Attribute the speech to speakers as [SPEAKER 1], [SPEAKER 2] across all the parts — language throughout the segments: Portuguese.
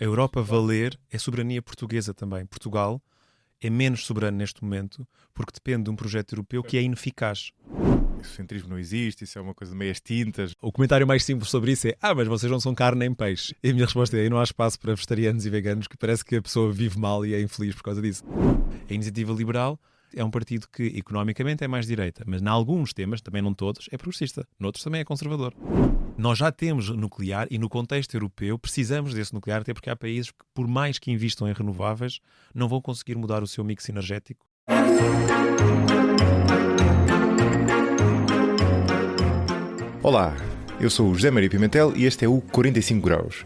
[SPEAKER 1] A Europa valer é soberania portuguesa também. Portugal é menos soberano neste momento porque depende de um projeto europeu que é ineficaz.
[SPEAKER 2] O centrismo não existe, isso é uma coisa de meias tintas.
[SPEAKER 1] O comentário mais simples sobre isso é: mas vocês não são carne nem peixe. E a minha resposta é: não há espaço para vegetarianos e veganos, que parece que a pessoa vive mal e é infeliz por causa disso. A Iniciativa Liberal é um partido que economicamente é mais direita, mas em alguns temas, também não todos, é progressista. Noutros também é conservador. Nós já temos nuclear e no contexto europeu precisamos desse nuclear, até porque há países que, por mais que invistam em renováveis, não vão conseguir mudar o seu mix energético.
[SPEAKER 2] Olá, eu sou o José Maria Pimentel e este é o 45 Graus.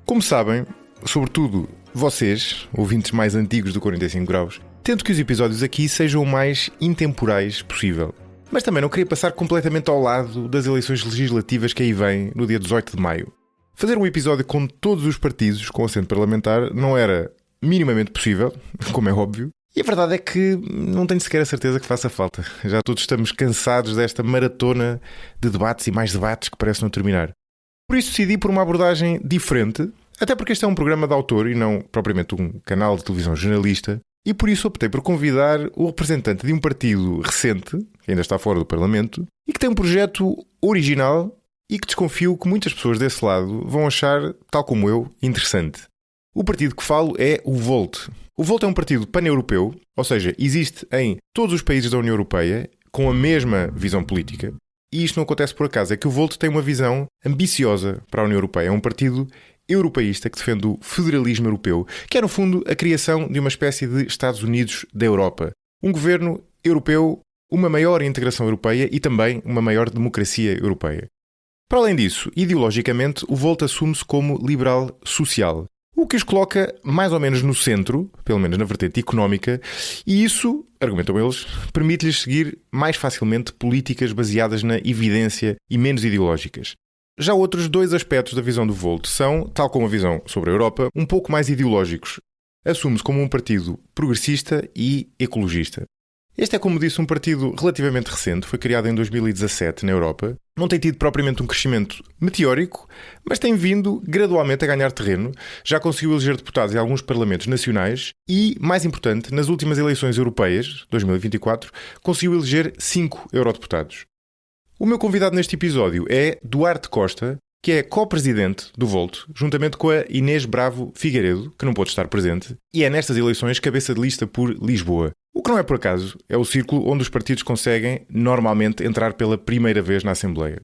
[SPEAKER 2] Como sabem, sobretudo vocês, ouvintes mais antigos do 45 Graus, tento que os episódios aqui sejam o mais intemporais possível. Mas também não queria passar completamente ao lado das eleições legislativas que aí vêm no dia 18 de maio. Fazer um episódio com todos os partidos com assento parlamentar não era minimamente possível, como é óbvio, e a verdade é que não tenho sequer a certeza que faça falta. Já todos estamos cansados desta maratona de debates e mais debates que parece não terminar. Por isso decidi por uma abordagem diferente, até porque este é um programa de autor e não propriamente um canal de televisão jornalista, e por isso optei por convidar o representante de um partido recente, que ainda está fora do Parlamento, e que tem um projeto original e que desconfio que muitas pessoas desse lado vão achar, tal como eu, interessante. O partido que falo é o Volt. O Volt é um partido pan-europeu, ou seja, existe em todos os países da União Europeia, com a mesma visão política. E isto não acontece por acaso, é que o Volt tem uma visão ambiciosa para a União Europeia. É um partido europeísta que defende o federalismo europeu, que é no fundo a criação de uma espécie de Estados Unidos da Europa. Um governo europeu, uma maior integração europeia e também uma maior democracia europeia. Para além disso, ideologicamente, o Volt assume-se como liberal social, o que os coloca mais ou menos no centro, pelo menos na vertente económica, e isso, argumentam eles, permite-lhes seguir mais facilmente políticas baseadas na evidência e menos ideológicas. Já outros dois aspectos da visão do Volt são, tal como a visão sobre a Europa, um pouco mais ideológicos. Assume-se como um partido progressista e ecologista. Este é, como disse, um partido relativamente recente, foi criado em 2017 na Europa. Não tem tido propriamente um crescimento meteórico, mas tem vindo gradualmente a ganhar terreno. Já conseguiu eleger deputados em alguns parlamentos nacionais e, mais importante, nas últimas eleições europeias, 2024, conseguiu eleger 5 eurodeputados. O meu convidado neste episódio é Duarte Costa, que é co-presidente do Volt, juntamente com a Inês Bravo Figueiredo, que não pôde estar presente, e é nestas eleições cabeça de lista por Lisboa. O que não é por acaso, é o círculo onde os partidos conseguem, normalmente, entrar pela primeira vez na Assembleia.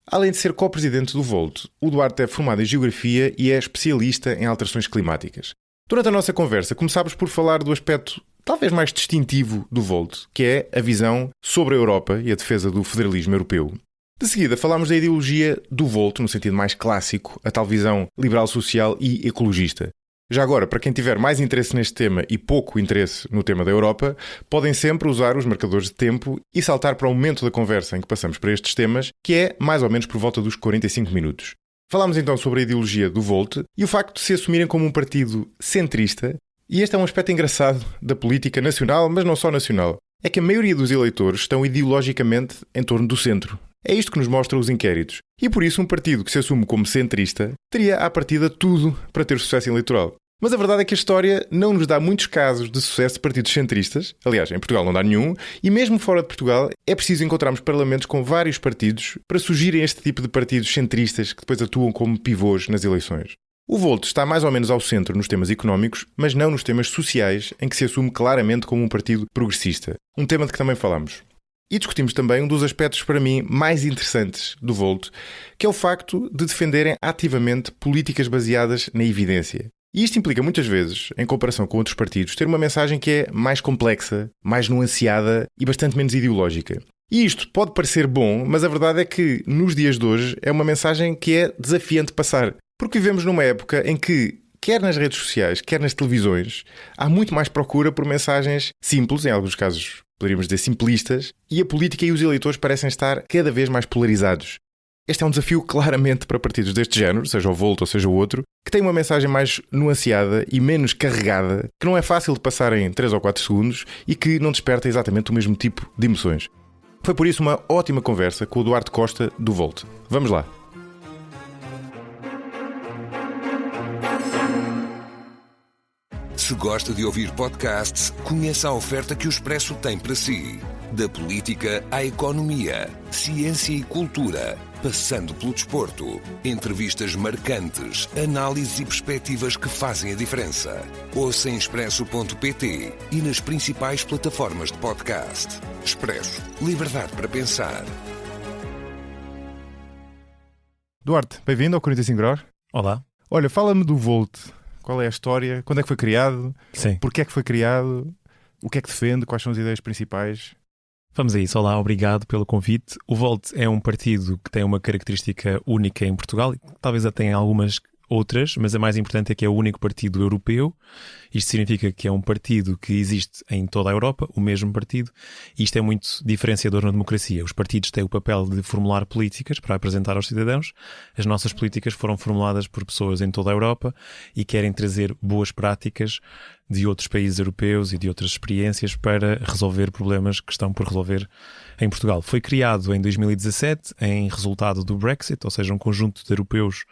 [SPEAKER 2] Além de ser co-presidente do Volt, o Duarte é formado em Geografia e é especialista em alterações climáticas. Durante a nossa conversa, começámos por falar do aspecto talvez mais distintivo do Volt, que é a visão sobre a Europa e a defesa do federalismo europeu. De seguida, falámos da ideologia do Volt, no sentido mais clássico, a tal visão liberal-social e ecologista. Já agora, para quem tiver mais interesse neste tema e pouco interesse no tema da Europa, podem sempre usar os marcadores de tempo e saltar para o momento da conversa em que passamos para estes temas, que é mais ou menos por volta dos 45 minutos. Falámos então sobre a ideologia do Volt e o facto de se assumirem como um partido centrista, e este é um aspecto engraçado da política nacional, mas não só nacional, é que a maioria dos eleitores estão ideologicamente em torno do centro. É isto que nos mostram os inquéritos. E por isso um partido que se assume como centrista teria à partida tudo para ter sucesso eleitoral. Mas a verdade é que a história não nos dá muitos casos de sucesso de partidos centristas. Aliás, em Portugal não dá nenhum. E mesmo fora de Portugal é preciso encontrarmos parlamentos com vários partidos para surgirem este tipo de partidos centristas que depois atuam como pivôs nas eleições. O Volt está mais ou menos ao centro nos temas económicos, mas não nos temas sociais, em que se assume claramente como um partido progressista. Um tema de que também falamos. E discutimos também um dos aspectos para mim mais interessantes do Volt, que é o facto de defenderem ativamente políticas baseadas na evidência. E isto implica muitas vezes, em comparação com outros partidos, ter uma mensagem que é mais complexa, mais nuanceada e bastante menos ideológica. E isto pode parecer bom, mas a verdade é que nos dias de hoje é uma mensagem que é desafiante de passar. Porque vivemos numa época em que, quer nas redes sociais, quer nas televisões, há muito mais procura por mensagens simples, em alguns casos poderíamos dizer simplistas, e a política e os eleitores parecem estar cada vez mais polarizados. Este é um desafio claramente para partidos deste género, seja o Volt ou seja o outro, que tem uma mensagem mais nuanceada e menos carregada, que não é fácil de passar em 3 ou 4 segundos e que não desperta exatamente o mesmo tipo de emoções. Foi por isso uma ótima conversa com o Duarte Costa do Volt. Vamos lá!
[SPEAKER 3] Se gosta de ouvir podcasts, conheça a oferta que o Expresso tem para si. Da política à economia, ciência e cultura, passando pelo desporto. Entrevistas marcantes, análises e perspectivas que fazem a diferença. Ouça em expresso.pt e nas principais plataformas de podcast. Expresso. Liberdade para pensar.
[SPEAKER 2] Duarte, bem-vindo ao 45 Graus.
[SPEAKER 1] Olá.
[SPEAKER 2] Olha, fala-me do Volt. Qual é a história? Quando é que foi criado?
[SPEAKER 1] Sim.
[SPEAKER 2] Porquê é que foi criado? O que é que defende? Quais são as ideias principais?
[SPEAKER 1] Vamos a isso. Olá, obrigado pelo convite. O Volt é um partido que tem uma característica única em Portugal. Talvez até tenha algumas outras, mas a mais importante é que é o único partido europeu. Isto significa que é um partido que existe em toda a Europa, o mesmo partido. E isto é muito diferenciador na democracia. Os partidos têm o papel de formular políticas para apresentar aos cidadãos. As nossas políticas foram formuladas por pessoas em toda a Europa e querem trazer boas práticas de outros países europeus e de outras experiências para resolver problemas que estão por resolver em Portugal. Foi criado em 2017 em resultado do Brexit, ou seja, um conjunto de europeus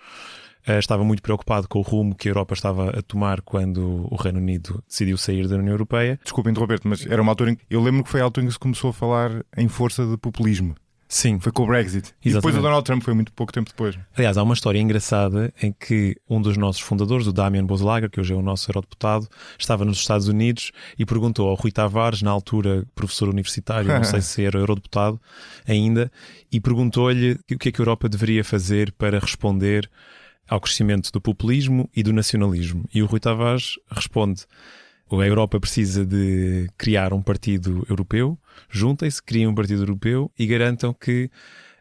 [SPEAKER 1] estava muito preocupado com o rumo que a Europa estava a tomar quando o Reino Unido decidiu sair da União Europeia.
[SPEAKER 2] Desculpa interromper-te, mas era uma altura em que eu lembro que foi a altura em que se começou a falar em força de populismo.
[SPEAKER 1] Sim.
[SPEAKER 2] Foi com o Brexit.
[SPEAKER 1] Exatamente.
[SPEAKER 2] E depois o Donald Trump foi muito pouco tempo depois.
[SPEAKER 1] Aliás, há uma história engraçada em que um dos nossos fundadores, o Damian Boeselager, que hoje é o nosso eurodeputado, estava nos Estados Unidos e perguntou ao Rui Tavares, na altura professor universitário, não sei se era eurodeputado ainda, e perguntou-lhe o que é que a Europa deveria fazer para responder ao crescimento do populismo e do nacionalismo. E o Rui Tavares responde: a Europa precisa de criar um partido europeu, juntem-se, criem um partido europeu e garantam que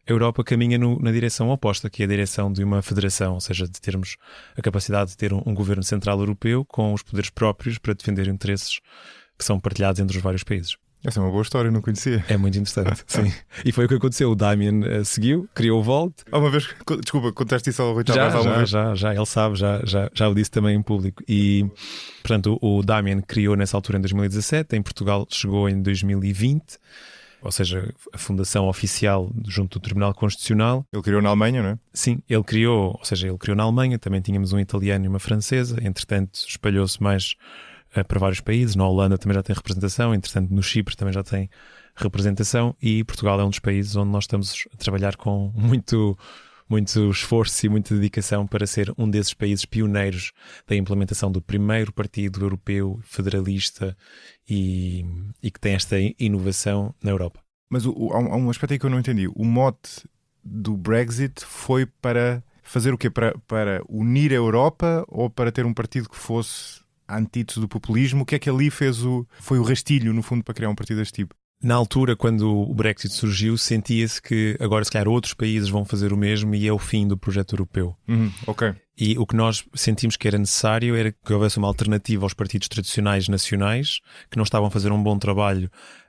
[SPEAKER 1] a Europa caminha na direção oposta, que é a direção de uma federação, ou seja, de termos a capacidade de ter um governo central europeu com os poderes próprios para defender interesses que são partilhados entre os vários países.
[SPEAKER 2] Essa é uma boa história, não conhecia.
[SPEAKER 1] É muito interessante, sim. E foi o que aconteceu. O Damian seguiu, criou o Volt.
[SPEAKER 2] Uma vez, desculpa, contaste isso ao Rui Tavares alguma vez?
[SPEAKER 1] Já, ele sabe, já o disse também em público. E, portanto, o Damian criou nessa altura em 2017, em Portugal chegou em 2020, ou seja, a fundação oficial junto do Tribunal Constitucional.
[SPEAKER 2] Ele criou na Alemanha, não é?
[SPEAKER 1] Sim, ele criou na Alemanha, também tínhamos um italiano e uma francesa, entretanto espalhou-se mais para vários países. Na Holanda também já tem representação, entretanto no Chipre também já tem representação, e Portugal é um dos países onde nós estamos a trabalhar com muito esforço e muita dedicação para ser um desses países pioneiros da implementação do primeiro partido europeu federalista e que tem esta inovação na Europa.
[SPEAKER 2] Mas há um aspecto aí que eu não entendi. O mote do Brexit foi para fazer o quê? Para unir a Europa ou para ter um partido que fosse a antítese do populismo? O que é que ali foi o rastilho, no fundo, para criar um partido deste tipo?
[SPEAKER 1] Na altura, quando o Brexit surgiu, sentia-se que agora, se calhar, outros países vão fazer o mesmo e é o fim do projeto europeu.
[SPEAKER 2] Ok.
[SPEAKER 1] E o que nós sentimos que era necessário era que houvesse uma alternativa aos partidos tradicionais nacionais, que não estavam a fazer um bom trabalho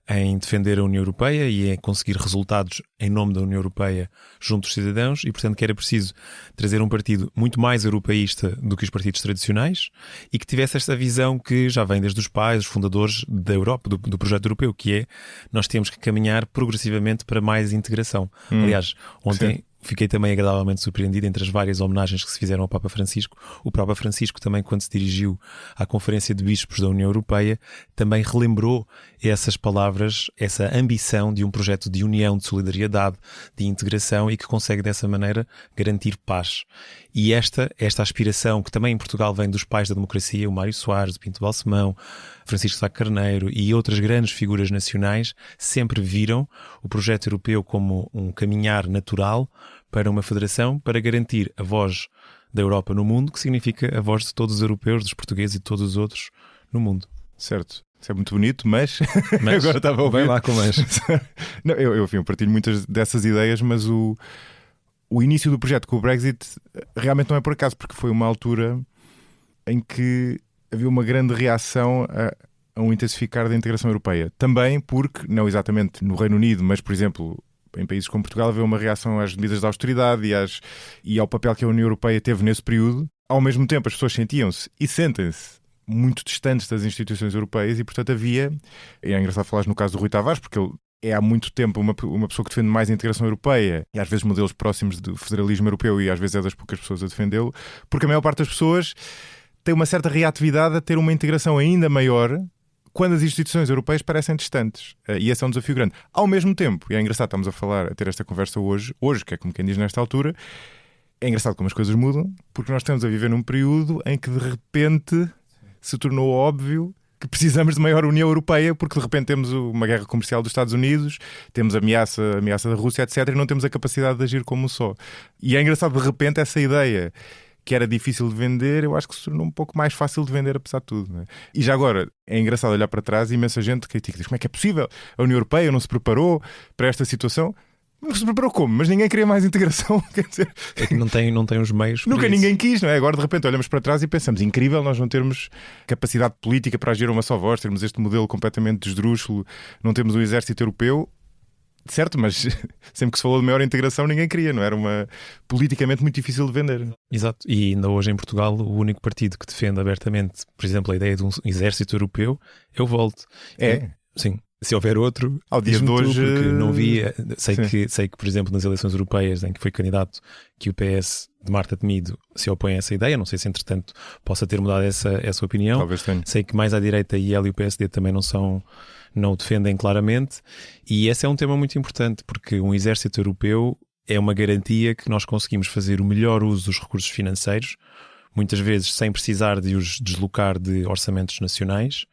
[SPEAKER 1] em defender a União Europeia e em conseguir resultados em nome da União Europeia junto dos cidadãos, e portanto que era preciso trazer um partido muito mais europeísta do que os partidos tradicionais e que tivesse esta visão que já vem desde os pais, os fundadores da Europa, do projeto europeu, que é: nós temos que caminhar progressivamente para mais integração. Aliás, ontem... Sim. Fiquei também agradavelmente surpreendido entre as várias homenagens que se fizeram ao Papa Francisco. O Papa Francisco também, quando se dirigiu à Conferência de Bispos da União Europeia, também relembrou essas palavras, essa ambição de um projeto de união, de solidariedade, de integração, e que consegue dessa maneira garantir paz. E esta aspiração, que também em Portugal vem dos pais da democracia, o Mário Soares, o Pinto Balsemão, Francisco Sá Carneiro e outras grandes figuras nacionais, sempre viram o projeto europeu como um caminhar natural para uma federação, para garantir a voz da Europa no mundo, que significa a voz de todos os europeus, dos portugueses e de todos os outros no mundo.
[SPEAKER 2] Certo. Isso é muito bonito, mas agora estava a ouvir.
[SPEAKER 1] Bem lá com mais.
[SPEAKER 2] Não, eu partilho muitas dessas ideias, mas o início do projeto com o Brexit realmente não é por acaso, porque foi uma altura em que havia uma grande reação a um intensificar da integração europeia. Também porque, não exatamente no Reino Unido, mas, por exemplo, em países como Portugal, havia uma reação às medidas de austeridade e ao papel que a União Europeia teve nesse período. Ao mesmo tempo, as pessoas sentiam-se e sentem-se muito distantes das instituições europeias e, portanto, havia... E é engraçado falar no caso do Rui Tavares, porque ele é há muito tempo uma pessoa que defende mais a integração europeia e às vezes modelos próximos do federalismo europeu, e às vezes é das poucas pessoas a defendê-lo, porque a maior parte das pessoas tem uma certa reatividade a ter uma integração ainda maior quando as instituições europeias parecem distantes. E esse é um desafio grande. Ao mesmo tempo, e é engraçado, estamos a ter esta conversa hoje, que é como quem diz nesta altura, é engraçado como as coisas mudam, porque nós estamos a viver num período em que de repente se tornou óbvio que precisamos de maior União Europeia, porque de repente temos uma guerra comercial dos Estados Unidos, temos a ameaça da Rússia, etc., e não temos a capacidade de agir como um só. E é engraçado, de repente, essa ideia que era difícil de vender, eu acho que se tornou um pouco mais fácil de vender, apesar de tudo. Não é? E já agora, é engraçado olhar para trás e imensa gente critica, diz, como é que é possível? A União Europeia não se preparou para esta situação? Não se preparou como? Mas ninguém queria mais integração. Quer dizer,
[SPEAKER 1] é que não tem os meios.
[SPEAKER 2] Nunca ninguém quis, não é? Agora de repente olhamos para trás e pensamos, incrível nós não termos capacidade política para agir a uma só voz, termos este modelo completamente esdrúxulo, não temos um exército europeu. Certo, mas sempre que se falou de maior integração ninguém queria, não era uma politicamente muito difícil de vender.
[SPEAKER 1] Exato, e ainda hoje em Portugal o único partido que defende abertamente, por exemplo, a ideia de um exército europeu é o Volt. Sim. Se houver outro,
[SPEAKER 2] ao dia de hoje,
[SPEAKER 1] porque não via. Sei que, por exemplo, nas eleições europeias em que foi candidato, que o PS de Marta Temido se opõe a essa ideia. Não sei se, entretanto, possa ter mudado essa opinião.
[SPEAKER 2] Talvez tenha.
[SPEAKER 1] Sei que mais à direita, IEL e o PSD também não o defendem claramente. E esse é um tema muito importante, porque um exército europeu é uma garantia que nós conseguimos fazer o melhor uso dos recursos financeiros, muitas vezes sem precisar de os deslocar de orçamentos nacionais,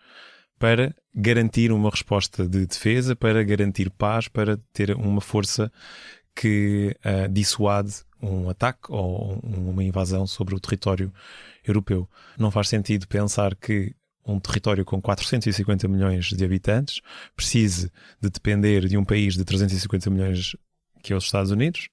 [SPEAKER 1] para garantir uma resposta de defesa, para garantir paz, para ter uma força que dissuade um ataque ou uma invasão sobre o território europeu. Não faz sentido pensar que um território com 450 milhões de habitantes precise de depender de um país de 350 milhões, que é os Estados Unidos,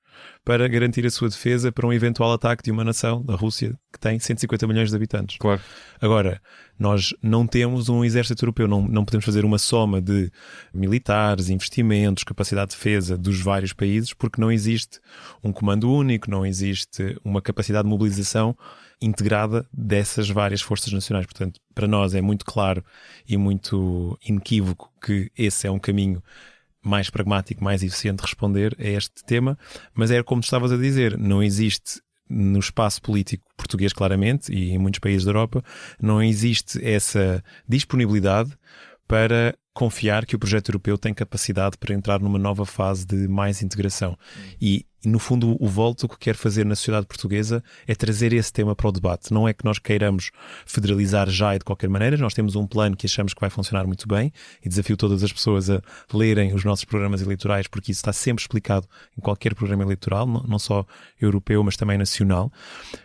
[SPEAKER 1] para garantir a sua defesa para um eventual ataque de uma nação, da Rússia, que tem 150 milhões de habitantes.
[SPEAKER 2] Claro.
[SPEAKER 1] Agora, nós não temos um exército europeu, não podemos fazer uma soma de militares, investimentos, capacidade de defesa dos vários países, porque não existe um comando único, não existe uma capacidade de mobilização integrada dessas várias forças nacionais. Portanto, para nós é muito claro e muito inequívoco que esse é um caminho mais pragmático, mais eficiente de responder a este tema, mas é como estavas a dizer, não existe no espaço político português claramente, e em muitos países da Europa, não existe essa disponibilidade para confiar que o projeto europeu tem capacidade para entrar numa nova fase de mais integração. E, no fundo, o Volt, o que quer fazer na sociedade portuguesa é trazer esse tema para o debate. Não é que nós queiramos federalizar já e de qualquer maneira. Nós temos um plano que achamos que vai funcionar muito bem e desafio todas as pessoas a lerem os nossos programas eleitorais, porque isso está sempre explicado em qualquer programa eleitoral, não só europeu, mas também nacional.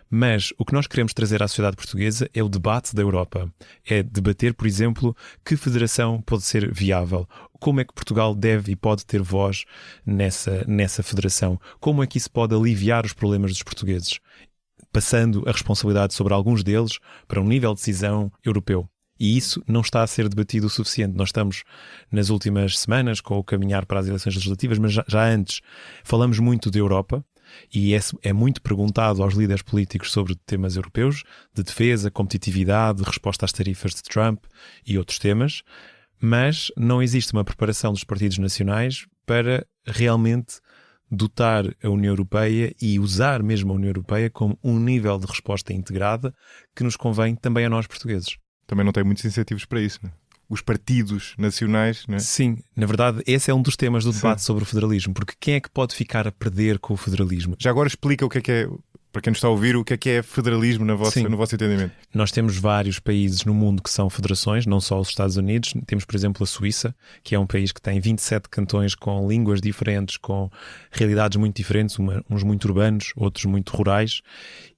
[SPEAKER 1] Mas o que nós queremos trazer à sociedade portuguesa é o debate da Europa. É debater, por exemplo, que federação pode ser viável. Como é que Portugal deve e pode ter voz nessa federação? Como é que isso pode aliviar os problemas dos portugueses? Passando a responsabilidade sobre alguns deles para um nível de decisão europeu. E isso não está a ser debatido o suficiente. Nós estamos nas últimas semanas com o caminhar para as eleições legislativas, mas já antes falamos muito de Europa. E é muito perguntado aos líderes políticos sobre temas europeus, de defesa, competitividade, resposta às tarifas de Trump e outros temas, mas não existe uma preparação dos partidos nacionais para realmente dotar a União Europeia e usar mesmo a União Europeia como um nível de resposta integrada que nos convém também a nós portugueses.
[SPEAKER 2] Também não tem muitos incentivos para isso, não é? Os partidos nacionais, não é?
[SPEAKER 1] Sim, na verdade esse é um dos temas do debate sobre o federalismo, porque quem é que pode ficar a perder com o federalismo?
[SPEAKER 2] Já agora explica o que é, para quem nos está a ouvir, o que é federalismo no vosso entendimento.
[SPEAKER 1] Nós temos vários países no mundo que são federações, não só os Estados Unidos. Temos, por exemplo, a Suíça, que é um país que tem 27 cantões com línguas diferentes, com realidades muito diferentes, uns muito urbanos, outros muito rurais.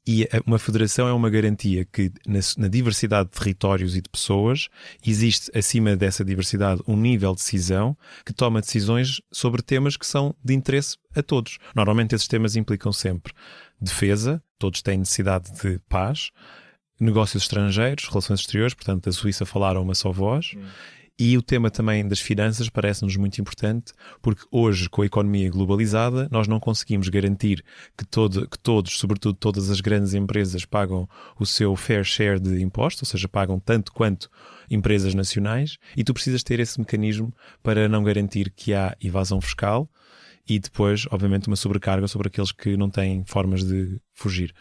[SPEAKER 1] E uma federação é uma garantia que na diversidade de territórios e de pessoas existe acima dessa diversidade um nível de decisão que toma decisões sobre temas que são de interesse a todos. Normalmente esses temas implicam sempre defesa, todos têm necessidade de paz, negócios estrangeiros, relações exteriores, portanto a Suíça falaram uma só voz. E o tema também das finanças parece-nos muito importante, porque hoje, com a economia globalizada, nós não conseguimos garantir que todos, sobretudo todas as grandes empresas, pagam o seu fair share de impostos, ou seja, pagam tanto quanto empresas nacionais, e tu precisas ter esse mecanismo para não garantir que há evasão fiscal e depois, obviamente, uma sobrecarga sobre aqueles que não têm formas de fugir.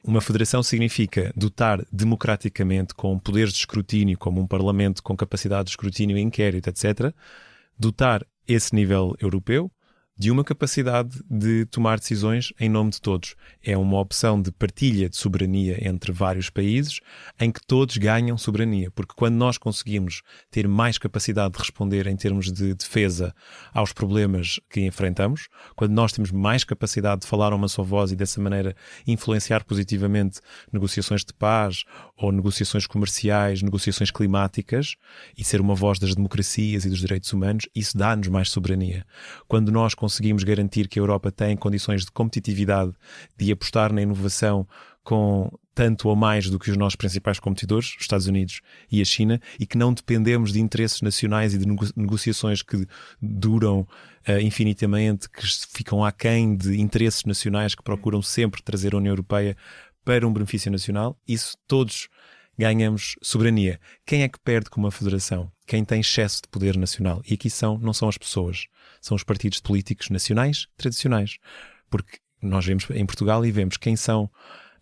[SPEAKER 1] Uma federação significa dotar democraticamente, com poderes de escrutínio, como um parlamento com capacidade de escrutínio e inquérito, etc., dotar esse nível europeu de uma capacidade de tomar decisões em nome de todos. É uma opção de partilha de soberania entre vários países em que todos ganham soberania, porque quando nós conseguimos ter mais capacidade de responder em termos de defesa aos problemas que enfrentamos, quando nós temos mais capacidade de falar a uma só voz e dessa maneira influenciar positivamente negociações de paz ou negociações comerciais, negociações climáticas e ser uma voz das democracias e dos direitos humanos, isso dá-nos mais soberania. Quando nós conseguimos garantir que a Europa tem condições de competitividade, de apostar na inovação com tanto ou mais do que os nossos principais competidores, os Estados Unidos e a China, e que não dependemos de interesses nacionais e de negociações que duram infinitamente, que ficam aquém de interesses nacionais que procuram sempre trazer a União Europeia para um benefício nacional, isso todos ganhamos soberania. Quem é que perde com uma federação? Quem tem excesso de poder nacional? E aqui não são as pessoas, são os partidos políticos nacionais tradicionais. Porque nós vemos em Portugal e vemos quem são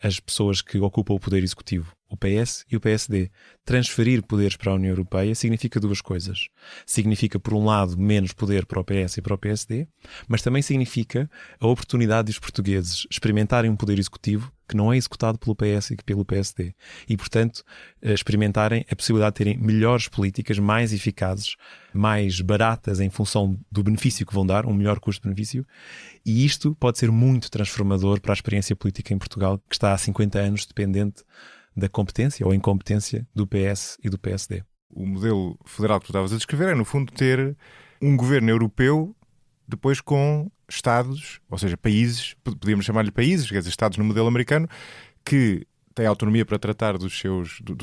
[SPEAKER 1] as pessoas que ocupam o poder executivo, o PS e o PSD. Transferir poderes para a União Europeia significa duas coisas. Significa, por um lado, menos poder para o PS e para o PSD, mas também significa a oportunidade dos portugueses experimentarem um poder executivo que não é executado pelo PS e pelo PSD. E, portanto, experimentarem a possibilidade de terem melhores políticas, mais eficazes, mais baratas em função do benefício que vão dar, um melhor custo-benefício. E isto pode ser muito transformador para a experiência política em Portugal, que está há 50 anos dependente da competência ou incompetência do PS e do PSD.
[SPEAKER 2] O modelo federal que tu estavas a descrever é, no fundo, ter um governo europeu depois com Estados, ou seja, países, podíamos chamar-lhe países, quer dizer, Estados no modelo americano, que têm autonomia para tratar dos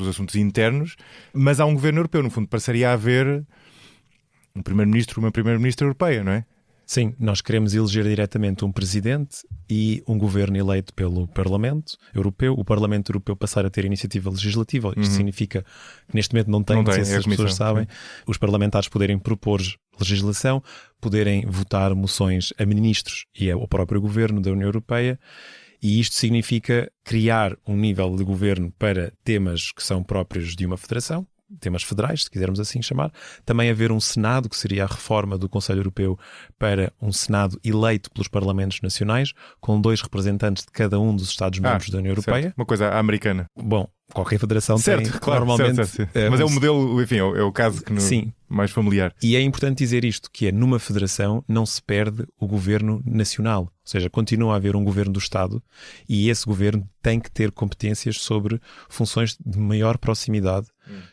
[SPEAKER 2] assuntos internos, mas há um governo europeu. No fundo, passaria a haver um primeiro-ministro, uma primeira-ministra europeia, não é?
[SPEAKER 1] Sim, nós queremos eleger diretamente um presidente e um governo eleito pelo Parlamento Europeu. O Parlamento Europeu passar a ter iniciativa legislativa. Isto significa que neste momento não sei se as pessoas sabem, os parlamentares poderem propor legislação, poderem votar moções a ministros e ao próprio governo da União Europeia. E isto significa criar um nível de governo para temas que são próprios de uma federação, temas federais, se quisermos assim chamar. Também haver um Senado, que seria a reforma do Conselho Europeu para um Senado eleito pelos Parlamentos Nacionais, com 2 representantes de cada um dos Estados-membros da União Europeia.
[SPEAKER 2] Certo. Uma coisa americana.
[SPEAKER 1] Bom, qualquer federação
[SPEAKER 2] certo,
[SPEAKER 1] tem,
[SPEAKER 2] claro,
[SPEAKER 1] normalmente...
[SPEAKER 2] Certo. Mas é o modelo, enfim, é o caso que
[SPEAKER 1] Sim.
[SPEAKER 2] mais familiar.
[SPEAKER 1] E é importante dizer isto, que é, numa federação não se perde o governo nacional. Ou seja, continua a haver um governo do Estado e esse governo tem que ter competências sobre funções de maior proximidade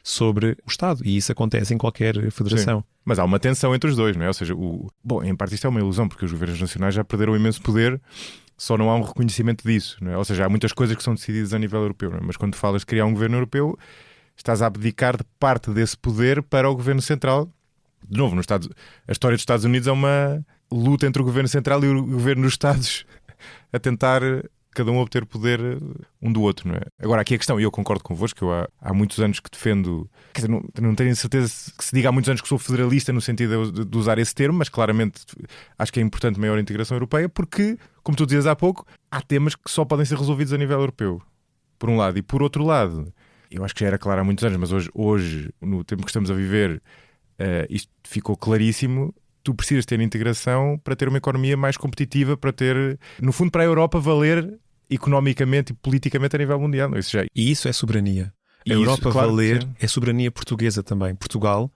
[SPEAKER 1] sobre o Estado. E isso acontece em qualquer federação.
[SPEAKER 2] Sim. Mas há uma tensão entre os dois, não é? Ou seja, bom, em parte isto é uma ilusão, porque os governos nacionais já perderam imenso poder, só não há um reconhecimento disso, não é? Ou seja, há muitas coisas que são decididas a nível europeu, não é? Mas quando falas de criar um governo europeu, estás a abdicar de parte desse poder para o governo central. De novo, a história dos Estados Unidos é uma luta entre o governo central e o governo dos Estados a tentar cada um obter poder um do outro, não é? Agora, aqui a questão, e eu concordo convosco, que eu há muitos anos que defendo, quer dizer, não tenho certeza que se diga há muitos anos que sou federalista no sentido de usar esse termo, mas claramente acho que é importante maior integração europeia, porque, como tu dizias há pouco, há temas que só podem ser resolvidos a nível europeu, por um lado. E por outro lado, eu acho que já era claro há muitos anos, mas hoje no tempo que estamos a viver, isto ficou claríssimo. Tu precisas ter integração para ter uma economia mais competitiva, para ter, no fundo, para a Europa valer economicamente e politicamente a nível mundial. Não?
[SPEAKER 1] E isso é soberania. A Europa valer é soberania portuguesa também. Portugal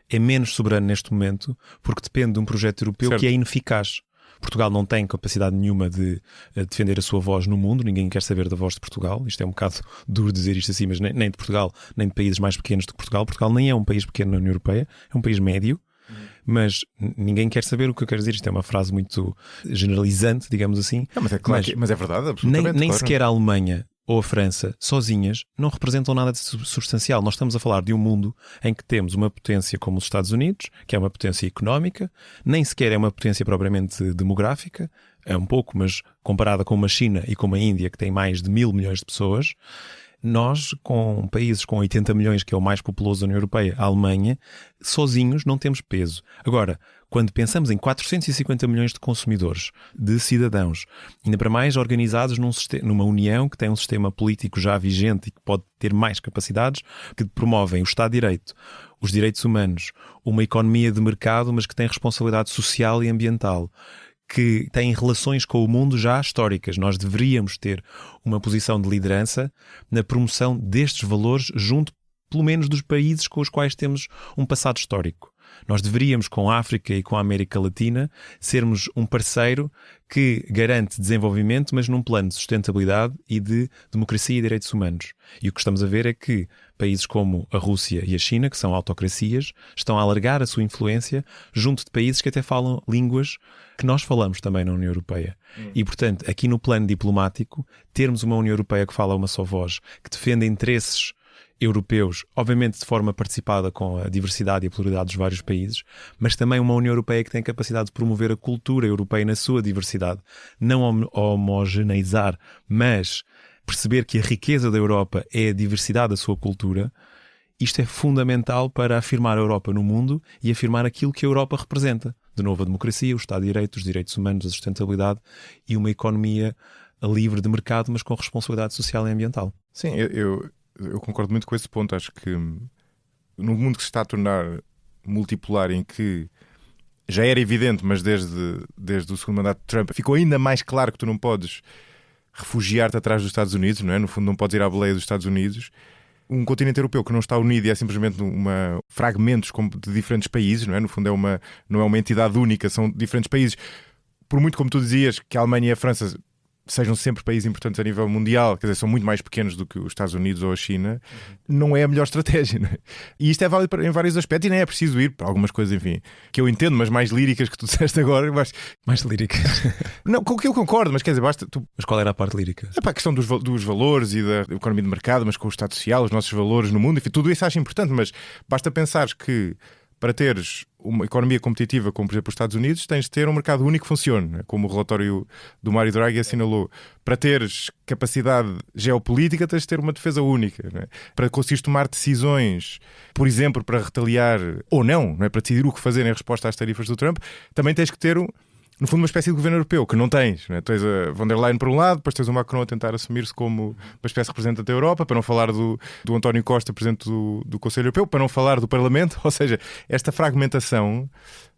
[SPEAKER 1] é menos soberano neste momento porque depende de um projeto europeu que é ineficaz. Portugal não tem capacidade nenhuma de defender a sua voz no mundo, ninguém quer saber da voz de Portugal. Isto é um bocado duro dizer isto assim, mas nem de Portugal, nem de países mais pequenos do que Portugal. Portugal nem é um país pequeno na União Europeia, é um país médio. Mas ninguém quer saber o que eu quero dizer. Isto é uma frase muito generalizante, digamos assim.
[SPEAKER 2] Não, mas é claro, mas é verdade, absolutamente.
[SPEAKER 1] Nem
[SPEAKER 2] claro.
[SPEAKER 1] Sequer a Alemanha ou a França, sozinhas, não representam nada de substancial. Nós estamos a falar de um mundo em que temos uma potência como os Estados Unidos, que é uma potência económica, nem sequer é uma potência propriamente demográfica, é um pouco, mas comparada com uma China e com uma Índia, que tem mais de 1.000 milhões de pessoas, Nós, com países com 80 milhões, que é o mais populoso da União Europeia, a Alemanha, sozinhos não temos peso. Agora, quando pensamos em 450 milhões de consumidores, de cidadãos, ainda para mais organizados numa união que tem um sistema político já vigente e que pode ter mais capacidades, que promovem o Estado de Direito, os direitos humanos, uma economia de mercado, mas que tem responsabilidade social e ambiental, que têm relações com o mundo já históricas. Nós deveríamos ter uma posição de liderança na promoção destes valores junto, pelo menos, dos países com os quais temos um passado histórico. Nós deveríamos, com a África e com a América Latina, sermos um parceiro que garante desenvolvimento, mas num plano de sustentabilidade e de democracia e direitos humanos. E o que estamos a ver é que países como a Rússia e a China, que são autocracias, estão a alargar a sua influência junto de países que até falam línguas que nós falamos também na União Europeia. E, portanto, aqui no plano diplomático, termos uma União Europeia que fala uma só voz, que defende interesses europeus, obviamente de forma participada com a diversidade e a pluralidade dos vários países, mas também uma União Europeia que tem capacidade de promover a cultura europeia na sua diversidade, não homogeneizar, mas perceber que a riqueza da Europa é a diversidade da sua cultura. Isto é fundamental para afirmar a Europa no mundo e afirmar aquilo que a Europa representa. De novo, a democracia, o Estado de Direito, os direitos humanos, a sustentabilidade e uma economia livre de mercado, mas com responsabilidade social e ambiental.
[SPEAKER 2] Sim, eu concordo muito com esse ponto. Acho que no mundo que se está a tornar multipolar, em que já era evidente, mas desde o segundo mandato de Trump ficou ainda mais claro que tu não podes refugiar-te atrás dos Estados Unidos, não é? No fundo não podes ir à boleia dos Estados Unidos. Um continente europeu que não está unido e é simplesmente fragmentos de diferentes países, não é? No fundo não é uma entidade única, são diferentes países. Por muito, como tu dizias, que a Alemanha e a França sejam sempre países importantes a nível mundial, quer dizer, são muito mais pequenos do que os Estados Unidos ou a China, não é a melhor estratégia, não é? E isto é válido em vários aspectos e nem é preciso ir para algumas coisas, enfim, que eu entendo, mas mais líricas que tu disseste agora.
[SPEAKER 1] Mais líricas?
[SPEAKER 2] Não, com o que eu concordo, mas quer dizer, basta...
[SPEAKER 1] Mas qual era a parte lírica?
[SPEAKER 2] É para a questão dos valores e da economia de mercado, mas com o Estado Social, os nossos valores no mundo, enfim, tudo isso acho importante, mas basta pensar que para teres uma economia competitiva como, por exemplo, os Estados Unidos, tens de ter um mercado único que funcione, como o relatório do Mário Draghi assinalou. Para teres capacidade geopolítica, tens de ter uma defesa única, não é? Para conseguires tomar decisões, por exemplo, para retaliar ou não é? Para decidir o que fazer em resposta às tarifas do Trump, também tens que ter no fundo, uma espécie de governo europeu, que não tens, não é? Tens a von der Leyen por um lado, depois tens o Macron a tentar assumir-se como uma espécie de representante da Europa, para não falar do António Costa, presidente do Conselho Europeu, para não falar do Parlamento. Ou seja, esta fragmentação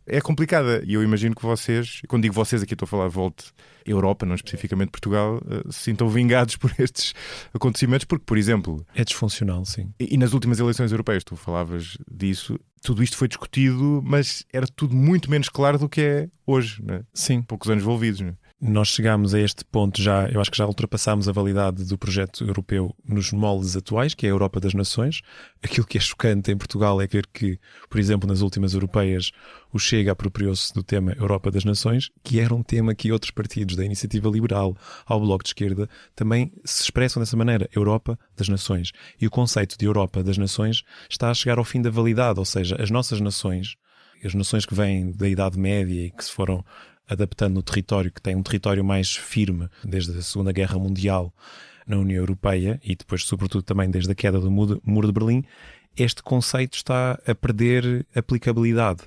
[SPEAKER 2] é complicada. E eu imagino que vocês, quando digo vocês aqui estou a falar volta Europa, não especificamente Portugal, se sintam vingados por estes acontecimentos, porque, por exemplo...
[SPEAKER 1] É disfuncional, sim.
[SPEAKER 2] E nas últimas eleições europeias, tu falavas disso, tudo isto foi discutido, mas era tudo muito menos claro do que é hoje, não é?
[SPEAKER 1] Sim.
[SPEAKER 2] Poucos anos envolvidos, não é?
[SPEAKER 1] Nós chegámos a este ponto já, eu acho que já ultrapassámos a validade do projeto europeu nos moldes atuais, que é a Europa das Nações. Aquilo que é chocante em Portugal é ver que, por exemplo, nas últimas europeias, o Chega apropriou-se do tema Europa das Nações, que era um tema que outros partidos da Iniciativa Liberal ao Bloco de Esquerda também se expressam dessa maneira, Europa das Nações. E o conceito de Europa das Nações está a chegar ao fim da validade, ou seja, as nossas nações, as nações que vêm da Idade Média e que se foram adaptando no território, que tem um território mais firme desde a Segunda Guerra Mundial na União Europeia e depois, sobretudo, também desde a queda do Muro de Berlim, este conceito está a perder aplicabilidade.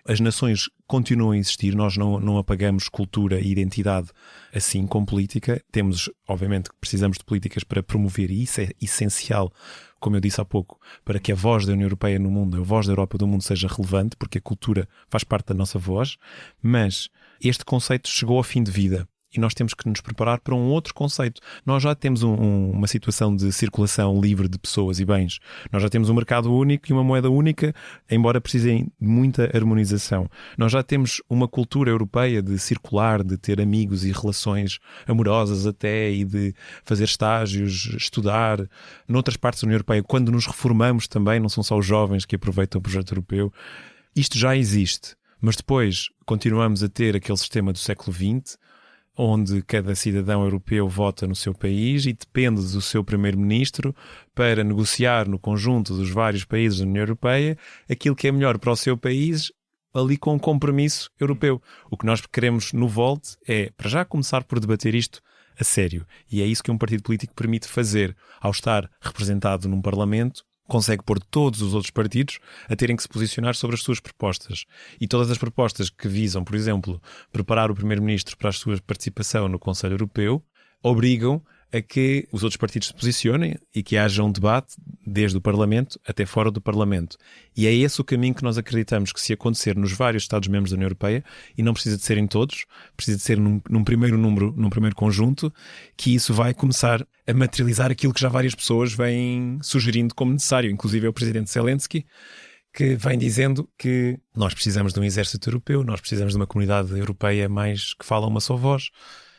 [SPEAKER 1] As nações continuam a existir, nós não apagamos cultura e identidade assim com política. Temos, obviamente, que precisamos de políticas para promover, e isso é essencial, como eu disse há pouco, para que a voz da União Europeia no mundo, a voz da Europa do mundo seja relevante, porque a cultura faz parte da nossa voz, mas este conceito chegou ao fim de vida. E nós temos que nos preparar para um outro conceito. Nós já temos uma situação de circulação livre de pessoas e bens. Nós já temos um mercado único e uma moeda única, embora precisem de muita harmonização. Nós já temos uma cultura europeia de circular, de ter amigos e relações amorosas até, e de fazer estágios, estudar. Noutras partes da União Europeia, quando nos reformamos também, não são só os jovens que aproveitam o projeto europeu. Isto já existe. Mas depois continuamos a ter aquele sistema do século XX, onde cada cidadão europeu vota no seu país e depende do seu primeiro-ministro para negociar no conjunto dos vários países da União Europeia aquilo que é melhor para o seu país, ali com um compromisso europeu. O que nós queremos no Volt é, para já, começar por debater isto a sério. E é isso que um partido político permite fazer. Ao estar representado num Parlamento, consegue pôr todos os outros partidos a terem que se posicionar sobre as suas propostas. E todas as propostas que visam, por exemplo, preparar o Primeiro-Ministro para a sua participação no Conselho Europeu, obrigam a que os outros partidos se posicionem e que haja um debate desde o Parlamento até fora do Parlamento. E é esse o caminho que nós acreditamos que, se acontecer nos vários Estados-membros da União Europeia, e não precisa de ser em todos, precisa de ser num primeiro número, num primeiro conjunto, que isso vai começar a materializar aquilo que já várias pessoas vêm sugerindo como necessário, inclusive é o Presidente Zelensky, que vem dizendo que nós precisamos de um exército europeu, nós precisamos de uma comunidade europeia mais que fala uma só voz,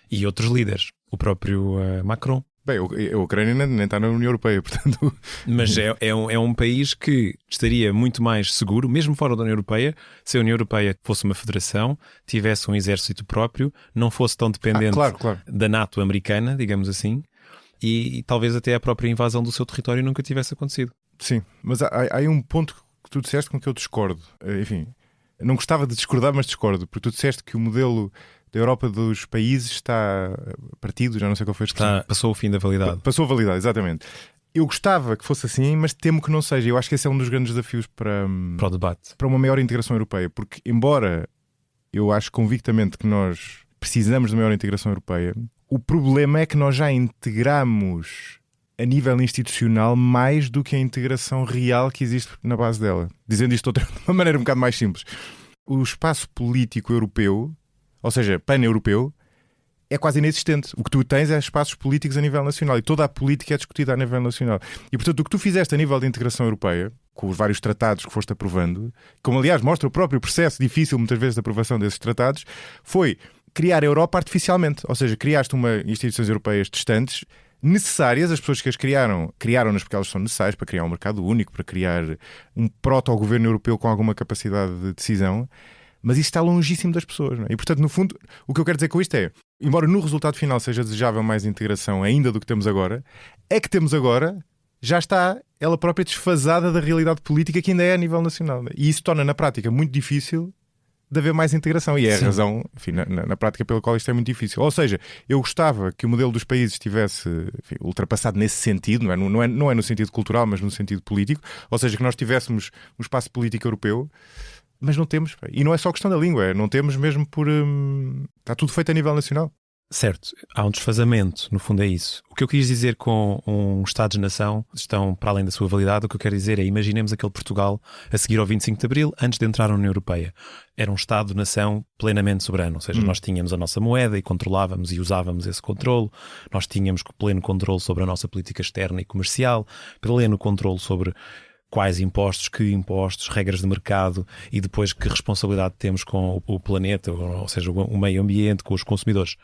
[SPEAKER 1] e outros líderes. O próprio Macron.
[SPEAKER 2] Bem, a Ucrânia nem está na União Europeia, portanto...
[SPEAKER 1] Mas é um país que estaria muito mais seguro, mesmo fora da União Europeia, se a União Europeia fosse uma federação, tivesse um exército próprio, não fosse tão dependente
[SPEAKER 2] claro.
[SPEAKER 1] da NATO americana, digamos assim, e talvez até a própria invasão do seu território nunca tivesse acontecido.
[SPEAKER 2] Sim, mas há aí um ponto que tu disseste com que eu discordo. Enfim, não gostava de discordar, mas discordo, porque tu disseste que o modelo da Europa dos países está partido, já não sei qual foi a expressão.
[SPEAKER 1] Passou o fim da validade.
[SPEAKER 2] Passou a validade, exatamente. Eu gostava que fosse assim, mas temo que não seja. Eu acho que esse é um dos grandes desafios para
[SPEAKER 1] o debate.
[SPEAKER 2] Para uma maior integração europeia, porque embora eu acho convictamente que nós precisamos de maior integração europeia, o problema é que nós já integramos a nível institucional mais do que a integração real que existe na base dela. Dizendo isto de uma maneira um bocado mais simples. O espaço político europeu, ou seja, pan-europeu, é quase inexistente. O que tu tens é espaços políticos a nível nacional e toda a política é discutida a nível nacional. E, portanto, o que tu fizeste a nível de integração europeia, com os vários tratados que foste aprovando, como aliás mostra o próprio processo difícil muitas vezes de aprovação desses tratados, foi criar a Europa artificialmente. Ou seja, criaste instituições europeias distantes, necessárias, as pessoas que as criaram-nas porque elas são necessárias para criar um mercado único, para criar um proto-governo europeu com alguma capacidade de decisão. Mas isso está longíssimo das pessoas, não é? E, portanto, no fundo, o que eu quero dizer com isto é, embora no resultado final seja desejável mais integração ainda do que temos agora, é que temos agora, já está ela própria desfasada da realidade política que ainda é a nível nacional. E isso torna, na prática, muito difícil de haver mais integração. E é a razão, enfim, na prática, pela qual isto é muito difícil. Ou seja, eu gostava que o modelo dos países estivesse, enfim, ultrapassado nesse sentido, não é no sentido cultural, mas no sentido político. Ou seja, que nós tivéssemos um espaço político europeu. Mas não temos, e não é só questão da língua, não temos mesmo por... Está tudo feito a nível nacional.
[SPEAKER 1] Certo, há um desfazamento, no fundo é isso. O que eu quis dizer com um Estado-nação, estão para além da sua validade, o que eu quero dizer é, imaginemos aquele Portugal a seguir ao 25 de Abril, antes de entrar na União Europeia. Era um Estado-nação plenamente soberano, ou seja, nós tínhamos a nossa moeda e controlávamos e usávamos esse controle, nós tínhamos pleno controle sobre a nossa política externa e comercial, pleno controle sobre... quais impostos, que impostos, regras de mercado e depois que responsabilidade temos com o planeta, ou seja, o meio ambiente, com os consumidores.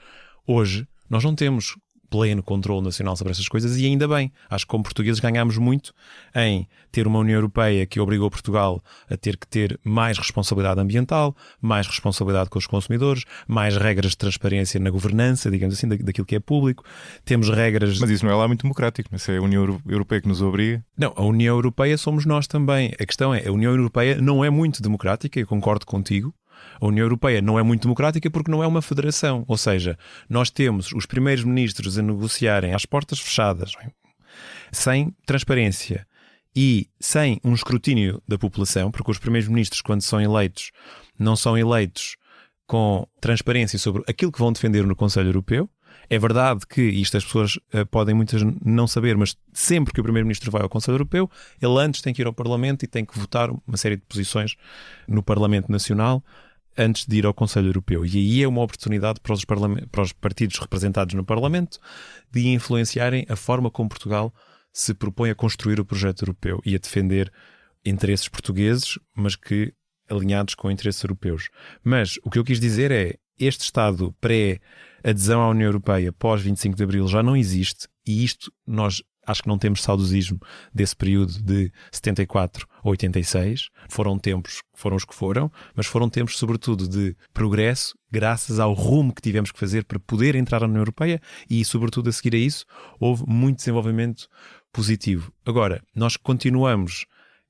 [SPEAKER 1] Hoje, nós não temos pleno controle nacional sobre essas coisas e ainda bem. Acho que como portugueses ganhámos muito em ter uma União Europeia que obrigou Portugal a ter que ter mais responsabilidade ambiental, mais responsabilidade com os consumidores, mais regras de transparência na governança, digamos assim, daquilo que é público. Temos regras...
[SPEAKER 2] Mas isso não é lá muito democrático, não é a União Europeia que nos obriga?
[SPEAKER 1] Não, a União Europeia somos nós também. A questão é, a União Europeia não é muito democrática, eu concordo contigo. A União Europeia não é muito democrática porque não é uma federação. Ou seja, nós temos os primeiros ministros a negociarem às portas fechadas, sem transparência e sem um escrutínio da população, porque os primeiros ministros, quando são eleitos, não são eleitos com transparência sobre aquilo que vão defender no Conselho Europeu. É verdade que, isto as pessoas podem muitas não saber, mas sempre que o Primeiro-Ministro vai ao Conselho Europeu, ele antes tem que ir ao Parlamento e tem que votar uma série de posições no Parlamento Nacional antes de ir ao Conselho Europeu. E aí é uma oportunidade para os partidos representados no Parlamento de influenciarem a forma como Portugal se propõe a construir o projeto europeu e a defender interesses portugueses, mas que alinhados com interesses europeus. Mas o que eu quis dizer é, este Estado pré-adesão à União Europeia pós 25 de Abril já não existe e isto nós acho que não temos saudosismo desse período de 74 a 86. Foram tempos, foram os que foram, mas foram tempos sobretudo de progresso graças ao rumo que tivemos que fazer para poder entrar na União Europeia e sobretudo a seguir a isso houve muito desenvolvimento positivo. Agora, nós continuamos,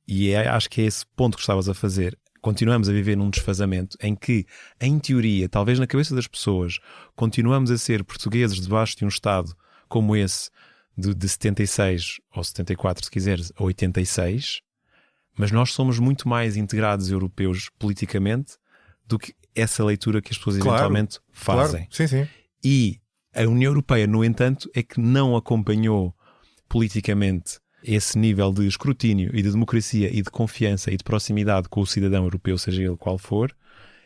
[SPEAKER 1] e acho que é esse ponto que estavas a fazer, continuamos a viver num desfazamento em que, em teoria, talvez na cabeça das pessoas, continuamos a ser portugueses debaixo de um Estado como esse de 76 ou 74, se quiseres, a 86, mas nós somos muito mais integrados europeus politicamente do que essa leitura que as pessoas eventualmente fazem.
[SPEAKER 2] Claro. Sim, sim.
[SPEAKER 1] E a União Europeia, no entanto, é que não acompanhou politicamente esse nível de escrutínio e de democracia e de confiança e de proximidade com o cidadão europeu, seja ele qual for,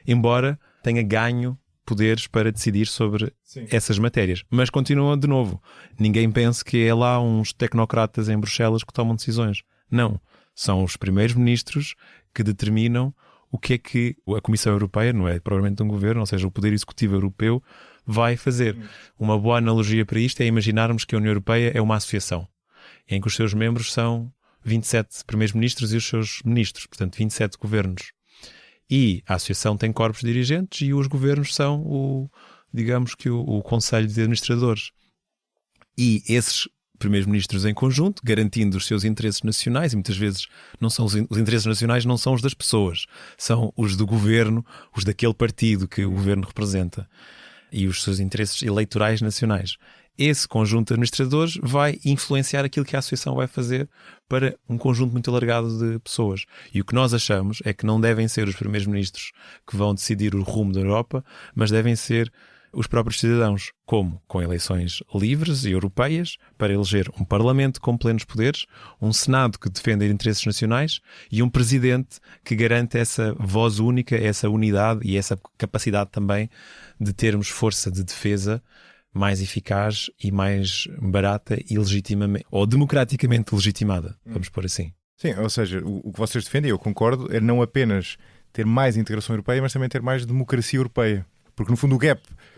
[SPEAKER 1] embora tenha ganho poderes para decidir sobre essas matérias. Mas continua de novo. Ninguém pense que é lá uns tecnocratas em Bruxelas que tomam decisões. Não. São os primeiros ministros que determinam o que é que a Comissão Europeia, não é provavelmente um governo, ou seja, o Poder Executivo Europeu, vai fazer. Uma boa analogia para isto é imaginarmos que a União Europeia é uma associação, em que os seus membros são 27 primeiros-ministros e os seus ministros, portanto 27 governos. E a associação tem corpos dirigentes e os governos são o Conselho de Administradores. E esses primeiros-ministros em conjunto, garantindo os seus interesses nacionais, e muitas vezes não são os interesses nacionais não são os das pessoas, são os do governo, os daquele partido que o governo representa, e os seus interesses eleitorais nacionais. Esse conjunto de administradores vai influenciar aquilo que a associação vai fazer para um conjunto muito alargado de pessoas. E o que nós achamos é que não devem ser os primeiros-ministros que vão decidir o rumo da Europa, mas devem ser os próprios cidadãos. Como? Com eleições livres e europeias, para eleger um Parlamento com plenos poderes, um Senado que defenda interesses nacionais e um Presidente que garante essa voz única, essa unidade e essa capacidade também de termos força de defesa mais eficaz e mais barata e legitimamente, ou democraticamente legitimada, vamos pôr assim.
[SPEAKER 2] Sim, ou seja, o que vocês defendem, eu concordo, é não apenas ter mais integração europeia, mas também ter mais democracia europeia. Porque no fundo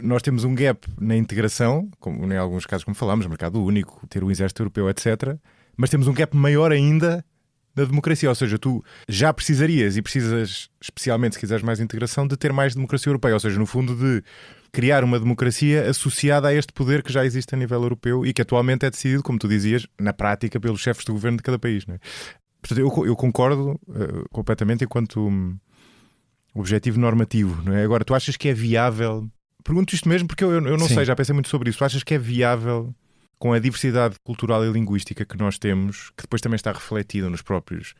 [SPEAKER 2] nós temos um gap na integração, como em alguns casos como falámos, mercado único, ter o exército europeu, etc. Mas temos um gap maior ainda da democracia, ou seja, tu já precisarias e precisas, especialmente se quiseres mais integração, de ter mais democracia europeia, ou seja, no fundo de criar uma democracia associada a este poder que já existe a nível europeu e que atualmente é decidido, como tu dizias, na prática pelos chefes de governo de cada país, não é? Portanto, eu concordo completamente enquanto objetivo normativo, não é? Agora, tu achas que é viável? Pergunto isto mesmo porque eu não sei, já pensei muito sobre isso. Tu achas que é viável, com a diversidade cultural e linguística que nós temos, que depois também está refletida nos próprios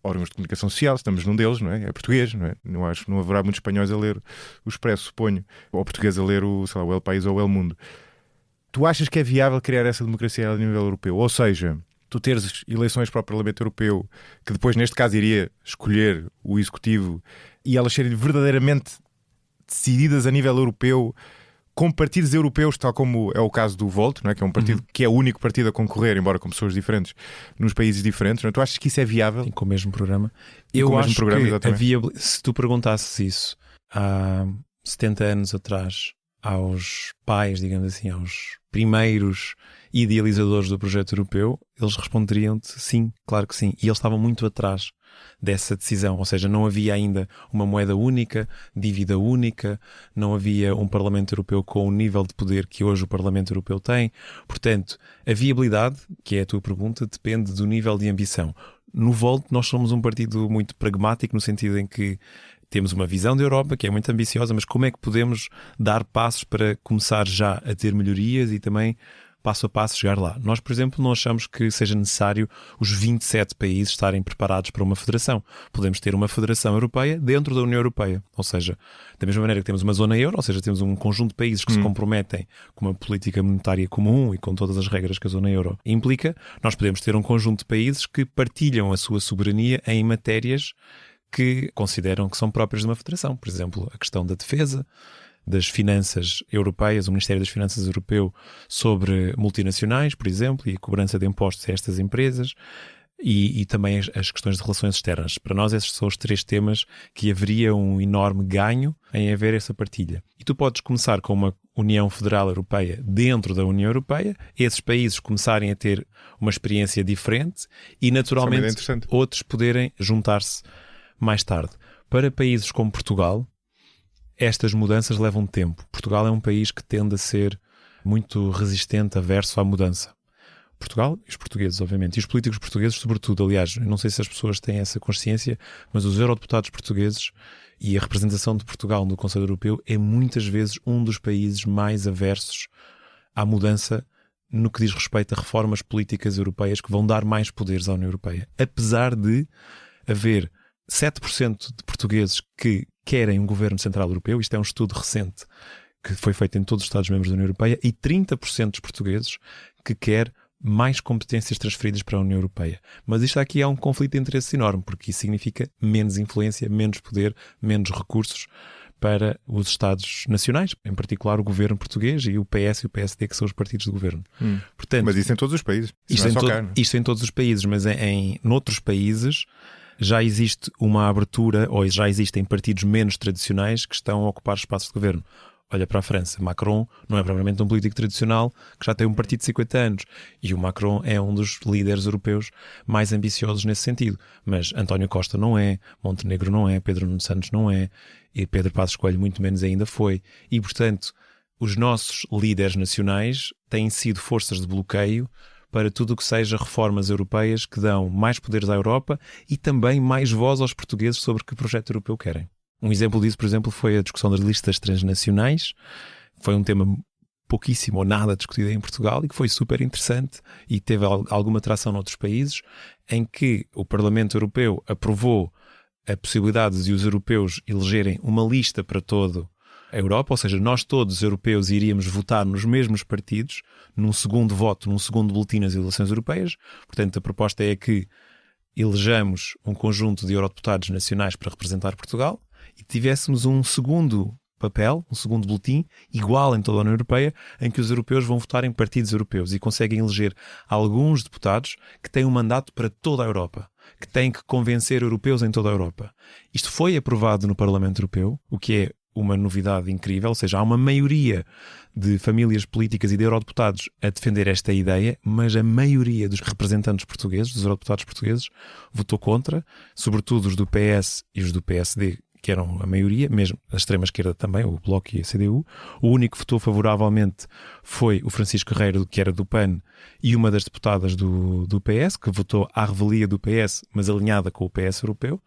[SPEAKER 2] órgãos de comunicação social, estamos num deles, não é? É português, não é? Não acho que não haverá muitos espanhóis a ler o Expresso, suponho, ou português a ler o El País ou o El Mundo. Tu achas que é viável criar essa democracia a nível europeu? Ou seja, tu teres eleições para o Parlamento Europeu, que depois, neste caso, iria escolher o Executivo, e elas serem verdadeiramente decididas a nível europeu, com partidos europeus, tal como é o caso do Volt, não é? Que é um partido que é o único partido a concorrer, embora com pessoas diferentes, nos países diferentes. Não é? Tu achas que isso é viável?
[SPEAKER 1] Sim, com o mesmo programa.
[SPEAKER 2] Eu acho
[SPEAKER 1] que se tu perguntasses isso há 70 anos atrás aos pais, digamos assim, aos primeiros idealizadores do projeto europeu, eles responderiam-te sim, claro que sim. E eles estavam muito atrás dessa decisão, ou seja, não havia ainda uma moeda única, dívida única, não havia um Parlamento Europeu com o nível de poder que hoje o Parlamento Europeu tem. Portanto, a viabilidade, que é a tua pergunta, depende do nível de ambição. No Volt, nós somos um partido muito pragmático, no sentido em que temos uma visão da Europa que é muito ambiciosa, mas como é que podemos dar passos para começar já a ter melhorias e também passo a passo chegar lá? Nós, por exemplo, não achamos que seja necessário os 27 países estarem preparados para uma federação. Podemos ter uma federação europeia dentro da União Europeia. Ou seja, da mesma maneira que temos uma zona euro, ou seja, temos um conjunto de países que se comprometem com uma política monetária comum e com todas as regras que a zona euro implica, nós podemos ter um conjunto de países que partilham a sua soberania em matérias que consideram que são próprias de uma federação. Por exemplo, a questão da defesa, das finanças europeias, o Ministério das Finanças Europeu sobre multinacionais, por exemplo, e a cobrança de impostos a estas empresas, e também as questões de relações externas. Para nós esses são os 3 temas que haveria um enorme ganho em haver essa partilha. E tu podes começar com uma União Federal Europeia dentro da União Europeia, esses países começarem a ter uma experiência diferente e naturalmente outros poderem juntar-se mais tarde. Para países como Portugal, estas mudanças levam tempo. Portugal é um país que tende a ser muito resistente, averso à mudança. Portugal e os portugueses, obviamente, e os políticos portugueses, sobretudo. Aliás, não sei se as pessoas têm essa consciência, mas os eurodeputados portugueses e a representação de Portugal no Conselho Europeu é muitas vezes um dos países mais aversos à mudança no que diz respeito a reformas políticas europeias que vão dar mais poderes à União Europeia. Apesar de haver 7% de portugueses que querem um governo central europeu, isto é um estudo recente que foi feito em todos os Estados-membros da União Europeia, e 30% dos portugueses que quer mais competências transferidas para a União Europeia. Mas isto aqui é um conflito de interesse enorme, porque isso significa menos influência, menos poder, menos recursos para os Estados nacionais, em particular o governo português e o PS e o PSD, que são os partidos de governo.
[SPEAKER 2] Portanto, mas isso em todos os países.
[SPEAKER 1] Isto em todos os países, mas noutros países já existe uma abertura, ou já existem partidos menos tradicionais que estão a ocupar espaços de governo. Olha para a França, Macron não é propriamente um político tradicional que já tem um partido de 50 anos e o Macron é um dos líderes europeus mais ambiciosos nesse sentido. Mas António Costa não é, Montenegro não é, Pedro Nuno Santos não é e Pedro Passos Coelho muito menos ainda foi. E, portanto, os nossos líderes nacionais têm sido forças de bloqueio para tudo o que seja reformas europeias que dão mais poderes à Europa e também mais voz aos portugueses sobre que projeto europeu querem. Um exemplo disso, por exemplo, foi a discussão das listas transnacionais. Foi um tema pouquíssimo ou nada discutido em Portugal e que foi super interessante e teve alguma atração noutros países, em que o Parlamento Europeu aprovou a possibilidade de os europeus elegerem uma lista para toda a Europa, ou seja, nós todos os europeus iríamos votar nos mesmos partidos, num segundo voto, num segundo boletim nas eleições europeias. Portanto, a proposta é que elejamos um conjunto de eurodeputados nacionais para representar Portugal e tivéssemos um segundo papel, um segundo boletim, igual em toda a União Europeia, em que os europeus vão votar em partidos europeus e conseguem eleger alguns deputados que têm um mandato para toda a Europa, que têm que convencer europeus em toda a Europa. Isto foi aprovado no Parlamento Europeu, o que é uma novidade incrível, ou seja, há uma maioria de famílias políticas e de eurodeputados a defender esta ideia, mas a maioria dos representantes portugueses, dos eurodeputados portugueses, votou contra, sobretudo os do PS e os do PSD, que eram a maioria, mesmo a extrema-esquerda também, o Bloco e a CDU. O único que votou favoravelmente foi o Francisco Herreiro, que era do PAN, e uma das deputadas do PS, que votou à revelia do PS, mas alinhada com o PS europeu,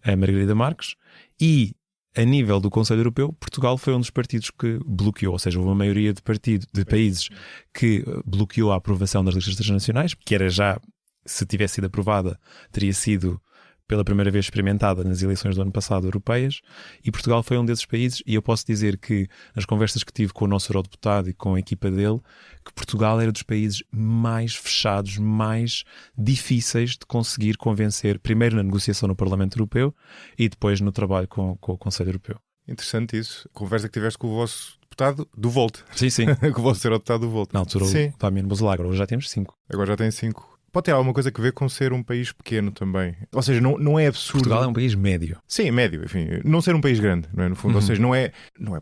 [SPEAKER 1] a Margarida Marques. E, a nível do Conselho Europeu, Portugal foi um dos partidos que bloqueou, ou seja, houve uma maioria de países que bloqueou a aprovação das listas transnacionais, que era já, se tivesse sido aprovada, teria sido pela primeira vez experimentada nas eleições do ano passado europeias, e Portugal foi um desses países, e eu posso dizer que nas conversas que tive com o nosso eurodeputado e com a equipa dele, que Portugal era dos países mais fechados, mais difíceis de conseguir convencer, primeiro na negociação no Parlamento Europeu e depois no trabalho com o Conselho Europeu.
[SPEAKER 2] Interessante isso. Conversa que tiveste com o vosso deputado do Volt.
[SPEAKER 1] Sim, sim.
[SPEAKER 2] Com o vosso eurodeputado do Volt.
[SPEAKER 1] Na altura, o Damiano Bouzelaga. Agora já temos 5.
[SPEAKER 2] Agora já tem 5. Pode ter alguma coisa a ver com ser um país pequeno também. Ou seja, não é absurdo.
[SPEAKER 1] Portugal é um país médio.
[SPEAKER 2] Sim, médio. Enfim, não ser um país grande, não é? No fundo. Ou seja, não é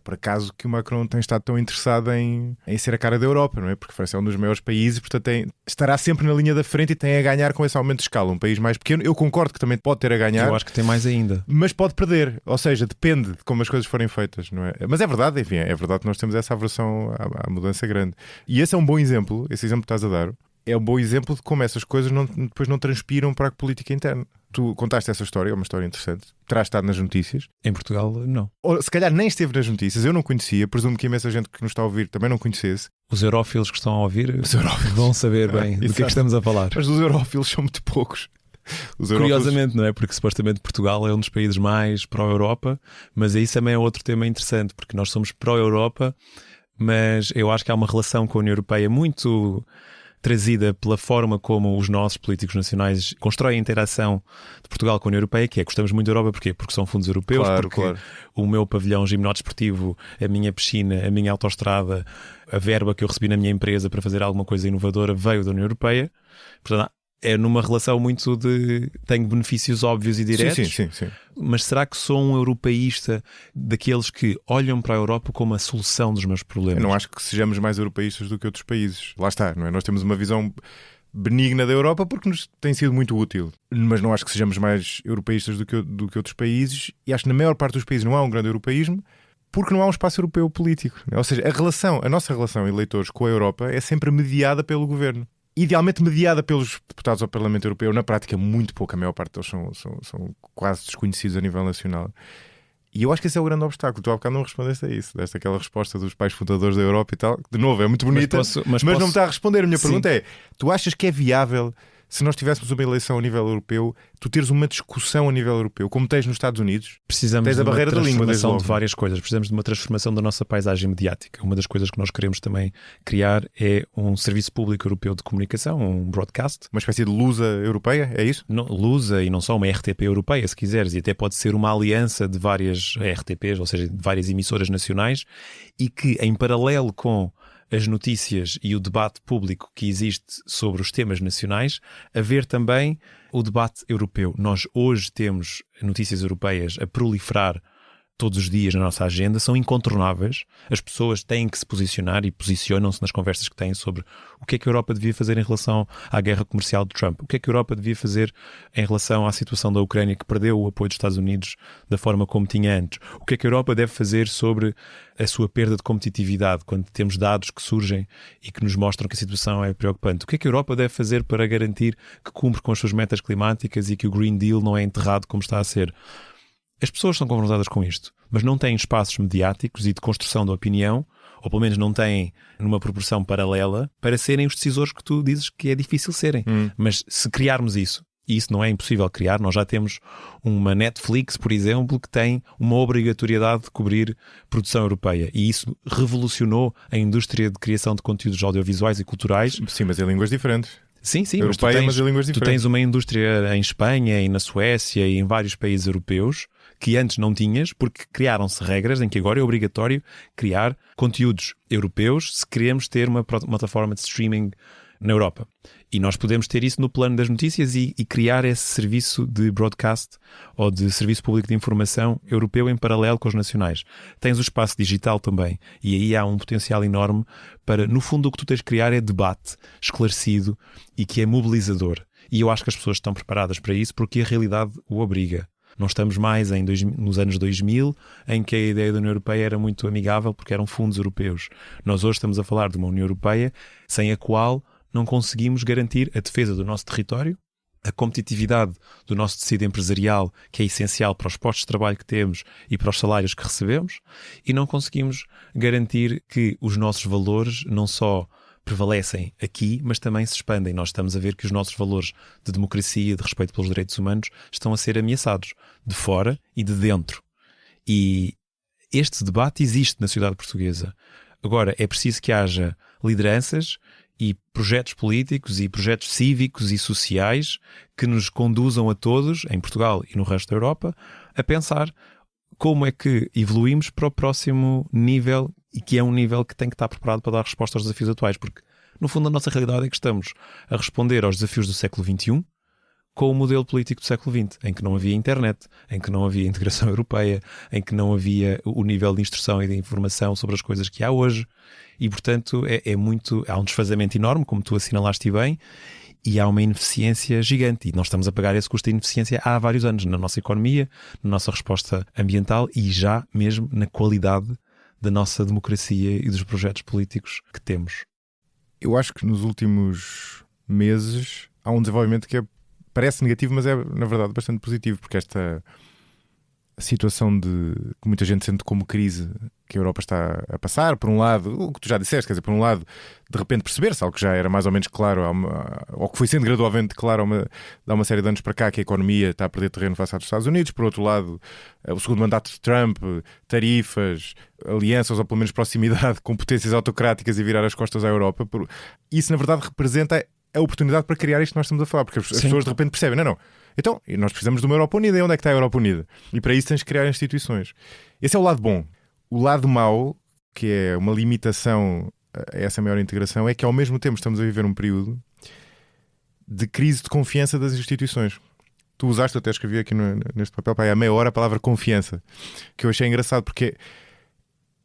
[SPEAKER 2] por acaso que o Macron tem estado tão interessado em ser a cara da Europa, não é? Porque a França é um dos maiores países, portanto estará sempre na linha da frente e tem a ganhar com esse aumento de escala. Um país mais pequeno, eu concordo que também pode ter a ganhar.
[SPEAKER 1] Eu acho que tem mais ainda.
[SPEAKER 2] Mas pode perder. Ou seja, depende de como as coisas forem feitas, não é? Mas é verdade, enfim, é verdade que nós temos essa aversão à mudança grande. E esse é um bom exemplo, esse exemplo que estás a dar. É um bom exemplo de como essas coisas depois não transpiram para a política interna. Tu contaste essa história, é uma história interessante. Terá estado nas notícias.
[SPEAKER 1] Em Portugal, não.
[SPEAKER 2] Ou se calhar nem esteve nas notícias, eu não conhecia. Presumo que imensa gente que nos está a ouvir também não conhecesse.
[SPEAKER 1] Os eurófilos que estão a ouvir vão saber bem do que é que estamos a falar.
[SPEAKER 2] Mas os eurófilos são muito poucos.
[SPEAKER 1] Curiosamente, não é? Porque supostamente Portugal é um dos países mais pró-Europa, mas aí também é outro tema interessante, porque nós somos pró-Europa, mas eu acho que há uma relação com a União Europeia muito trazida pela forma como os nossos políticos nacionais constroem a interação de Portugal com a União Europeia, que é gostamos muito da Europa. Porquê? Porque são fundos europeus, porque o meu pavilhão gimnodesportivo, a minha piscina, a minha autoestrada, a verba que eu recebi na minha empresa para fazer alguma coisa inovadora veio da União Europeia. Portanto, é numa relação muito de... tenho benefícios óbvios e diretos.
[SPEAKER 2] Sim.
[SPEAKER 1] Mas será que sou um europeísta daqueles que olham para a Europa como a solução dos meus problemas?
[SPEAKER 2] Eu não acho que sejamos mais europeístas do que outros países. Lá está, não é? Nós temos uma visão benigna da Europa porque nos tem sido muito útil. Mas não acho que sejamos mais europeístas do que outros países. E acho que na maior parte dos países não há um grande europeísmo porque não há um espaço europeu político. Ou seja, a nossa relação eleitores com a Europa é sempre mediada pelo governo. idealmente mediada pelos deputados ao Parlamento Europeu. Na prática, muito pouco. A maior parte deles são quase desconhecidos a nível nacional. E eu acho que esse é o grande obstáculo. Tu há bocado não respondeste a isso. Deste aquela resposta dos pais fundadores da Europa e tal. De novo, é muito bonita, mas não me está a responder. A minha pergunta é, tu achas que é viável, se nós tivéssemos uma eleição a nível europeu, tu teres uma discussão a nível europeu, como tens nos Estados Unidos?
[SPEAKER 1] Precisamos
[SPEAKER 2] tens a barreira
[SPEAKER 1] de uma
[SPEAKER 2] da língua,
[SPEAKER 1] transformação de várias coisas. Precisamos de uma transformação da nossa paisagem mediática. Uma das coisas que nós queremos também criar é um serviço público europeu de comunicação, um broadcast.
[SPEAKER 2] Uma espécie de lusa europeia, é isso?
[SPEAKER 1] Lusa, e não só uma RTP europeia, se quiseres, e até pode ser uma aliança de várias RTPs, ou seja, de várias emissoras nacionais, e que em paralelo com as notícias e o debate público que existe sobre os temas nacionais, haver também o debate europeu. Nós hoje temos notícias europeias a proliferar todos os dias na nossa agenda, são incontornáveis. As pessoas têm que se posicionar e posicionam-se nas conversas que têm sobre o que é que a Europa devia fazer em relação à guerra comercial de Trump, o que é que a Europa devia fazer em relação à situação da Ucrânia, que perdeu o apoio dos Estados Unidos da forma como tinha antes, o que é que a Europa deve fazer sobre a sua perda de competitividade, quando temos dados que surgem e que nos mostram que a situação é preocupante, o que é que a Europa deve fazer para garantir que cumpre com as suas metas climáticas e que o Green Deal não é enterrado como está a ser. As pessoas são confrontadas com isto, mas não têm espaços mediáticos e de construção da opinião, ou pelo menos não têm numa proporção paralela, para serem os decisores que tu dizes que é difícil serem. Mas se criarmos isso, e isso não é impossível criar, nós já temos uma Netflix, por exemplo, que tem uma obrigatoriedade de cobrir produção europeia. E isso revolucionou a indústria de criação de conteúdos audiovisuais e culturais.
[SPEAKER 2] Sim, mas em línguas diferentes.
[SPEAKER 1] Sim,
[SPEAKER 2] europeia, mas em línguas diferentes.
[SPEAKER 1] Tu tens uma indústria em Espanha e na Suécia e em vários países europeus que antes não tinhas, porque criaram-se regras em que agora é obrigatório criar conteúdos europeus se queremos ter uma plataforma de streaming na Europa. E nós podemos ter isso no plano das notícias e criar esse serviço de broadcast ou de serviço público de informação europeu em paralelo com os nacionais. Tens o espaço digital também, e aí há um potencial enorme para, no fundo, o que tu tens de criar é debate esclarecido e que é mobilizador. E eu acho que as pessoas estão preparadas para isso porque a realidade o obriga. Não estamos mais nos anos 2000, em que a ideia da União Europeia era muito amigável porque eram fundos europeus. Nós hoje estamos a falar de uma União Europeia sem a qual não conseguimos garantir a defesa do nosso território, a competitividade do nosso tecido empresarial, que é essencial para os postos de trabalho que temos e para os salários que recebemos, e não conseguimos garantir que os nossos valores não só prevalecem aqui, mas também se expandem. Nós estamos a ver que os nossos valores de democracia, de respeito pelos direitos humanos, estão a ser ameaçados de fora e de dentro. E este debate existe na sociedade portuguesa. Agora, é preciso que haja lideranças e projetos políticos e projetos cívicos e sociais que nos conduzam a todos, em Portugal e no resto da Europa, a pensar como é que evoluímos para o próximo nível, e que é um nível que tem que estar preparado para dar resposta aos desafios atuais, porque no fundo a nossa realidade é que estamos a responder aos desafios do século XXI com o modelo político do século XX, em que não havia internet, em que não havia integração europeia, em que não havia o nível de instrução e de informação sobre as coisas que há hoje, e portanto há um desfazamento enorme, como tu assinalaste bem, e há uma ineficiência gigante, e nós estamos a pagar esse custo de ineficiência há vários anos, na nossa economia, na nossa resposta ambiental e já mesmo na qualidade da nossa democracia e dos projetos políticos que temos.
[SPEAKER 2] Eu acho que nos últimos meses há um desenvolvimento que parece negativo, mas é na verdade bastante positivo, porque esta situação que muita gente sente como crise que a Europa está a passar, por um lado, o que tu já disseste, quer dizer, por um lado, de repente perceber-se algo que já era mais ou menos claro, ou que foi sendo gradualmente claro há uma série de anos para cá, que a economia está a perder terreno face aos Estados Unidos. Por outro lado, o segundo mandato de Trump, tarifas, alianças ou pelo menos proximidade com potências autocráticas e virar as costas à Europa. Isso na verdade representa a oportunidade para criar isto que nós estamos a falar, porque as pessoas de repente percebem, não, então nós precisamos de uma Europa Unida, e onde é que está a Europa Unida? E para isso tens de criar instituições. Esse é o lado bom. O lado mau, que é uma limitação a essa maior integração, é que ao mesmo tempo estamos a viver um período de crise de confiança das instituições. Tu usaste, eu até escrevi aqui neste papel, há meia hora, a palavra confiança, que eu achei engraçado, porque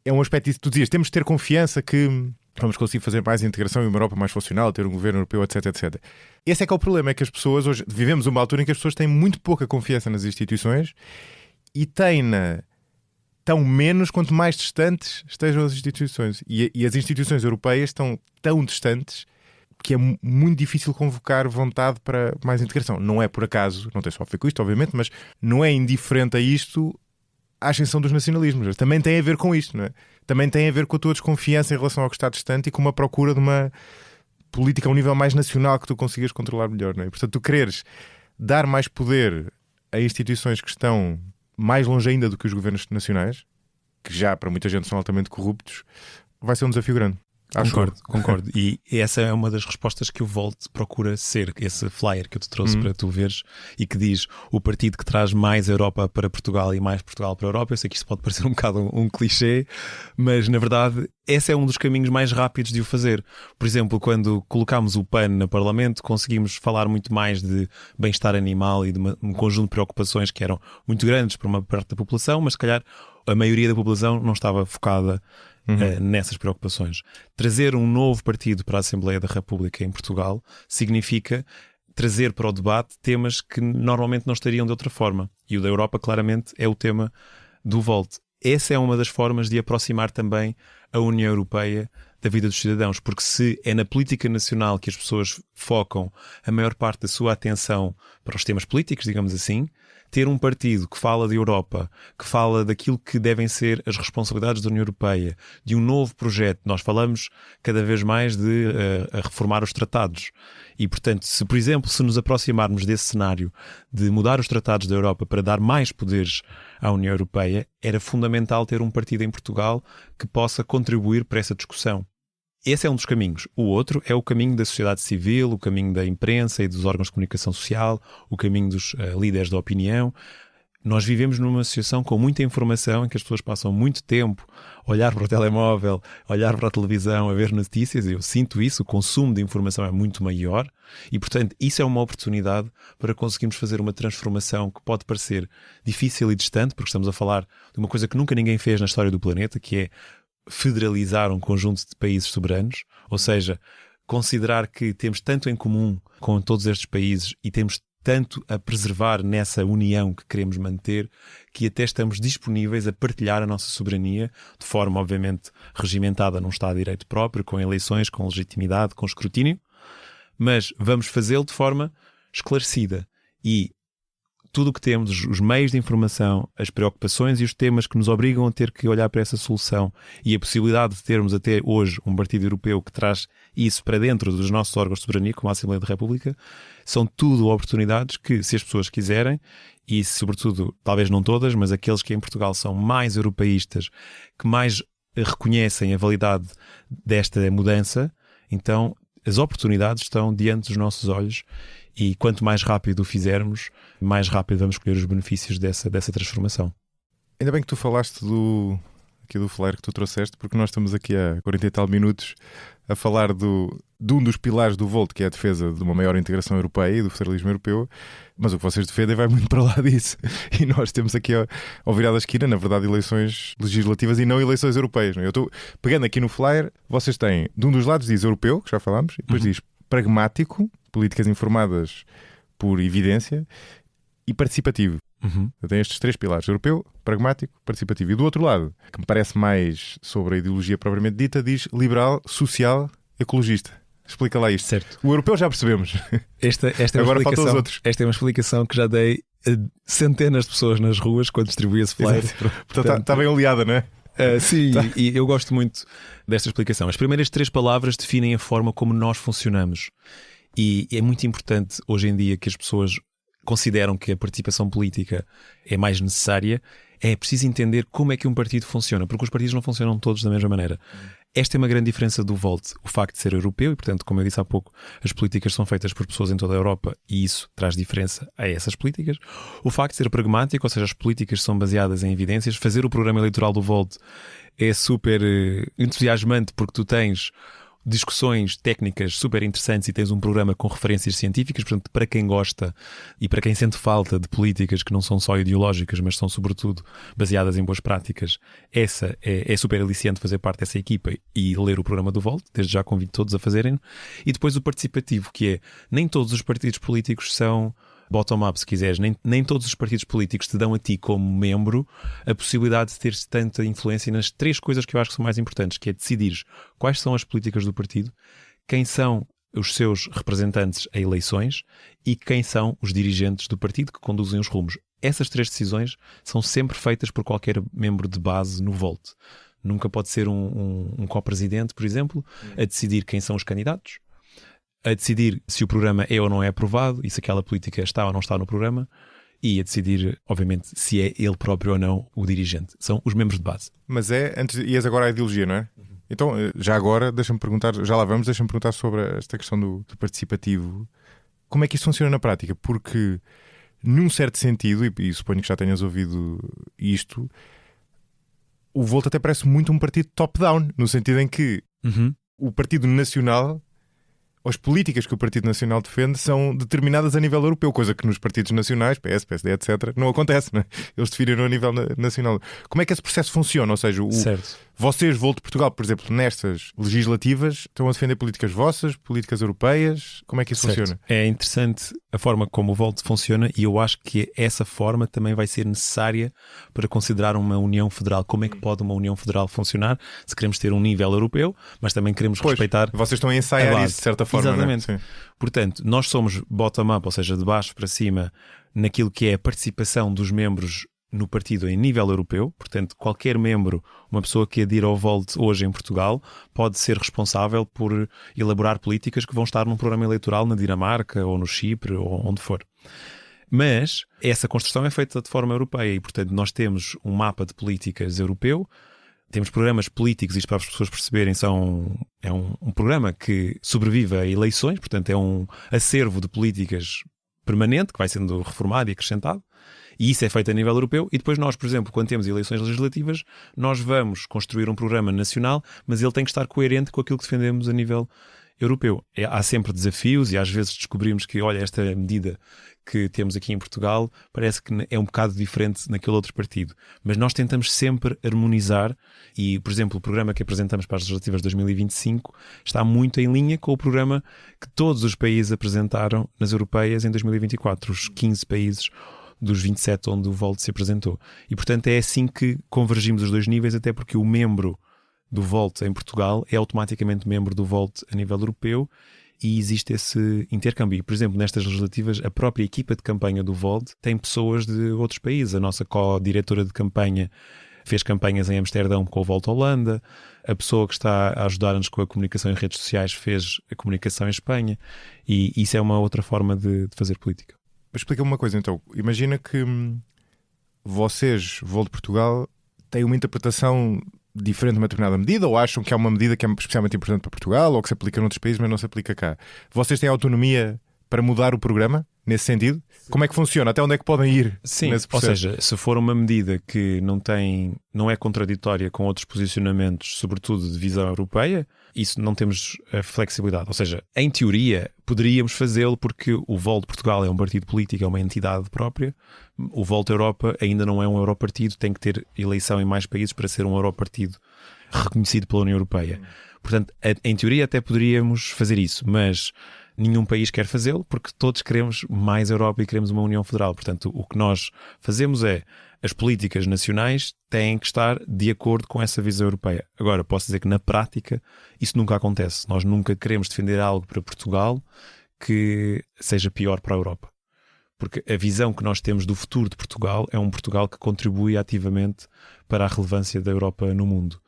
[SPEAKER 2] é um aspecto disso. Tu dizias, temos de ter confiança que vamos conseguir fazer mais integração e uma Europa mais funcional, ter um governo europeu, etc, etc. Esse é que é o problema, é que as pessoas hoje, vivemos uma altura em que as pessoas têm muito pouca confiança nas instituições e têm-na tão menos quanto mais distantes estejam as instituições. E as instituições europeias estão tão distantes que é muito difícil convocar vontade para mais integração. Não é por acaso, não tem só a ver com isto, obviamente, mas não é indiferente a isto a ascensão dos nacionalismos. Também tem a ver com isto, não é? Também tem a ver com a tua desconfiança em relação ao que está distante e com uma procura de uma política a um nível mais nacional que tu consigas controlar melhor, não é? Portanto, tu quereres dar mais poder a instituições que estão mais longe ainda do que os governos nacionais, que já para muita gente são altamente corruptos, vai ser um desafio grande.
[SPEAKER 1] Concordo. E essa é uma das respostas que o Volt procura ser, esse flyer que eu te trouxe para tu veres e que diz o partido que traz mais Europa para Portugal e mais Portugal para a Europa. Eu sei que isto pode parecer um bocado um clichê, mas na verdade esse é um dos caminhos mais rápidos de o fazer. Por exemplo, quando colocámos o PAN no Parlamento, conseguimos falar muito mais de bem-estar animal e de um conjunto de preocupações que eram muito grandes para uma parte da população, mas se calhar a maioria da população não estava focada nessas preocupações. Trazer um novo partido para a Assembleia da República em Portugal significa trazer para o debate temas que normalmente não estariam de outra forma. E o da Europa, claramente, é o tema do Volt. Essa é uma das formas de aproximar também a União Europeia da vida dos cidadãos, porque se é na política nacional que as pessoas focam a maior parte da sua atenção para os temas políticos, digamos assim, ter um partido que fala de Europa, que fala daquilo que devem ser as responsabilidades da União Europeia, de um novo projeto. Nós falamos cada vez mais de reformar os tratados. E, portanto, se, por exemplo, se nos aproximarmos desse cenário de mudar os tratados da Europa para dar mais poderes à União Europeia, era fundamental ter um partido em Portugal que possa contribuir para essa discussão. Esse é um dos caminhos. O outro é o caminho da sociedade civil, o caminho da imprensa e dos órgãos de comunicação social, o caminho dos líderes da opinião. Nós vivemos numa situação com muita informação em que as pessoas passam muito tempo a olhar para o telemóvel, a olhar para a televisão, a ver notícias. Eu sinto isso, o consumo de informação é muito maior e, portanto, isso é uma oportunidade para conseguirmos fazer uma transformação que pode parecer difícil e distante, porque estamos a falar de uma coisa que nunca ninguém fez na história do planeta, que é federalizar um conjunto de países soberanos, ou seja, considerar que temos tanto em comum com todos estes países e temos tanto a preservar nessa união que queremos manter, que até estamos disponíveis a partilhar a nossa soberania de forma, obviamente, regimentada num Estado de Direito próprio, com eleições, com legitimidade, com escrutínio, mas vamos fazê-lo de forma esclarecida. E tudo o que temos, os meios de informação, as preocupações e os temas que nos obrigam a ter que olhar para essa solução e a possibilidade de termos até hoje um partido europeu que traz isso para dentro dos nossos órgãos de soberania, como a Assembleia da República, são tudo oportunidades que, se as pessoas quiserem, e sobretudo, talvez não todas, mas aqueles que em Portugal são mais europeístas, que mais reconhecem a validade desta mudança, então as oportunidades estão diante dos nossos olhos. E quanto mais rápido o fizermos, mais rápido vamos colher os benefícios dessa transformação.
[SPEAKER 2] Ainda bem que tu falaste aqui do flyer que tu trouxeste, porque nós estamos aqui há 40 e tal minutos a falar de um dos pilares do Volt, que é a defesa de uma maior integração europeia e do federalismo europeu, mas o que vocês defendem vai muito para lá disso. E nós temos aqui ao virar da esquina, na verdade, eleições legislativas e não eleições europeias. Não é? Eu estou pegando aqui no flyer, vocês têm, de um dos lados diz europeu, que já falámos, e depois diz pragmático, políticas informadas por evidência, e participativo. Tem estes três pilares: europeu, pragmático, participativo. E do outro lado, que me parece mais sobre a ideologia propriamente dita, diz liberal, social, ecologista. Explica lá isto.
[SPEAKER 1] Certo.
[SPEAKER 2] O europeu já percebemos.
[SPEAKER 1] Esta é
[SPEAKER 2] Agora faltam os outros.
[SPEAKER 1] Esta é uma explicação que já dei a centenas de pessoas nas ruas quando distribuí esse flyer.
[SPEAKER 2] Portanto, está bem oleada, não é?
[SPEAKER 1] Sim, e eu gosto muito desta explicação. As primeiras três palavras definem a forma como nós funcionamos. E é muito importante hoje em dia que as pessoas consideram que a participação política é mais necessária. É preciso entender como é que um partido funciona, porque os partidos não funcionam todos da mesma maneira. Esta é uma grande diferença do Volt, o facto de ser europeu e, portanto, como eu disse há pouco, as políticas são feitas por pessoas em toda a Europa e isso traz diferença a essas políticas. O facto de ser pragmático, ou seja, as políticas são baseadas em evidências. Fazer o programa eleitoral do Volt é super entusiasmante porque tu tens discussões técnicas super interessantes e tens um programa com referências científicas. Portanto, para quem gosta e para quem sente falta de políticas que não são só ideológicas, mas são sobretudo baseadas em boas práticas, essa é super aliciante fazer parte dessa equipa e ler o programa do Volt. Desde já convido todos a fazerem. E depois o participativo, que é, nem todos os partidos políticos são bottom-up, se quiseres. Nem todos os partidos políticos te dão a ti, como membro, a possibilidade de teres tanta influência nas três coisas que eu acho que são mais importantes, que é decidir quais são as políticas do partido, quem são os seus representantes a eleições e quem são os dirigentes do partido que conduzem os rumos. Essas 3 decisões são sempre feitas por qualquer membro de base no Volt. Nunca pode ser um co-presidente, por exemplo, a decidir quem são os candidatos, a decidir se o programa é ou não é aprovado e se aquela política está ou não está no programa, e a decidir, obviamente, se é ele próprio ou não o dirigente. São os membros de base.
[SPEAKER 2] Mas ias agora à ideologia, não é? Então, já agora, deixa-me perguntar sobre esta questão do participativo. Como é que isso funciona na prática? Porque, num certo sentido, e suponho que já tenhas ouvido isto, o Volt até parece muito um partido top-down, no sentido em que o Partido Nacional, as políticas que o Partido Nacional defende são determinadas a nível europeu, coisa que nos partidos nacionais, PS, PSD, etc., não acontece, não é? Eles definem a nível nacional. Como é que esse processo funciona? Ou seja, vocês, Volt Portugal, por exemplo, nestas legislativas, estão a defender políticas vossas, políticas europeias? Como é que isso funciona?
[SPEAKER 1] É interessante a forma como o Volt funciona e eu acho que essa forma também vai ser necessária para considerar uma União Federal. Como é que pode uma União Federal funcionar se queremos ter um nível europeu, mas também queremos respeitar.
[SPEAKER 2] Vocês estão a ensaiar isso de certa forma.
[SPEAKER 1] Exatamente.
[SPEAKER 2] Não é?
[SPEAKER 1] Portanto, nós somos bottom-up, ou seja, de baixo para cima, naquilo que é a participação dos membros no partido em nível europeu. Portanto, qualquer membro, uma pessoa que adira ao Volt hoje em Portugal, pode ser responsável por elaborar políticas que vão estar num programa eleitoral na Dinamarca ou no Chipre ou onde for. Mas essa construção é feita de forma europeia e, portanto, nós temos um mapa de políticas europeu. Temos programas políticos, isto para as pessoas perceberem, é um programa que sobrevive a eleições, portanto é um acervo de políticas permanente, que vai sendo reformado e acrescentado, e isso é feito a nível europeu, e depois nós, por exemplo, quando temos eleições legislativas, nós vamos construir um programa nacional, mas ele tem que estar coerente com aquilo que defendemos a nível europeu. Há sempre desafios e às vezes descobrimos que, olha, esta medida que temos aqui em Portugal parece que é um bocado diferente naquele outro partido. Mas nós tentamos sempre harmonizar e, por exemplo, o programa que apresentamos para as legislativas de 2025 está muito em linha com o programa que todos os países apresentaram nas europeias em 2024, os 15 países dos 27 onde o Volt se apresentou. E, portanto, é assim que convergimos os dois níveis, até porque o membro do Volt em Portugal é automaticamente membro do Volt a nível europeu e existe esse intercâmbio. E, por exemplo, nestas legislativas, a própria equipa de campanha do Volt tem pessoas de outros países. A nossa co-diretora de campanha fez campanhas em Amsterdão com o Volt Holanda. A pessoa que está a ajudar-nos com a comunicação em redes sociais fez a comunicação em Espanha. E isso é uma outra forma de fazer política.
[SPEAKER 2] Mas explica-me uma coisa, então. Imagina que vocês, Volt Portugal, têm uma interpretação diferente de uma determinada medida, ou acham que há uma medida que é especialmente importante para Portugal, ou que se aplica noutros países, mas não se aplica cá. Vocês têm autonomia para mudar o programa, nesse sentido? Sim. Como é que funciona? Até onde é que podem ir?
[SPEAKER 1] Sim,
[SPEAKER 2] nesse processo?
[SPEAKER 1] Ou seja, se for uma medida que não é contraditória com outros posicionamentos, sobretudo de visão europeia, isso não temos a flexibilidade. Ou seja, em teoria, poderíamos fazê-lo porque o Volt Portugal é um partido político, é uma entidade própria. O Volt Europa ainda não é um europartido, tem que ter eleição em mais países para ser um europartido reconhecido pela União Europeia. Portanto, em teoria até poderíamos fazer isso, mas nenhum país quer fazê-lo porque todos queremos mais Europa e queremos uma União Federal. Portanto, o que nós fazemos é as políticas nacionais têm que estar de acordo com essa visão europeia. Agora, posso dizer que na prática isso nunca acontece. Nós nunca queremos defender algo para Portugal que seja pior para a Europa. Porque a visão que nós temos do futuro de Portugal é um Portugal que contribui ativamente para a relevância da Europa no mundo.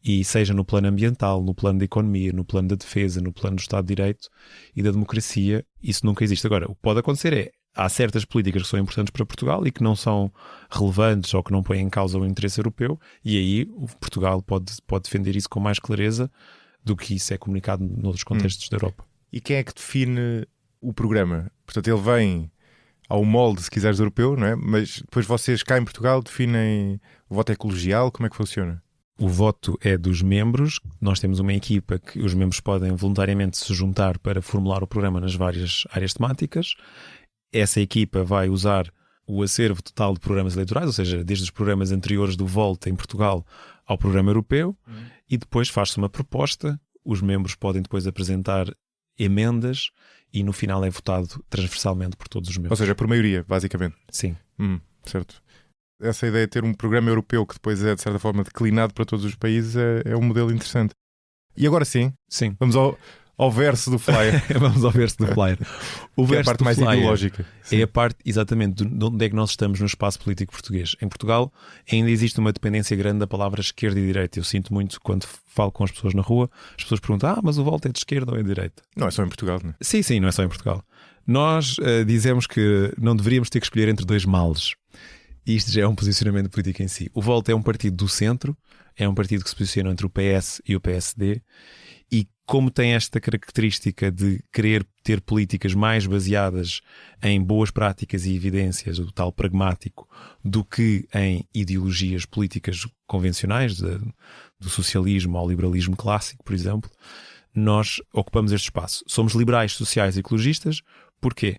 [SPEAKER 1] E seja no plano ambiental, no plano da economia, no plano da defesa, no plano do Estado de Direito e da democracia, isso nunca existe. Agora, o que pode acontecer é, há certas políticas que são importantes para Portugal e que não são relevantes ou que não põem em causa o interesse europeu, e aí o Portugal pode defender isso com mais clareza do que isso é comunicado noutros contextos da Europa.
[SPEAKER 2] E quem é que define o programa? Portanto, ele vem ao molde, se quiseres, europeu, não é? Mas depois vocês cá em Portugal definem o voto ecologial, como é que funciona?
[SPEAKER 1] O voto é dos membros. Nós temos uma equipa que os membros podem voluntariamente se juntar para formular o programa nas várias áreas temáticas. Essa equipa vai usar o acervo total de programas eleitorais, ou seja, desde os programas anteriores do Volt em Portugal ao programa europeu, e depois faz-se uma proposta. Os membros podem depois apresentar emendas e no final é votado transversalmente por todos os membros.
[SPEAKER 2] Ou seja, por maioria, basicamente.
[SPEAKER 1] Sim.
[SPEAKER 2] Certo. Essa ideia de ter um programa europeu que depois é, de certa forma, declinado para todos os países é um modelo interessante. E agora sim.
[SPEAKER 1] Sim.
[SPEAKER 2] Vamos ao ao verso do flyer.
[SPEAKER 1] Vamos ao verso do flyer. O
[SPEAKER 2] Que é a
[SPEAKER 1] verso
[SPEAKER 2] parte
[SPEAKER 1] do
[SPEAKER 2] mais
[SPEAKER 1] flyer
[SPEAKER 2] ideológica.
[SPEAKER 1] é a parte, exatamente, de onde é que nós estamos no espaço político português. Em Portugal ainda existe uma dependência grande da palavra esquerda e direita. Eu sinto muito quando falo com as pessoas na rua, as pessoas perguntam, mas o Volt é de esquerda ou é de direita?
[SPEAKER 2] Não é só em Portugal, não é?
[SPEAKER 1] Sim, não é só em Portugal. Nós dizemos que não deveríamos ter que escolher entre dois males. E isto já é um posicionamento político em si. O Volt é um partido do centro, é um partido que se posiciona entre o PS e o PSD, e como tem esta característica de querer ter políticas mais baseadas em boas práticas e evidências, o tal pragmático, do que em ideologias políticas convencionais, do socialismo ao liberalismo clássico, por exemplo, nós ocupamos este espaço. Somos liberais, sociais e ecologistas. Porquê?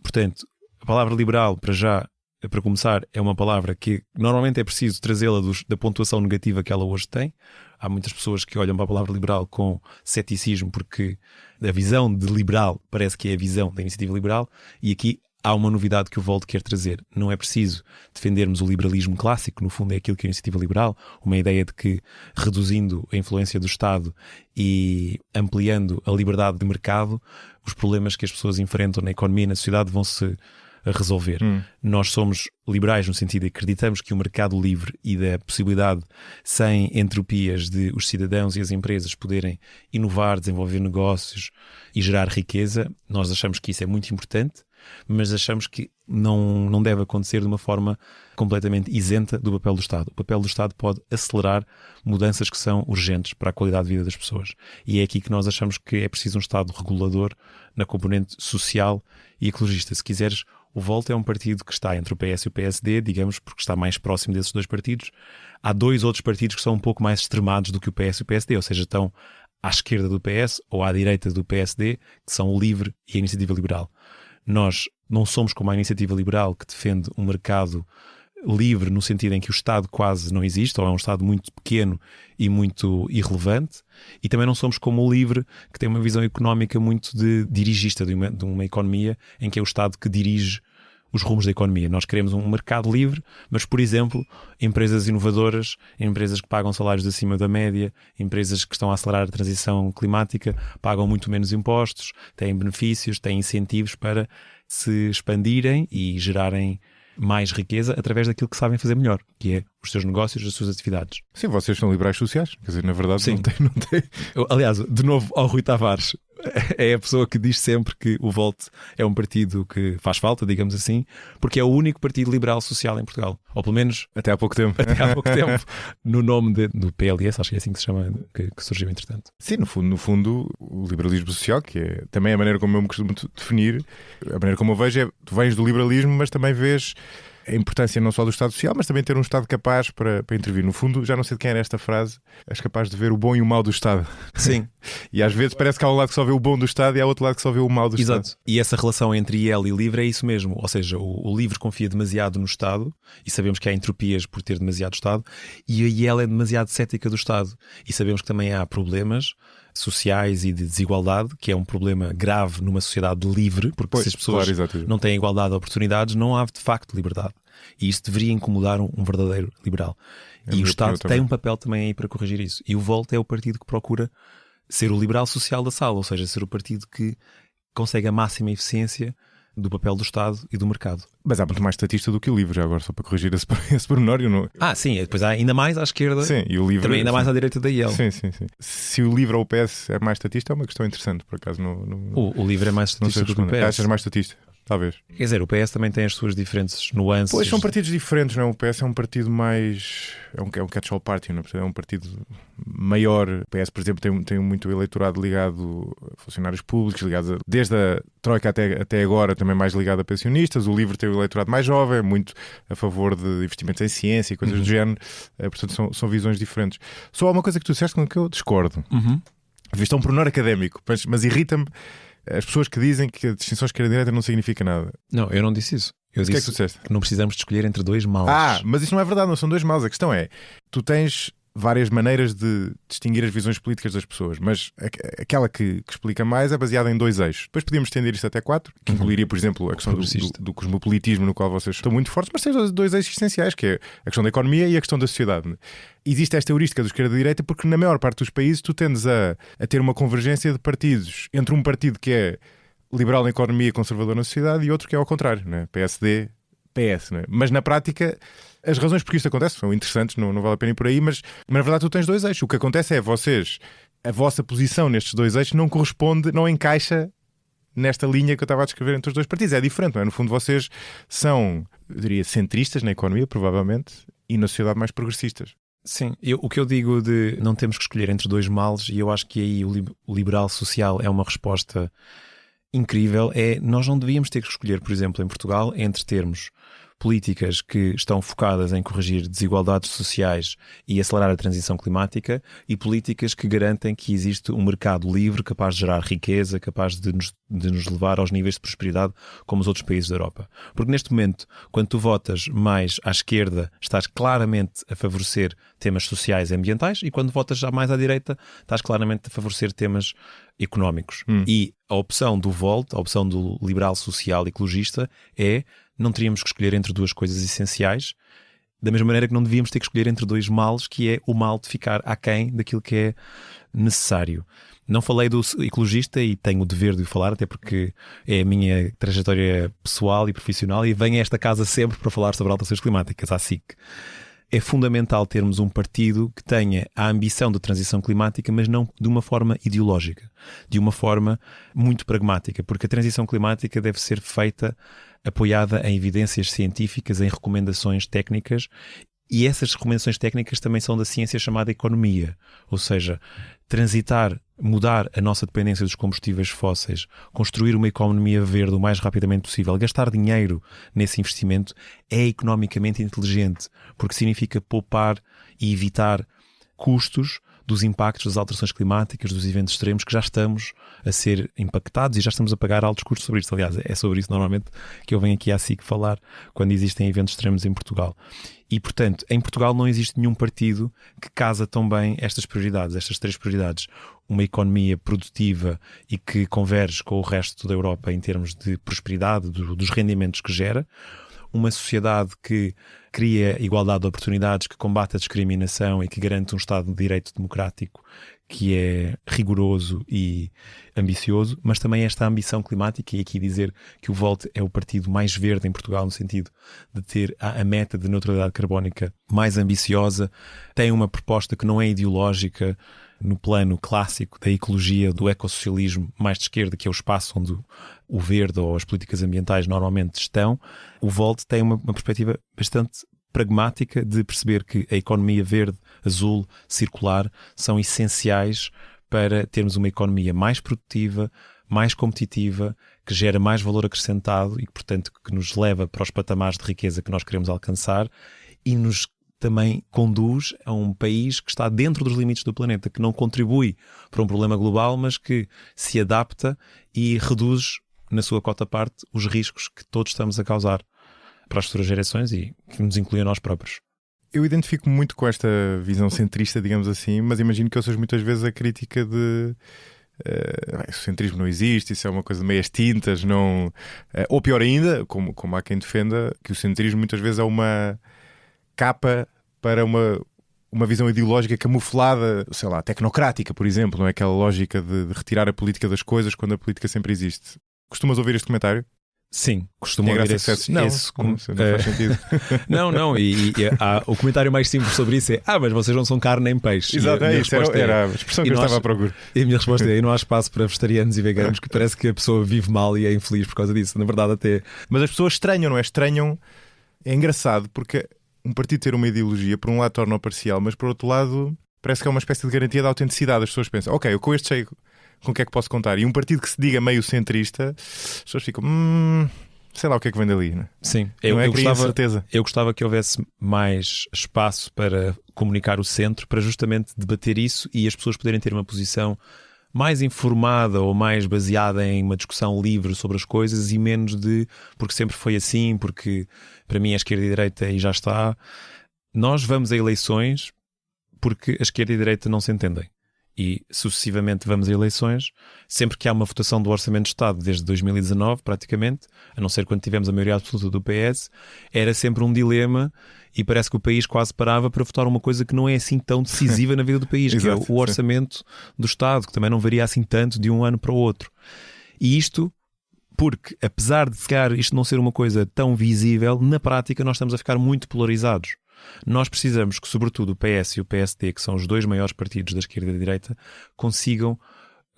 [SPEAKER 1] Portanto, a palavra liberal, para começar, é uma palavra que normalmente é preciso trazê-la da pontuação negativa que ela hoje tem. Há muitas pessoas que olham para a palavra liberal com ceticismo porque a visão de liberal parece que é a visão da iniciativa liberal, e aqui há uma novidade que o Volt quer trazer. Não é preciso defendermos o liberalismo clássico, no fundo é aquilo que é a iniciativa liberal, uma ideia de que reduzindo a influência do Estado e ampliando a liberdade de mercado, os problemas que as pessoas enfrentam na economia e na sociedade vão-se a resolver. Nós somos liberais no sentido de acreditamos que o mercado livre e da possibilidade sem entropias de os cidadãos e as empresas poderem inovar, desenvolver negócios e gerar riqueza, nós achamos que isso é muito importante, mas achamos que não deve acontecer de uma forma completamente isenta do papel do Estado. O papel do Estado pode acelerar mudanças que são urgentes para a qualidade de vida das pessoas. E é aqui que nós achamos que é preciso um Estado regulador na componente social e ecologista. Se quiseres, o Volt é um partido que está entre o PS e o PSD, digamos, porque está mais próximo desses dois partidos. Há dois outros partidos que são um pouco mais extremados do que o PS e o PSD, ou seja, estão à esquerda do PS ou à direita do PSD, que são o LIVRE e a Iniciativa Liberal. Nós não somos como a Iniciativa Liberal, que defende um mercado livre no sentido em que o Estado quase não existe, ou é um Estado muito pequeno e muito irrelevante, e também não somos como o LIVRE, que tem uma visão económica muito dirigista de uma economia em que é o Estado que dirige os rumos da economia. Nós queremos um mercado livre, mas, por exemplo, empresas inovadoras, empresas que pagam salários acima da média, empresas que estão a acelerar a transição climática, pagam muito menos impostos, têm benefícios, têm incentivos para se expandirem e gerarem mais riqueza através daquilo que sabem fazer melhor, que é os seus negócios, as suas atividades.
[SPEAKER 2] Sim, vocês são liberais sociais, quer dizer, na verdade
[SPEAKER 1] Sim.
[SPEAKER 2] não tem.
[SPEAKER 1] Aliás, de novo, ao Rui Tavares, é a pessoa que diz sempre que o Volt é um partido que faz falta, digamos assim, porque é o único partido liberal social em Portugal. Ou pelo menos
[SPEAKER 2] Até há pouco tempo.
[SPEAKER 1] no nome do PLS, acho que é assim que se chama, que surgiu entretanto.
[SPEAKER 2] Sim, no fundo, o liberalismo social, que é também a maneira como eu me costumo definir, a maneira como eu vejo é, tu vens do liberalismo, mas também vês a importância não só do Estado Social, mas também ter um Estado capaz para intervir. No fundo, já não sei de quem era esta frase, és capaz de ver o bom e o mau do Estado.
[SPEAKER 1] Sim.
[SPEAKER 2] E às vezes parece que há um lado que só vê o bom do Estado e há outro lado que só vê o mau do
[SPEAKER 1] Exato.
[SPEAKER 2] Estado.
[SPEAKER 1] E essa relação entre IEL e LIVRE é isso mesmo. Ou seja, o LIVRE confia demasiado no Estado, e sabemos que há entropias por ter demasiado Estado, e a IEL é demasiado cética do Estado. E sabemos que também há problemas sociais e de desigualdade, que é um problema grave numa sociedade livre, porque se as pessoas não têm igualdade de oportunidades, não há de facto liberdade. E isso deveria incomodar um verdadeiro liberal. E o Estado tem um papel também aí para corrigir isso. E o Volt é o partido que procura ser o liberal social da sala, ou seja, ser o partido que consegue a máxima eficiência do papel do Estado e do mercado.
[SPEAKER 2] Mas há muito mais estatista do que o LIVRE, já agora, só para corrigir esse pormenor.
[SPEAKER 1] Sim, depois há ainda mais à esquerda.
[SPEAKER 2] Sim, e o LIVRE
[SPEAKER 1] também ainda mais à direita da IEL.
[SPEAKER 2] Sim. Se o LIVRE ou o PS é mais estatista, é uma questão interessante, por acaso.
[SPEAKER 1] O LIVRE é mais estatista do que o PS.
[SPEAKER 2] Achas mais estatista? Talvez.
[SPEAKER 1] Quer dizer, o PS também tem as suas diferentes nuances.
[SPEAKER 2] Pois são partidos diferentes, não é? O PS é um partido mais... É um catch-all party, não é? É um partido maior. O PS, por exemplo, tem muito eleitorado ligado a funcionários públicos, ligado desde a Troika até agora, também mais ligado a pensionistas. O LIVRE tem o eleitorado mais jovem, muito a favor de investimentos em ciência e coisas do género. Portanto, são visões diferentes. Só há uma coisa que tu disseste com que eu discordo. Isto é um pormenor académico, mas irrita-me as pessoas que dizem que a distinção esquerda-direita não significa nada.
[SPEAKER 1] Não, eu não disse isso. Eu disse
[SPEAKER 2] que tu disseste?
[SPEAKER 1] Que não precisamos de escolher entre dois males.
[SPEAKER 2] Mas isso não é verdade, não são dois males. A questão é, tu tens várias maneiras de distinguir as visões políticas das pessoas, mas aquela que explica mais é baseada em 2 eixos. Depois podíamos estender isto até 4, que incluiria, por exemplo, a questão do cosmopolitismo, no qual vocês estão muito fortes, mas tem 2 eixos essenciais, que é a questão da economia e a questão da sociedade. Existe esta heurística do esquerda e direita porque na maior parte dos países tu tendes a ter uma convergência de partidos entre um partido que é liberal na economia e conservador na sociedade e outro que é ao contrário, né? PSD, PS, né? Mas na prática as razões por que isto acontece são interessantes, não vale a pena ir por aí, mas na verdade tu tens 2 eixos. O que acontece é a vossa posição nestes 2 eixos não corresponde, não encaixa nesta linha que eu estava a descrever entre os 2 partidos. É diferente, não é? No fundo vocês são, eu diria, centristas na economia, provavelmente, e na sociedade mais progressistas.
[SPEAKER 1] Sim, o que eu digo de não temos que escolher entre 2 males, e eu acho que aí o liberal social é uma resposta incrível, nós não devíamos ter que escolher, por exemplo, em Portugal, entre termos políticas que estão focadas em corrigir desigualdades sociais e acelerar a transição climática e políticas que garantem que existe um mercado livre capaz de gerar riqueza, capaz de nos levar aos níveis de prosperidade como os outros países da Europa. Porque neste momento, quando tu votas mais à esquerda, estás claramente a favorecer temas sociais e ambientais, e quando votas já mais à direita, estás claramente a favorecer temas económicos. E a opção do Volt, a opção do liberal social ecologista não teríamos que escolher entre 2 coisas essenciais, da mesma maneira que não devíamos ter que escolher entre 2 males, que é o mal de ficar aquém daquilo que é necessário. Não falei do ecologista e tenho o dever de o falar, até porque é a minha trajetória pessoal e profissional e venho a esta casa sempre para falar sobre alterações climáticas, à SIC. É fundamental termos um partido que tenha a ambição de transição climática, mas não de uma forma ideológica, de uma forma muito pragmática, porque a transição climática deve ser feita apoiada em evidências científicas, em recomendações técnicas, e essas recomendações técnicas também são da ciência chamada economia, ou seja, mudar a nossa dependência dos combustíveis fósseis, construir uma economia verde o mais rapidamente possível, gastar dinheiro nesse investimento é economicamente inteligente, porque significa poupar e evitar custos dos impactos das alterações climáticas, dos eventos extremos que já estamos a ser impactados e já estamos a pagar altos custos sobre isto. Aliás, é sobre isso normalmente que eu venho aqui à SIC falar quando existem eventos extremos em Portugal. E, portanto, em Portugal não existe nenhum partido que casa tão bem estas prioridades, estas 3 prioridades. Uma economia produtiva e que converge com o resto da Europa em termos de prosperidade, dos rendimentos que gera. Uma sociedade que cria igualdade de oportunidades, que combate a discriminação e que garante um Estado de Direito democrático que é rigoroso e ambicioso, mas também esta ambição climática, e aqui dizer que o Volt é o partido mais verde em Portugal no sentido de ter a meta de neutralidade carbónica mais ambiciosa, tem uma proposta que não é ideológica no plano clássico da ecologia, do ecossocialismo mais de esquerda, que é o espaço onde o verde ou as políticas ambientais normalmente estão. O Volt tem uma perspectiva bastante pragmática de perceber que a economia verde, azul, circular são essenciais para termos uma economia mais produtiva, mais competitiva, que gera mais valor acrescentado e, portanto, que nos leva para os patamares de riqueza que nós queremos alcançar e nos também conduz a um país que está dentro dos limites do planeta, que não contribui para um problema global, mas que se adapta e reduz, na sua cota-parte, os riscos que todos estamos a causar para as futuras gerações e que nos inclui a nós próprios.
[SPEAKER 2] Eu identifico-me muito com esta visão centrista, digamos assim, mas imagino que eu seja muitas vezes a crítica de o centrismo não existe, isso é uma coisa de meias tintas, não... ou pior ainda, como há quem defenda, que o centrismo muitas vezes é uma capa para uma visão ideológica camuflada, sei lá, tecnocrática, por exemplo, não é aquela lógica de retirar a política das coisas quando a política sempre existe. Costumas ouvir este comentário?
[SPEAKER 1] Sim, costumo ouvir esse
[SPEAKER 2] não faz sentido.
[SPEAKER 1] Não, e o comentário mais simples sobre isso é: mas vocês não são carne nem peixe.
[SPEAKER 2] Exato, era a expressão que eu estava à procura.
[SPEAKER 1] E a minha resposta é: não há espaço para vegetarianos e veganos, que parece que a pessoa vive mal e é infeliz por causa disso. Na verdade até...
[SPEAKER 2] Mas as pessoas estranham, não é? Estranham, é engraçado, porque um partido ter uma ideologia, por um lado torna-o parcial, mas por outro lado parece que é uma espécie de garantia de autenticidade. As pessoas pensam: ok, eu com este sei com o que é que posso contar. E um partido que se diga meio centrista, as pessoas ficam, sei lá o que é que vem dali, não é?
[SPEAKER 1] Sim, eu gostava que houvesse mais espaço para comunicar o centro, para justamente debater isso e as pessoas poderem ter uma posição mais informada ou mais baseada em uma discussão livre sobre as coisas e menos de porque sempre foi assim, porque para mim é esquerda e direita e já está. Nós vamos a eleições porque a esquerda e a direita não se entendem. E sucessivamente vamos a eleições, sempre que há uma votação do Orçamento de Estado, desde 2019 praticamente, a não ser quando tivemos a maioria absoluta do PS, era sempre um dilema e parece que o país quase parava para votar uma coisa que não é assim tão decisiva na vida do país, que é o Orçamento do Estado, que também não varia assim tanto de um ano para o outro. E isto porque, apesar de ficar isto não ser uma coisa tão visível, na prática nós estamos a ficar muito polarizados. Nós precisamos que, sobretudo, o PS e o PSD, que são os dois maiores partidos da esquerda e da direita, consigam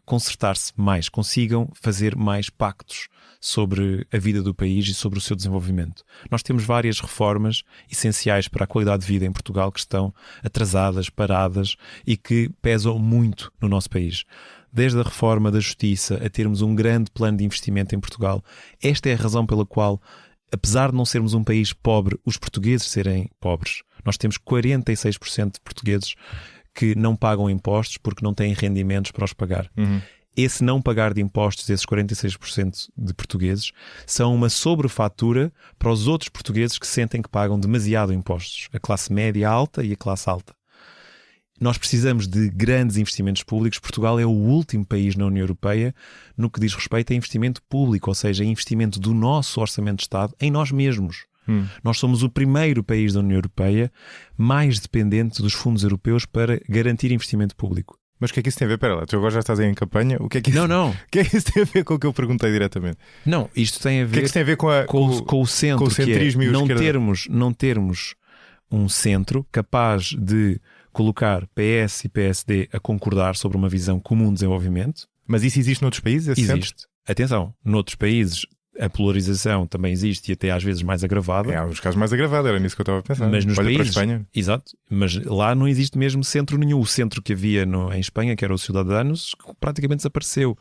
[SPEAKER 1] concertar-se mais, consigam fazer mais pactos sobre a vida do país e sobre o seu desenvolvimento. Nós temos várias reformas essenciais para a qualidade de vida em Portugal que estão atrasadas, paradas e que pesam muito no nosso país. Desde a reforma da justiça a termos um grande plano de investimento em Portugal, esta é a razão pela qual, apesar de não sermos um país pobre, os portugueses serem pobres. Nós temos 46% de portugueses que não pagam impostos porque não têm rendimentos para os pagar. Esse não pagar de impostos, esses 46% de portugueses, são uma sobrefatura para os outros portugueses que sentem que pagam demasiado impostos. A classe média alta e a classe alta. Nós precisamos de grandes investimentos públicos. Portugal é o último país na União Europeia no que diz respeito a investimento público, ou seja, investimento do nosso Orçamento de Estado em nós mesmos. Nós somos o primeiro país da União Europeia mais dependente dos fundos europeus para garantir investimento público.
[SPEAKER 2] Mas o que é que isso tem a ver? Espera lá, tu agora já estás aí em campanha. O que é que isso,
[SPEAKER 1] Não.
[SPEAKER 2] O que é que isso tem a ver com o que eu perguntei diretamente?
[SPEAKER 1] Não, isto tem a ver,
[SPEAKER 2] o que é que isso tem a ver
[SPEAKER 1] com o centro,
[SPEAKER 2] com o centrismo
[SPEAKER 1] que é
[SPEAKER 2] e o
[SPEAKER 1] não termos um centro capaz de colocar PS e PSD a concordar sobre uma visão comum de desenvolvimento.
[SPEAKER 2] Mas isso existe noutros países? Esse
[SPEAKER 1] existe.
[SPEAKER 2] Centro?
[SPEAKER 1] Atenção, noutros países a polarização também existe e até às vezes mais agravada.
[SPEAKER 2] Há uns casos mais agravados, era nisso que eu estava a pensar.
[SPEAKER 1] Mas nos
[SPEAKER 2] Olha
[SPEAKER 1] países,
[SPEAKER 2] para a Espanha.
[SPEAKER 1] Exato, mas lá não existe mesmo centro nenhum. O centro que havia em Espanha, que era o Ciudadanos, praticamente desapareceu.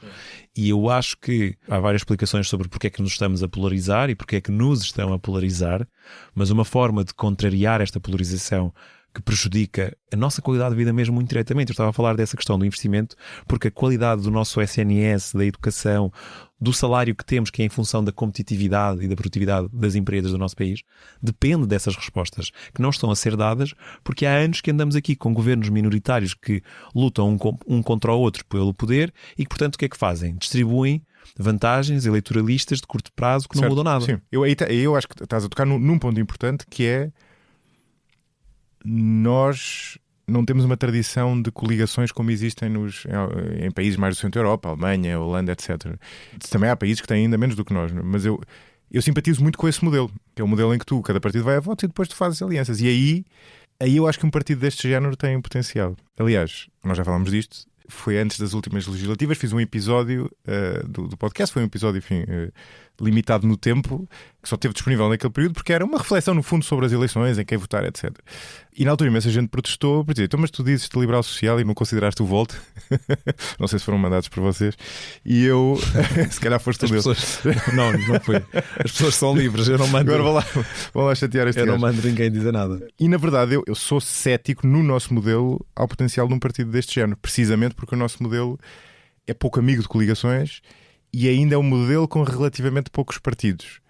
[SPEAKER 1] E eu acho que há várias explicações sobre porque é que nos estamos a polarizar e porque é que nos estão a polarizar, mas uma forma de contrariar esta polarização que prejudica a nossa qualidade de vida mesmo muito diretamente. Eu estava a falar dessa questão do investimento porque a qualidade do nosso SNS, da educação, do salário que temos, que é em função da competitividade e da produtividade das empresas do nosso país, depende dessas respostas que não estão a ser dadas porque há anos que andamos aqui com governos minoritários que lutam um contra o outro pelo poder e que, portanto, o que é que fazem? Distribuem vantagens eleitoralistas de curto prazo que não mudam nada.
[SPEAKER 2] Sim. Eu acho que estás a tocar num ponto importante que é nós não temos uma tradição de coligações como existem em países mais do centro da Europa, Alemanha, Holanda, etc. Também há países que têm ainda menos do que nós, mas eu simpatizo muito com esse modelo, que é o modelo em que cada partido vai a voto e depois tu fazes alianças. E aí eu acho que um partido deste género tem um potencial. Aliás, nós já falámos disto, foi antes das últimas legislativas, fiz um episódio do podcast, foi um episódio, enfim, limitado no tempo, que só esteve disponível naquele período, porque era uma reflexão, no fundo, sobre as eleições, em quem votar, etc. E na altura imensa gente protestou, por dizer, então, mas tu dizes de liberal social e não consideraste o Volt? Não sei se foram mandados por vocês. E eu, se calhar foste tu deles.
[SPEAKER 1] Não foi. As pessoas são livres, eu não mando.
[SPEAKER 2] Agora vão lá chatear este
[SPEAKER 1] Eu
[SPEAKER 2] gajo.
[SPEAKER 1] não mando ninguém dizer nada.
[SPEAKER 2] E na verdade eu sou cético no nosso modelo ao potencial de um partido deste género, precisamente porque o nosso modelo é pouco amigo de coligações e ainda é um modelo com relativamente poucos partidos.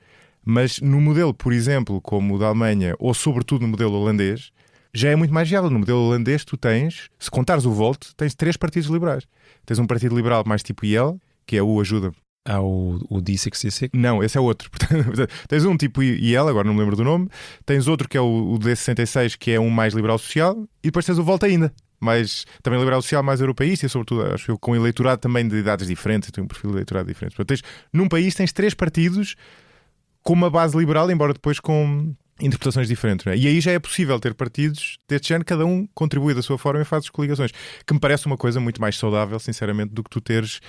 [SPEAKER 2] Mas no modelo, por exemplo, como o da Alemanha, ou sobretudo no modelo holandês, já é muito mais viável. No modelo holandês tu tens, se contares o Volt, tens 3 partidos liberais. Tens um partido liberal mais tipo IEL, que é o Ajuda.
[SPEAKER 1] Há o D66?
[SPEAKER 2] Não, esse é outro. Portanto, tens um tipo IEL, agora não me lembro do nome. Tens outro que é o D66, que é um mais liberal social. E depois tens o Volt ainda. Mais, também liberal social, mais europeísta e sobretudo, acho eu, com eleitorado também de idades diferentes. Tem um perfil de eleitorado diferente. Portanto, num país tens 3 partidos com uma base liberal, embora depois com interpretações diferentes, não é? E aí já é possível ter partidos deste género, cada um contribui da sua forma e faz as coligações, que me parece uma coisa muito mais saudável, sinceramente, do que tu teres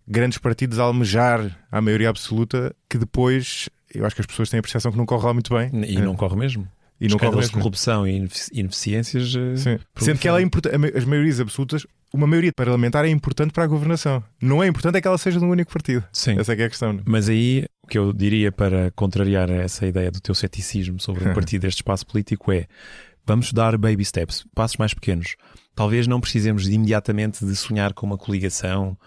[SPEAKER 2] grandes partidos a almejar à maioria absoluta, que depois eu acho que as pessoas têm a percepção que não corre lá muito bem.
[SPEAKER 1] E não corre mesmo.
[SPEAKER 2] E não corre
[SPEAKER 1] Escândalos de
[SPEAKER 2] mesmo.
[SPEAKER 1] corrupção e ineficiências.
[SPEAKER 2] Sim. Sendo que ela é as maiorias absolutas, uma maioria parlamentar é importante para a governação. Não é importante é que ela seja de um único partido.
[SPEAKER 1] Sim.
[SPEAKER 2] Essa é que é a questão. Não?
[SPEAKER 1] Mas aí o que eu diria para contrariar essa ideia do teu ceticismo sobre um partido deste espaço político é: vamos dar baby steps, passos mais pequenos. Talvez não precisemos imediatamente de sonhar com uma coligação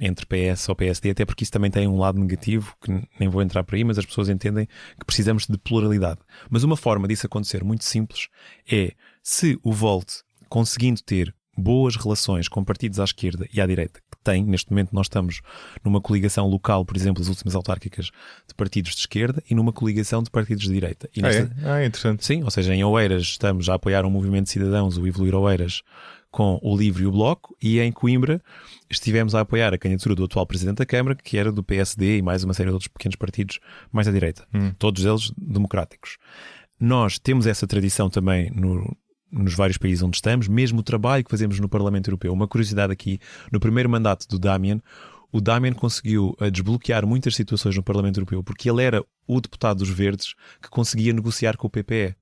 [SPEAKER 1] entre PS ou PSD, até porque isso também tem um lado negativo, que nem vou entrar por aí, mas as pessoas entendem que precisamos de pluralidade. Mas uma forma disso acontecer muito simples é, se o Volt conseguindo ter boas relações com partidos à esquerda e à direita, que tem, neste momento nós estamos numa coligação local, por exemplo, as últimas autárquicas de partidos de esquerda e numa coligação de partidos de direita. E
[SPEAKER 2] é interessante.
[SPEAKER 1] Sim, ou seja, em Oeiras estamos a apoiar um movimento de cidadãos, o Evoluir Oeiras, com o LIVRE e o Bloco, e em Coimbra estivemos a apoiar a candidatura do atual Presidente da Câmara, que era do PSD e mais uma série de outros pequenos partidos mais à direita. Todos eles democráticos. Nós temos essa tradição também nos vários países onde estamos, mesmo o trabalho que fazemos no Parlamento Europeu. Uma curiosidade aqui, no primeiro mandato do Damian, o Damian conseguiu desbloquear muitas situações no Parlamento Europeu, porque ele era o deputado dos Verdes que conseguia negociar com o PPE,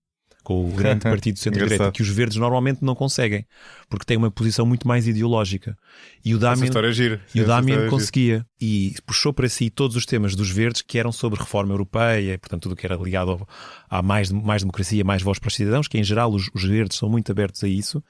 [SPEAKER 1] com o grande partido de centro-direita, que os Verdes normalmente não conseguem, porque tem uma posição muito mais ideológica. E o Damian conseguia, e puxou para si todos os temas dos Verdes que eram sobre reforma europeia, portanto tudo o que era ligado a mais democracia, mais voz para os cidadãos, que em geral os Verdes são muito abertos a isso,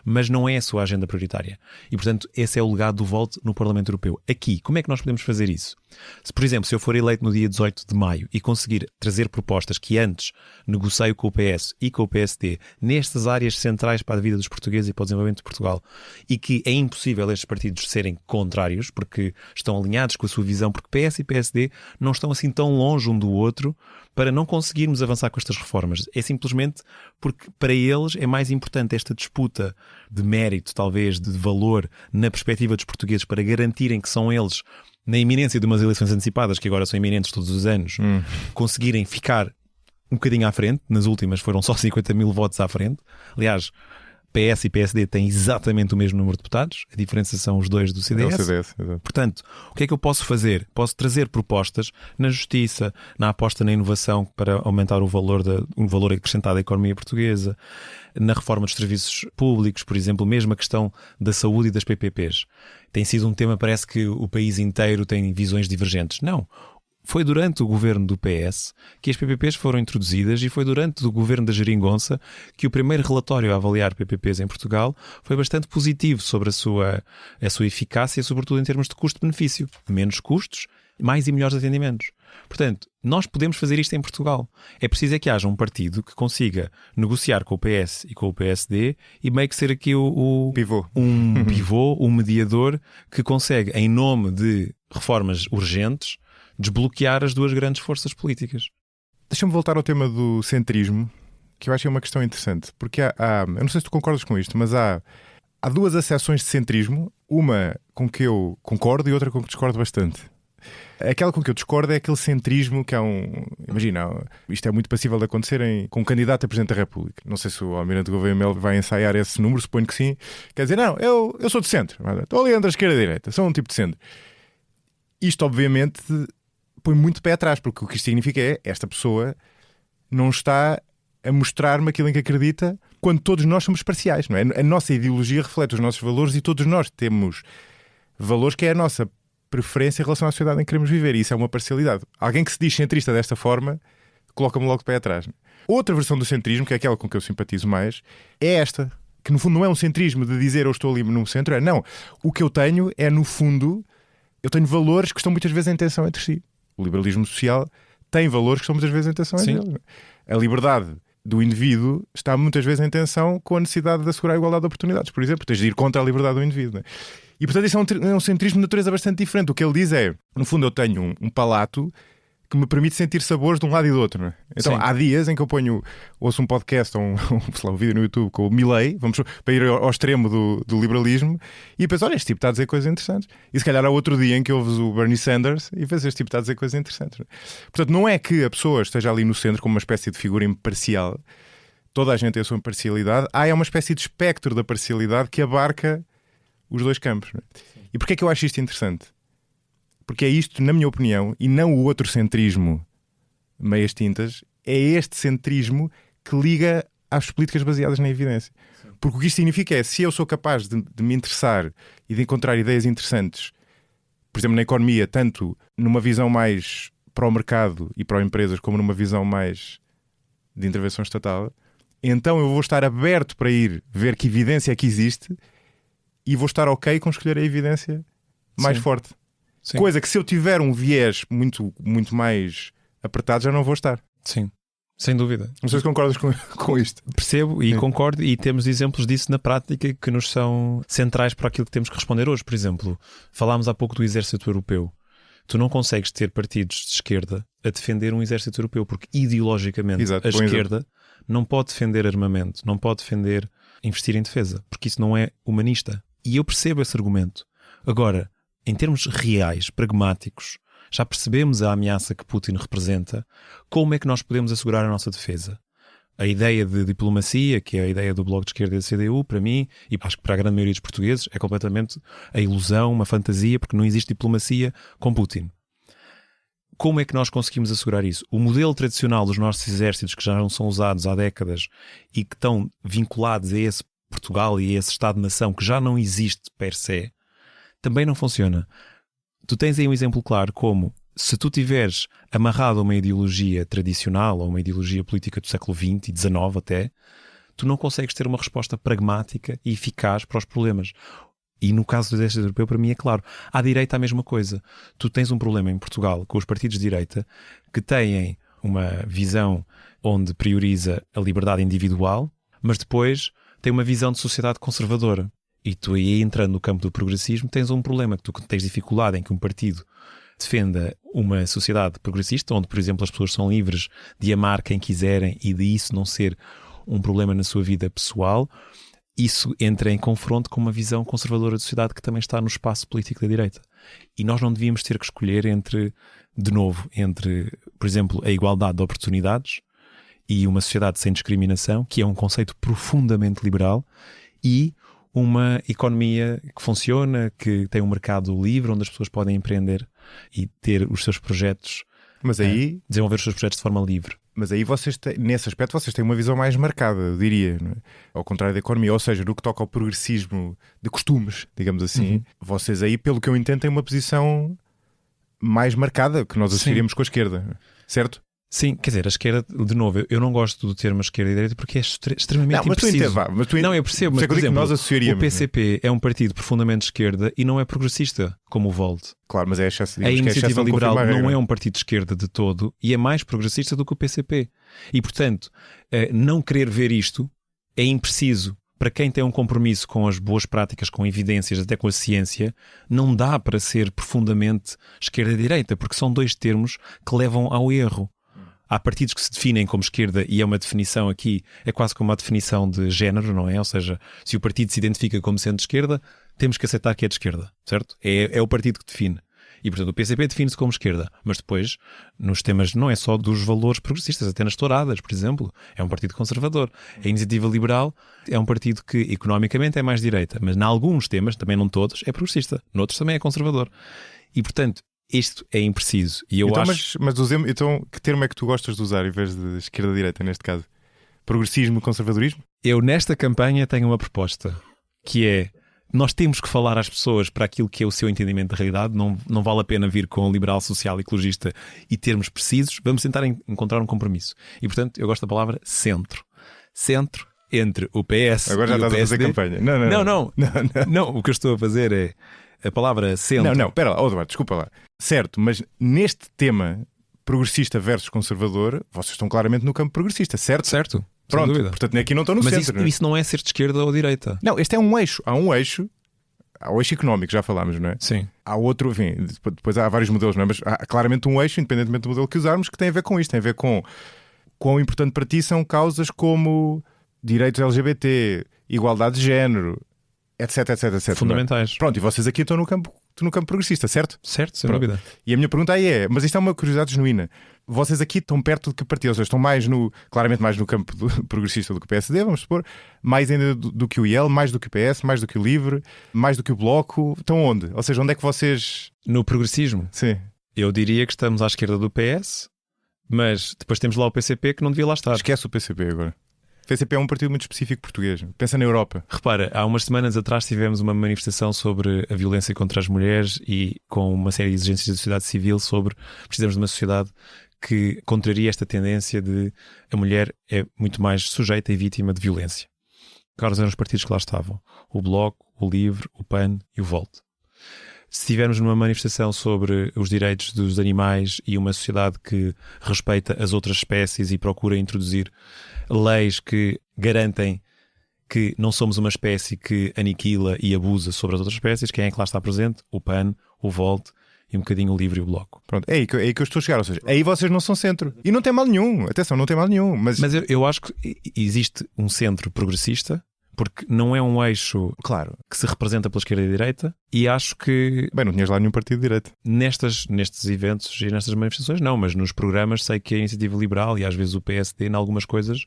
[SPEAKER 1] mas não é a sua agenda prioritária. E portanto esse é o legado do Volt no Parlamento Europeu. Aqui, como é que nós podemos fazer isso? Se, por exemplo, se eu for eleito no dia 18 de maio e conseguir trazer propostas que antes negocio com o PS e com o PSD nestas áreas centrais para a vida dos portugueses e para o desenvolvimento de Portugal, e que é impossível estes partidos serem contrários porque estão alinhados com a sua visão, porque PS e PSD não estão assim tão longe um do outro para não conseguirmos avançar com estas reformas. É simplesmente porque para eles é mais importante esta disputa de mérito, talvez, de valor na perspectiva dos portugueses, para garantirem que são eles, na iminência de umas eleições antecipadas, que agora são iminentes todos os anos, conseguirem ficar um bocadinho à frente. Nas últimas foram só 50 mil votos à frente. Aliás, PS e PSD têm exatamente o mesmo número de deputados, a diferença são os dois do CDS. Portanto, o que é que eu posso fazer? Posso trazer propostas na justiça, na aposta na inovação para aumentar o valor acrescentado à economia portuguesa, na reforma dos serviços públicos, por exemplo, mesmo a questão da saúde e das PPPs. Tem sido um tema, parece que o país inteiro tem visões divergentes. Não. Foi durante o governo do PS que as PPPs foram introduzidas, e foi durante o governo da Geringonça que o primeiro relatório a avaliar PPPs em Portugal foi bastante positivo sobre a sua eficácia, sobretudo em termos de custo-benefício. Menos custos, mais e melhores atendimentos. Portanto, nós podemos fazer isto em Portugal. É preciso é que haja um partido que consiga negociar com o PS e com o PSD e meio que ser aqui
[SPEAKER 2] pivô.
[SPEAKER 1] Um pivô, um mediador que consegue, em nome de reformas urgentes, desbloquear as duas grandes forças políticas.
[SPEAKER 2] Deixa-me voltar ao tema do centrismo, que eu acho que é uma questão interessante, porque eu não sei se tu concordas com isto, mas há duas acessões de centrismo, uma com que eu concordo e outra com que discordo bastante. Aquela com que eu discordo é aquele centrismo que imagina, isto é muito passível de acontecer com um candidato a Presidente da República. Não sei se o Almirante Gouveia Melo vai ensaiar esse número, suponho que sim. Quer dizer, não, eu sou de centro, estou ali entre a esquerda e a direita, sou um tipo de centro. Isto obviamente põe muito pé atrás, porque o que isto significa é esta pessoa não está a mostrar-me aquilo em que acredita, quando todos nós somos parciais, não é? A nossa ideologia reflete os nossos valores e todos nós temos valores que é a nossa preferência em relação à sociedade em que queremos viver, e isso é uma parcialidade. Alguém que se diz centrista desta forma coloca-me logo de pé atrás. Outra versão do centrismo, que é aquela com que eu simpatizo mais, é esta, que no fundo não é um centrismo de dizer eu estou ali no centro, não. O que eu tenho é, no fundo, eu tenho valores que estão muitas vezes em tensão entre si. O liberalismo social tem valores que estão muitas vezes em tensão entre eles. A liberdade do indivíduo está muitas vezes em tensão com a necessidade de assegurar a igualdade de oportunidades, por exemplo. Tens de ir contra a liberdade do indivíduo. E portanto isso é um centrismo de natureza bastante diferente. O que ele diz é, no fundo eu tenho um palato que me permite sentir sabores de um lado e do outro, não é? Então há dias em que eu ouço um podcast ou um vídeo no YouTube com o Milley, vamos para ir ao extremo do liberalismo, e penso, olha, este tipo está a dizer coisas interessantes. E se calhar há outro dia em que ouves o Bernie Sanders e penso, este tipo está a dizer coisas interessantes, não é? Portanto, não é que a pessoa esteja ali no centro como uma espécie de figura imparcial. Toda a gente tem a sua imparcialidade. É uma espécie de espectro da parcialidade que abarca os dois campos, não é? E porquê é que eu acho isto interessante? Porque é isto, na minha opinião, e não o outro centrismo meias tintas, é este centrismo que liga às políticas baseadas na evidência. Sim. Porque o que isto significa é, se eu sou capaz de me interessar e de encontrar ideias interessantes, por exemplo, na economia, tanto numa visão mais para o mercado e para as empresas, como numa visão mais de intervenção estatal, então eu vou estar aberto para ir ver que evidência é que existe e vou estar ok com escolher a evidência mais forte.
[SPEAKER 1] Sim.
[SPEAKER 2] Coisa que se eu tiver um viés muito, muito mais apertado já não vou estar.
[SPEAKER 1] Sim. Sem dúvida.
[SPEAKER 2] Não sei se concordas com isto.
[SPEAKER 1] Percebo e concordo, e temos exemplos disso na prática que nos são centrais para aquilo que temos que responder hoje. Por exemplo, falámos há pouco do exército europeu. Tu não consegues ter partidos de esquerda a defender um exército europeu, porque ideologicamente a esquerda não pode defender armamento, não pode defender investir em defesa, porque isso não é humanista. E eu percebo esse argumento. Agora, em termos reais, pragmáticos, já percebemos a ameaça que Putin representa. Como é que nós podemos assegurar a nossa defesa? A ideia de diplomacia, que é a ideia do Bloco de Esquerda e da CDU, para mim, e acho que para a grande maioria dos portugueses, é completamente a ilusão, uma fantasia, porque não existe diplomacia com Putin. Como é que nós conseguimos assegurar isso? O modelo tradicional dos nossos exércitos, que já não são usados há décadas e que estão vinculados a esse Portugal e a esse Estado-nação, que já não existe per se, também não funciona. Tu tens aí um exemplo claro como, se tu tiveres amarrado a uma ideologia tradicional ou uma ideologia política do século XX e XIX até, tu não consegues ter uma resposta pragmática e eficaz para os problemas. E no caso do exército europeu, para mim é claro. À direita a mesma coisa. Tu tens um problema em Portugal com os partidos de direita que têm uma visão onde prioriza a liberdade individual, mas depois tem uma visão de sociedade conservadora. E tu aí, entrando no campo do progressismo, tens um problema, que tu tens dificuldade em que um partido defenda uma sociedade progressista, onde, por exemplo, as pessoas são livres de amar quem quiserem e de isso não ser um problema na sua vida pessoal. Isso entra em confronto com uma visão conservadora da sociedade que também está no espaço político da direita. E nós não devíamos ter que escolher entre, por exemplo, a igualdade de oportunidades e uma sociedade sem discriminação, que é um conceito profundamente liberal, e uma economia que funciona, que tem um mercado livre, onde as pessoas podem empreender e ter os seus projetos,
[SPEAKER 2] mas aí,
[SPEAKER 1] desenvolver os seus projetos de forma livre.
[SPEAKER 2] Mas aí nesse aspecto vocês têm uma visão mais marcada, eu diria, não é? Ao contrário da economia, ou seja, no que toca ao progressismo de costumes, digamos assim, vocês aí, pelo que eu entendo, têm uma posição mais marcada, que nós associaríamos com a esquerda, certo?
[SPEAKER 1] Sim, quer dizer, a esquerda, de novo, eu não gosto do termo esquerda e direita porque é extremamente impreciso.
[SPEAKER 2] Não,
[SPEAKER 1] eu percebo, mas, por exemplo,
[SPEAKER 2] nós associaríamos,
[SPEAKER 1] o PCP é um partido profundamente de esquerda e não é progressista, como o Volt.
[SPEAKER 2] Claro, mas é excesso,
[SPEAKER 1] a Iniciativa Liberal não é um partido de esquerda de todo e é mais progressista do que o PCP. E, portanto, não querer ver isto é impreciso. Para quem tem um compromisso com as boas práticas, com evidências, até com a ciência, não dá para ser profundamente esquerda e direita, porque são dois termos que levam ao erro. Há partidos que se definem como esquerda e é uma definição aqui, é quase como uma definição de género, não é? Ou seja, se o partido se identifica como sendo de esquerda, temos que aceitar que é de esquerda, certo? É o partido que define. E, portanto, o PCP define-se como esquerda, mas depois, nos temas, não é só dos valores progressistas, até nas touradas, por exemplo, é um partido conservador. A Iniciativa Liberal é um partido que, economicamente, é mais direita, mas, em alguns temas, também não todos, é progressista. Noutros também é conservador. E, portanto, isto é impreciso. E eu
[SPEAKER 2] então,
[SPEAKER 1] acho...
[SPEAKER 2] mas então, que termo é que tu gostas de usar em vez de esquerda-direita, neste caso? Progressismo, conservadorismo?
[SPEAKER 1] Eu, nesta campanha, tenho uma proposta, que é: nós temos que falar às pessoas para aquilo que é o seu entendimento da realidade. Não vale a pena vir com liberal, social, ecologista e termos precisos. Vamos tentar encontrar um compromisso. E, portanto, eu gosto da palavra centro. Centro entre o PS
[SPEAKER 2] agora já
[SPEAKER 1] e o
[SPEAKER 2] estás
[SPEAKER 1] PSD.
[SPEAKER 2] A fazer campanha.
[SPEAKER 1] Não, o que eu estou a fazer é a palavra centro.
[SPEAKER 2] Não, espera lá, Eduardo, desculpa lá. Certo, mas neste tema progressista versus conservador, vocês estão claramente no campo progressista, certo?
[SPEAKER 1] Certo.
[SPEAKER 2] Pronto, portanto aqui não estão no centro.
[SPEAKER 1] Mas isso não é ser de esquerda ou direita.
[SPEAKER 2] Não, este é um eixo. Há o eixo económico, já falámos, não é?
[SPEAKER 1] Sim.
[SPEAKER 2] Há outro, enfim, depois há vários modelos, não é? Mas há claramente um eixo, independentemente do modelo que usarmos, que tem a ver com isto. Tem a ver com quão importante para ti são causas como direitos LGBT, igualdade de género, etc.
[SPEAKER 1] Fundamentais.
[SPEAKER 2] Pronto, e vocês aqui estão no campo progressista, certo?
[SPEAKER 1] Certo, sem dúvida.
[SPEAKER 2] E a minha pergunta aí é, mas isto é uma curiosidade genuína, vocês aqui estão perto de que partido? Ou seja, estão claramente mais no campo progressista do que o PSD, vamos supor, mais ainda do que o IEL, mais do que o PS, mais do que o LIVRE, mais do que o Bloco. Estão onde? Ou seja, onde é que vocês...
[SPEAKER 1] No progressismo?
[SPEAKER 2] Sim.
[SPEAKER 1] Eu diria que estamos à esquerda do PS, mas depois temos lá o PCP que não devia lá estar.
[SPEAKER 2] Esquece o PCP agora. O PCP é um partido muito específico português. Pensa na Europa.
[SPEAKER 1] Repara, há umas semanas atrás tivemos uma manifestação sobre a violência contra as mulheres e com uma série de exigências da sociedade civil sobre precisamos de uma sociedade que contraria esta tendência de a mulher é muito mais sujeita e vítima de violência. Quais eram os partidos que lá estavam? O Bloco, o LIVRE, o PAN e o VOLT. se estivermos numa manifestação sobre os direitos dos animais e uma sociedade que respeita as outras espécies e procura introduzir leis que garantem que não somos uma espécie que aniquila e abusa sobre as outras espécies, quem é que lá está presente? O PAN, o Volt e um bocadinho o LIVRE e o Bloco.
[SPEAKER 2] Pronto, é aí que eu estou a chegar. Ou seja, aí vocês não são centro. E não tem mal nenhum. Atenção, não tem mal nenhum. Mas
[SPEAKER 1] eu acho que existe um centro progressista, porque não é um eixo, claro, que se representa pela esquerda e direita, e acho que...
[SPEAKER 2] Bem, não tinhas lá nenhum partido de direita.
[SPEAKER 1] Nestes eventos e nestas manifestações não, mas nos programas sei que a Iniciativa Liberal e às vezes o PSD, em algumas coisas,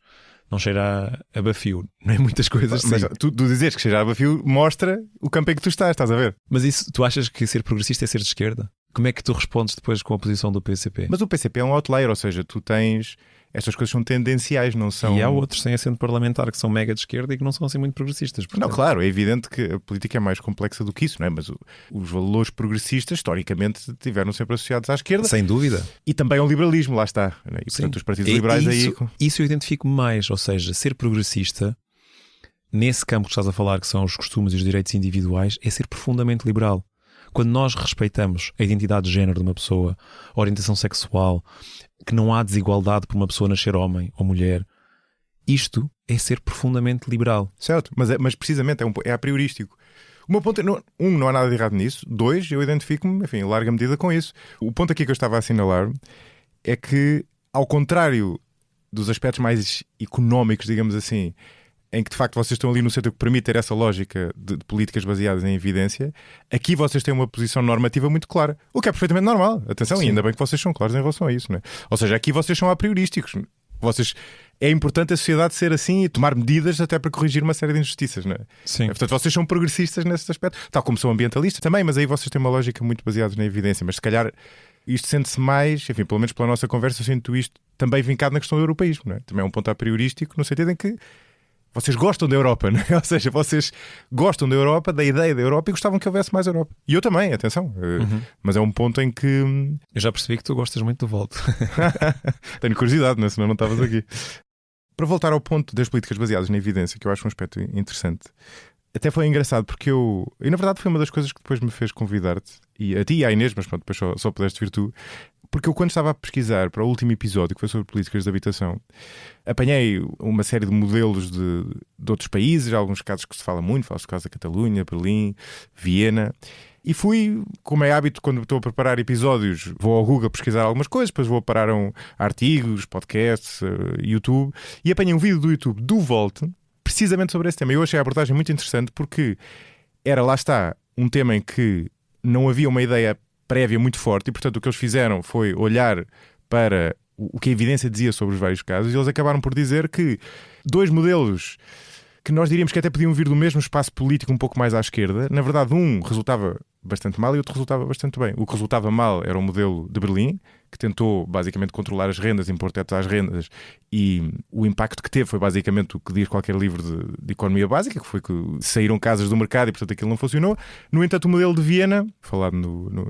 [SPEAKER 1] não cheira a bafio. Não é muitas coisas,
[SPEAKER 2] mas
[SPEAKER 1] sim.
[SPEAKER 2] Tu dizes que cheira a bafio mostra o campo em que tu estás a ver?
[SPEAKER 1] Mas isso, tu achas que ser progressista é ser de esquerda? Como é que tu respondes depois com a posição do PCP?
[SPEAKER 2] Mas o PCP é um outlier, ou seja, tu tens... Estas coisas são tendenciais, não são...
[SPEAKER 1] E há outros sem assento parlamentar que são mega de esquerda e que não são assim muito progressistas. Portanto...
[SPEAKER 2] Não, claro, é evidente que a política é mais complexa do que isso, não é? Mas os valores progressistas, historicamente, tiveram sempre associados à esquerda.
[SPEAKER 1] Sem dúvida.
[SPEAKER 2] E também ao liberalismo, lá está. E, portanto, os partidos liberais
[SPEAKER 1] Isso eu identifico mais, ou seja, ser progressista, nesse campo que estás a falar, que são os costumes e os direitos individuais, é ser profundamente liberal. Quando nós respeitamos a identidade de género de uma pessoa, a orientação sexual, que não há desigualdade por uma pessoa nascer homem ou mulher, isto é ser profundamente liberal.
[SPEAKER 2] Certo, mas precisamente é a priorístico. O meu ponto é, não há nada de errado nisso. 2, eu identifico-me, enfim, em larga medida com isso. O ponto aqui que eu estava a assinalar é que, ao contrário dos aspectos mais económicos, digamos assim, em que de facto vocês estão ali no centro que permite ter essa lógica de políticas baseadas em evidência, aqui vocês têm uma posição normativa muito clara, o que é perfeitamente normal. Atenção, e ainda bem que vocês são claros em relação a isso, não é? Ou seja, aqui vocês são a priorísticos. É importante a sociedade ser assim e tomar medidas até para corrigir uma série de injustiças, não é?
[SPEAKER 1] Sim.
[SPEAKER 2] Portanto, vocês são progressistas nesse aspecto, tal como são ambientalistas também, mas aí vocês têm uma lógica muito baseada na evidência. Mas se calhar isto sente-se mais, enfim, pelo menos pela nossa conversa, eu sinto isto também vincado na questão do europeísmo, não é? Também é um ponto a priorístico, no sentido em que vocês gostam da Europa, não é? Ou seja, vocês gostam da Europa, da ideia da Europa, e gostavam que houvesse mais Europa. E eu também, atenção. Mas é um ponto em que...
[SPEAKER 1] Eu já percebi que tu gostas muito do Volt.
[SPEAKER 2] Tenho curiosidade, não é? Senão não estavas aqui. Para voltar ao ponto das políticas baseadas na evidência, que eu acho um aspecto interessante, até foi engraçado porque e na verdade foi uma das coisas que depois me fez convidar-te, e a ti e à Inês, mas pronto, depois só pudeste vir tu, porque eu quando estava a pesquisar para o último episódio, que foi sobre políticas de habitação, apanhei uma série de modelos de outros países, alguns casos que se fala muito, fala-se do caso da Catalunha, Berlim, Viena, e fui, como é hábito quando estou a preparar episódios, vou ao Google pesquisar algumas coisas, depois vou parar artigos, podcasts, YouTube, e apanhei um vídeo do YouTube do Volt, precisamente sobre esse tema. Eu achei a abordagem muito interessante porque lá está, um tema em que não havia uma ideia prévia muito forte e, portanto, o que eles fizeram foi olhar para o que a evidência dizia sobre os vários casos, e eles acabaram por dizer que 2 modelos que nós diríamos que até podiam vir do mesmo espaço político um pouco mais à esquerda, na verdade um resultava bastante mal e outro resultava bastante bem. O que resultava mal era o modelo de Berlim, que tentou basicamente controlar as rendas, impor tetos às rendas, e o impacto que teve foi basicamente o que diz qualquer livro de economia básica, que foi que saíram casas do mercado e portanto aquilo não funcionou. No entanto, o modelo de Viena, falado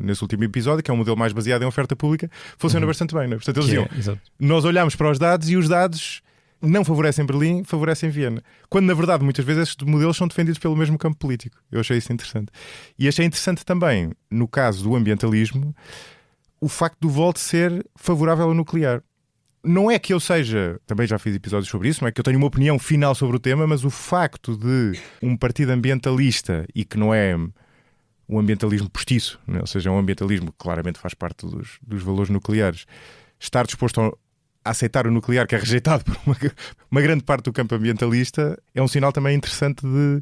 [SPEAKER 2] nesse último episódio, que é um modelo mais baseado em oferta pública, funciona bastante bem, não é? Portanto, eles diziam, nós olhamos para os dados e os dados não favorecem Berlim, favorecem Viena. Quando, na verdade, muitas vezes estes modelos são defendidos pelo mesmo campo político. Eu achei isso interessante. E achei interessante também, no caso do ambientalismo, o facto do Volt ser favorável ao nuclear. Não é que eu seja, também já fiz episódios sobre isso, não é que eu tenho uma opinião final sobre o tema, mas o facto de um partido ambientalista, e que não é um ambientalismo postiço, não é? Ou seja, um ambientalismo que claramente faz parte dos valores nucleares, estar disposto a aceitar o nuclear, que é rejeitado por uma grande parte do campo ambientalista, é um sinal também interessante de...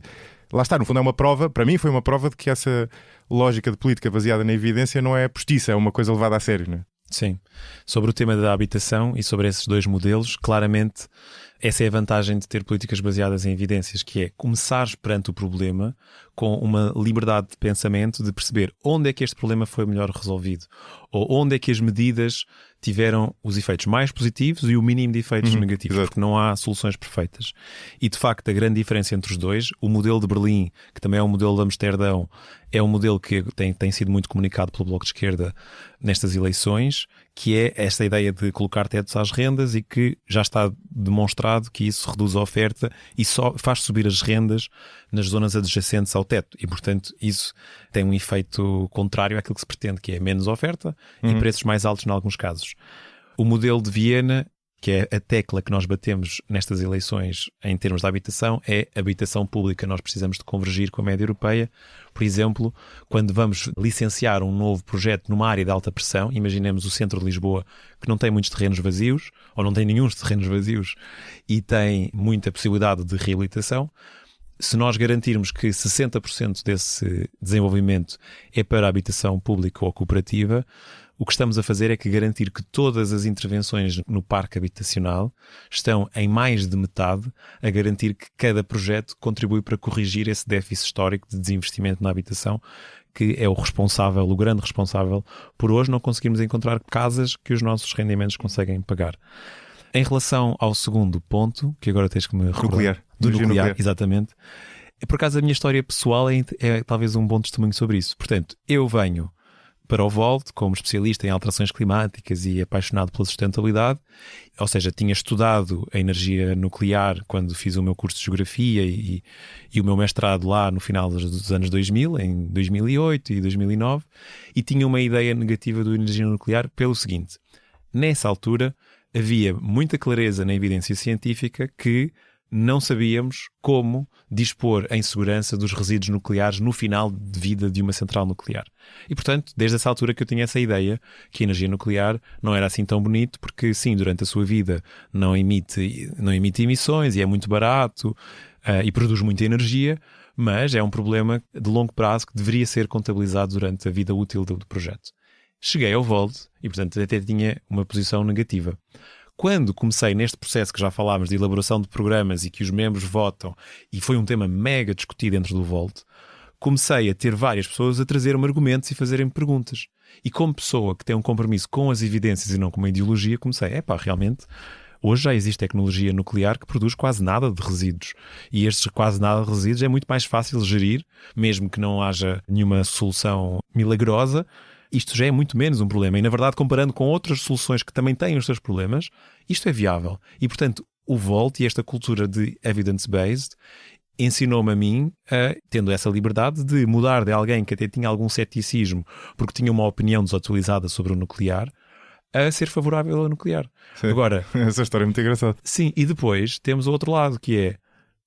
[SPEAKER 2] Lá está, no fundo é uma prova, para mim foi uma prova de que essa lógica de política baseada na evidência não é postiça, é uma coisa levada a sério, não é?
[SPEAKER 1] Sim. Sobre o tema da habitação e sobre esses 2 modelos, claramente essa é a vantagem de ter políticas baseadas em evidências, que é começar perante o problema com uma liberdade de pensamento, de perceber onde é que este problema foi melhor resolvido, ou onde é que as medidas tiveram os efeitos mais positivos e o mínimo de efeitos negativos,
[SPEAKER 2] exato.
[SPEAKER 1] Porque não há soluções perfeitas. E de facto a grande diferença entre os 2, o modelo de Berlim, que também é o modelo de Amsterdão, é um modelo que tem sido muito comunicado pelo Bloco de Esquerda nestas eleições, que é esta ideia de colocar tetos às rendas e que já está demonstrado que isso reduz a oferta e só faz subir as rendas nas zonas adjacentes ao teto. E, portanto, isso tem um efeito contrário àquilo que se pretende, que é menos oferta e preços mais altos em alguns casos. O modelo de Viena, que é a tecla que nós batemos nestas eleições em termos de habitação, é habitação pública. Nós precisamos de convergir com a média europeia. Por exemplo, quando vamos licenciar um novo projeto numa área de alta pressão, imaginemos o centro de Lisboa, que não tem muitos terrenos vazios, ou não tem nenhum terrenos vazios, e tem muita possibilidade de reabilitação. Se nós garantirmos que 60% desse desenvolvimento é para a habitação pública ou cooperativa, o que estamos a fazer é que garantir que todas as intervenções no parque habitacional estão em mais de metade a garantir que cada projeto contribui para corrigir esse déficit histórico de desinvestimento na habitação, que é o grande responsável por hoje não conseguirmos encontrar casas que os nossos rendimentos conseguem pagar. Em relação ao segundo ponto, que agora tens que me recordar, do nuclear, exatamente. Por acaso a minha história pessoal é talvez um bom testemunho sobre isso. Portanto, eu venho para o Volt como especialista em alterações climáticas e apaixonado pela sustentabilidade, ou seja, tinha estudado a energia nuclear quando fiz o meu curso de Geografia e o meu mestrado lá no final dos anos 2000, em 2008 e 2009, e tinha uma ideia negativa da energia nuclear pelo seguinte: nessa altura havia muita clareza na evidência científica que não sabíamos como dispor em segurança dos resíduos nucleares no final de vida de uma central nuclear. E, portanto, desde essa altura que eu tinha essa ideia que a energia nuclear não era assim tão bonito, porque, sim, durante a sua vida não emite emissões e é muito barato e produz muita energia, mas é um problema de longo prazo que deveria ser contabilizado durante a vida útil do projeto. Cheguei ao Volt e, portanto, até tinha uma posição negativa. Quando comecei neste processo que já falámos de elaboração de programas e que os membros votam, e foi um tema mega discutido dentro do Volt, comecei a ter várias pessoas a trazerem argumentos e fazerem perguntas. E como pessoa que tem um compromisso com as evidências e não com uma ideologia, comecei, realmente, hoje já existe tecnologia nuclear que produz quase nada de resíduos. E estes quase nada de resíduos é muito mais fácil de gerir, mesmo que não haja nenhuma solução milagrosa. Isto já é muito menos um problema. E, na verdade, comparando com outras soluções que também têm os seus problemas, isto é viável. E, portanto, o Volt e esta cultura de evidence-based ensinou-me a mim, tendo essa liberdade de mudar de alguém que até tinha algum ceticismo porque tinha uma opinião desatualizada sobre o nuclear, a ser favorável ao nuclear.
[SPEAKER 2] Sim.
[SPEAKER 1] Agora,
[SPEAKER 2] essa história é muito engraçada.
[SPEAKER 1] Sim, e depois temos o outro lado, que é,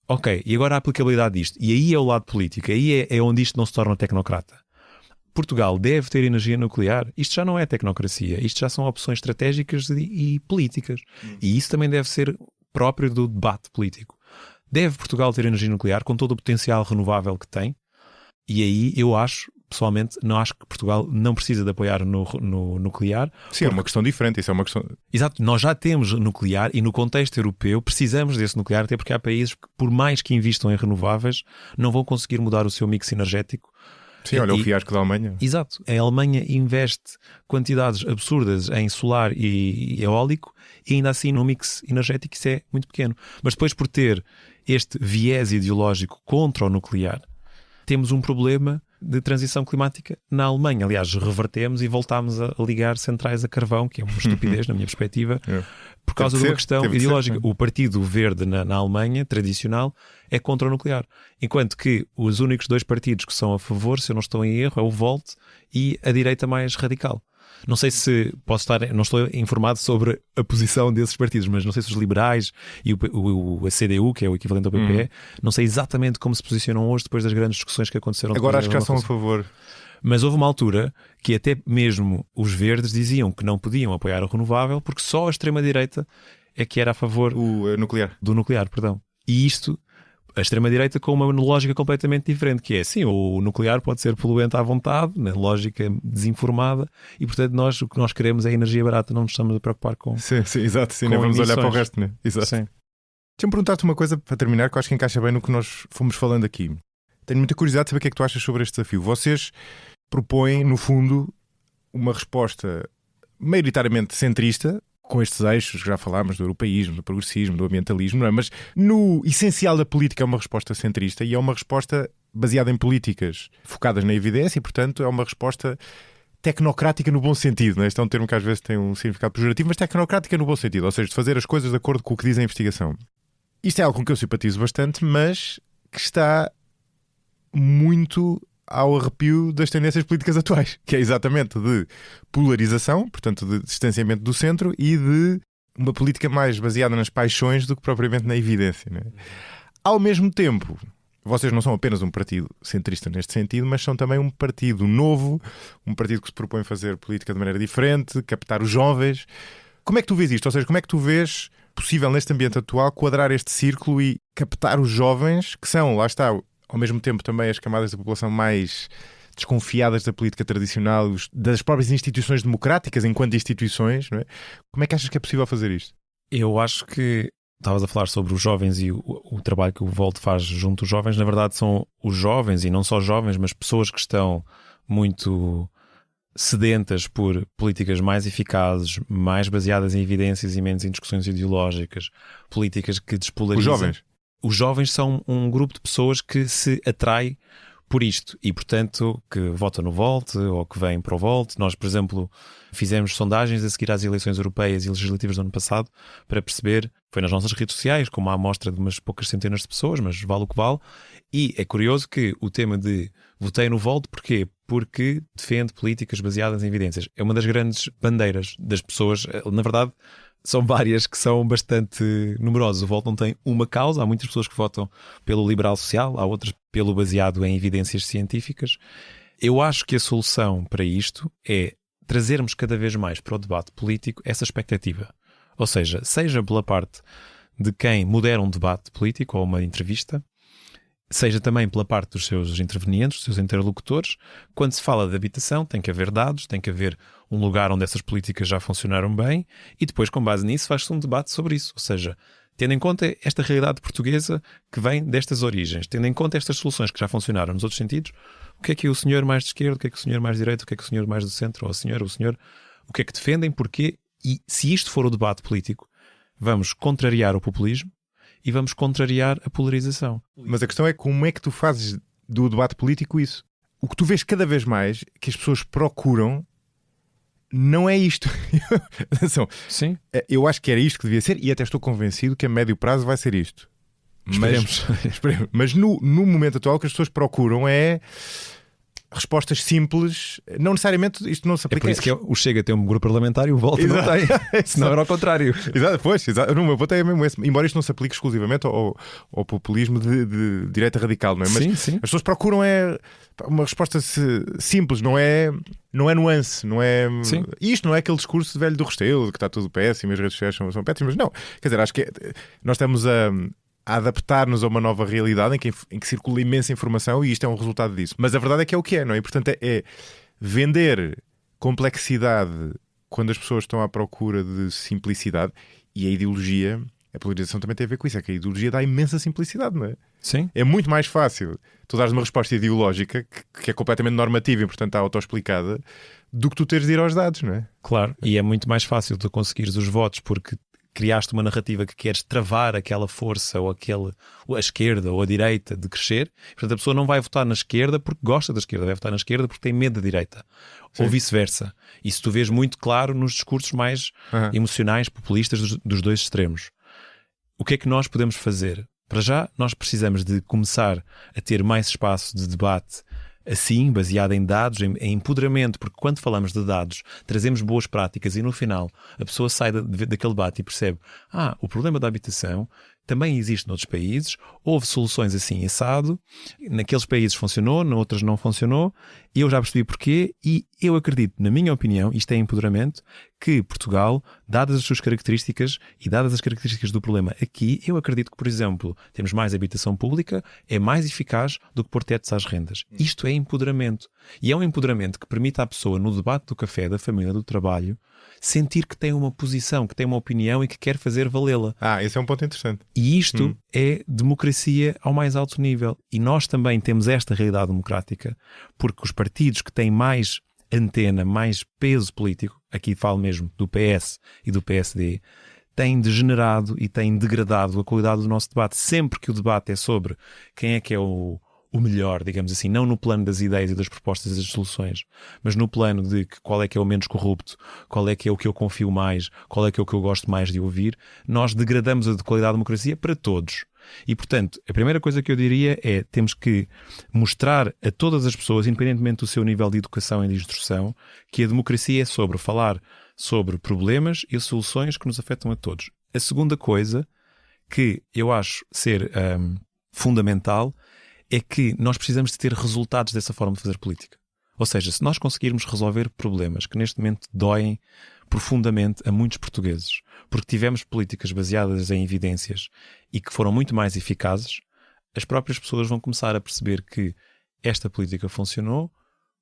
[SPEAKER 1] ok, e agora a aplicabilidade disto? E aí é o lado político, aí é onde isto não se torna tecnocrata. Portugal deve ter energia nuclear? Isto já não é tecnocracia, isto já são opções estratégicas e políticas. E isso também deve ser próprio do debate político. Deve Portugal ter energia nuclear com todo o potencial renovável que tem? E aí eu acho, pessoalmente, não acho que Portugal não precisa de apoiar no nuclear.
[SPEAKER 2] Sim, é uma questão diferente, isso é uma questão...
[SPEAKER 1] Exato, nós já temos nuclear e no contexto europeu precisamos desse nuclear, até porque há países que, por mais que invistam em renováveis, não vão conseguir mudar o seu mix energético.
[SPEAKER 2] Sim, olha o fiasco da Alemanha.
[SPEAKER 1] Exato. A Alemanha investe quantidades absurdas em solar e eólico e ainda assim no mix energético isso é muito pequeno. Mas depois, por ter este viés ideológico contra o nuclear, temos um problema de transição climática na Alemanha. Aliás, revertemos e voltámos a ligar centrais a carvão, que é uma estupidez na minha perspectiva, por causa de uma questão ideológica. O Partido Verde na Alemanha, tradicional, é contra o nuclear. Enquanto que os únicos dois partidos que são a favor, se eu não estou em erro, é o Volt e a direita mais radical. Não sei se não estou informado sobre a posição desses partidos, mas não sei se os liberais e a CDU, que é o equivalente ao PPE, não sei exatamente como se posicionam hoje depois das grandes discussões que aconteceram.
[SPEAKER 2] Agora acho que já são a favor.
[SPEAKER 1] Mas houve uma altura que até mesmo os verdes diziam que não podiam apoiar o renovável porque só a extrema-direita é que era a favor
[SPEAKER 2] do nuclear.
[SPEAKER 1] E isto, a extrema-direita com uma lógica completamente diferente, que é, sim, o nuclear pode ser poluente à vontade, na lógica desinformada, e portanto o que nós queremos é energia barata, não nos estamos a preocupar com...
[SPEAKER 2] Sim, exato, sim, não vamos olhar para o resto, né? Exato.
[SPEAKER 1] Sim.
[SPEAKER 2] Deixa-me perguntar-te uma coisa para terminar, que eu acho que encaixa bem no que nós fomos falando aqui. Tenho muita curiosidade de saber o que é que tu achas sobre este desafio. Vocês propõem, no fundo, uma resposta maioritariamente centrista, com estes eixos que já falámos do europeísmo, do progressismo, do ambientalismo, não é? Mas no essencial da política é uma resposta centrista e é uma resposta baseada em políticas focadas na evidência e, portanto, é uma resposta tecnocrática no bom sentido, não é? Este é um termo que às vezes tem um significado pejorativo, mas tecnocrática no bom sentido, ou seja, de fazer as coisas de acordo com o que diz a investigação. Isto é algo com que eu simpatizo bastante, mas que está muito ao arrepio das tendências políticas atuais, que é exatamente de polarização, portanto de distanciamento do centro, e de uma política mais baseada nas paixões do que propriamente na evidência, não é? Ao mesmo tempo, vocês não são apenas um partido centrista neste sentido, mas são também um partido novo, um partido que se propõe fazer política de maneira diferente, captar os jovens. Como é que tu vês isto? Ou seja, como é que tu vês possível neste ambiente atual quadrar este círculo e captar os jovens, que são, lá está, ao mesmo tempo também as camadas da população mais desconfiadas da política tradicional, das próprias instituições democráticas enquanto instituições, não é? Como é que achas que é possível fazer isto?
[SPEAKER 1] Eu acho que estavas a falar sobre os jovens e o trabalho que o Volt faz junto aos jovens. Na verdade são os jovens, e não só jovens, mas pessoas que estão muito sedentas por políticas mais eficazes, mais baseadas em evidências e menos em discussões ideológicas, políticas que despolarizam.
[SPEAKER 2] Os jovens?
[SPEAKER 1] Os jovens são um grupo de pessoas que se atrai por isto e, portanto, que votam no Volt ou que vêm para o Volt. Nós, por exemplo, fizemos sondagens a seguir às eleições europeias e legislativas do ano passado para perceber, foi nas nossas redes sociais, com uma amostra de umas poucas centenas de pessoas, mas vale o que vale. E é curioso que o tema de votei no Volt, porquê? Porque defende políticas baseadas em evidências. É uma das grandes bandeiras das pessoas. Na verdade, são várias que são bastante numerosas. O Volt não tem uma causa. Há muitas pessoas que votam pelo liberal social, há outras pelo baseado em evidências científicas. Eu acho que a solução para isto é trazermos cada vez mais para o debate político essa expectativa. Ou seja pela parte de quem modera um debate político ou uma entrevista, seja também pela parte dos seus intervenientes, dos seus interlocutores. Quando se fala de habitação, tem que haver dados, tem que haver um lugar onde essas políticas já funcionaram bem e depois, com base nisso, faz-se um debate sobre isso. Ou seja, tendo em conta esta realidade portuguesa que vem destas origens, tendo em conta estas soluções que já funcionaram nos outros sentidos, o que é o senhor mais de esquerda, o que é o senhor mais de direita, o que é o senhor mais do centro, ou o senhor, o que é que defendem, porquê? E se isto for o debate político, vamos contrariar o populismo e vamos contrariar a polarização.
[SPEAKER 2] Mas a questão é como é que tu fazes do debate político isso? O que tu vês cada vez mais que as pessoas procuram não é isto.
[SPEAKER 1] Sim.
[SPEAKER 2] Eu acho que era isto que devia ser e até estou convencido que a médio prazo vai ser isto. Esperemos. Mas no momento atual o que as pessoas procuram é respostas simples. Não necessariamente isto não se aplica.
[SPEAKER 1] É por isso que o Chega tem um grupo parlamentar e o Volta não tem. Senão era ao contrário.
[SPEAKER 2] Exato. No meu ponto é mesmo esse. Embora isto não se aplique exclusivamente ao populismo de direita radical, não é? Mas
[SPEAKER 1] sim.
[SPEAKER 2] As pessoas procuram uma resposta simples, não é nuance, não é.
[SPEAKER 1] Sim.
[SPEAKER 2] Isto não é aquele discurso velho do Restelo, que está tudo péssimo, as redes sociais são péssimas. Não. Quer dizer, acho que nós estamos a adaptar-nos a uma nova realidade em que circula imensa informação e isto é um resultado disso. Mas a verdade é que é o que é, não é? E, portanto, é vender complexidade quando as pessoas estão à procura de simplicidade, e a ideologia, a polarização também tem a ver com isso, é que a ideologia dá imensa simplicidade, não é?
[SPEAKER 1] Sim.
[SPEAKER 2] É muito mais fácil tu dares uma resposta ideológica que é completamente normativa e, portanto, está autoexplicada, do que tu teres de ir aos dados, não é?
[SPEAKER 1] Claro, e é muito mais fácil tu conseguires os votos porque criaste uma narrativa que queres travar aquela força ou a esquerda ou a direita de crescer. Portanto, a pessoa não vai votar na esquerda porque gosta da esquerda, vai votar na esquerda porque tem medo da direita. Sim. Ou vice-versa. Isso tu vês muito claro nos discursos mais emocionais, populistas dos dois extremos. O que é que nós podemos fazer? Para já, nós precisamos de começar a ter mais espaço de debate assim, baseado em dados, em empoderamento, porque quando falamos de dados, trazemos boas práticas e no final a pessoa sai daquele debate e percebe o problema da habitação também existe noutros países, houve soluções assim assado, naqueles países funcionou, noutros não funcionou, eu já percebi porquê e eu acredito, na minha opinião, isto é empoderamento, que Portugal, dadas as suas características e dadas as características do problema aqui, eu acredito que, por exemplo, temos mais habitação pública, é mais eficaz do que pôr tetos às rendas. Isto é empoderamento. E é um empoderamento que permite à pessoa, no debate do café, da família, do trabalho, sentir que tem uma posição, que tem uma opinião e que quer fazer valê-la.
[SPEAKER 2] Esse é um ponto interessante.
[SPEAKER 1] E isto é democracia ao mais alto nível. E nós também temos esta realidade democrática porque os partidos que têm mais antena, mais peso político, aqui falo mesmo do PS e do PSD, têm degenerado e têm degradado a qualidade do nosso debate. Sempre que o debate é sobre quem é que é o o melhor, digamos assim, não no plano das ideias e das propostas e das soluções, mas no plano de qual é que é o menos corrupto, qual é que é o que eu confio mais, qual é que é o que eu gosto mais de ouvir, nós degradamos a qualidade da democracia para todos. E, portanto, a primeira coisa que eu diria é temos que mostrar a todas as pessoas, independentemente do seu nível de educação e de instrução, que a democracia é sobre falar sobre problemas e soluções que nos afetam a todos. A segunda coisa que eu acho ser fundamental é que nós precisamos de ter resultados dessa forma de fazer política. Ou seja, se nós conseguirmos resolver problemas que neste momento doem profundamente a muitos portugueses, porque tivemos políticas baseadas em evidências e que foram muito mais eficazes, as próprias pessoas vão começar a perceber que esta política funcionou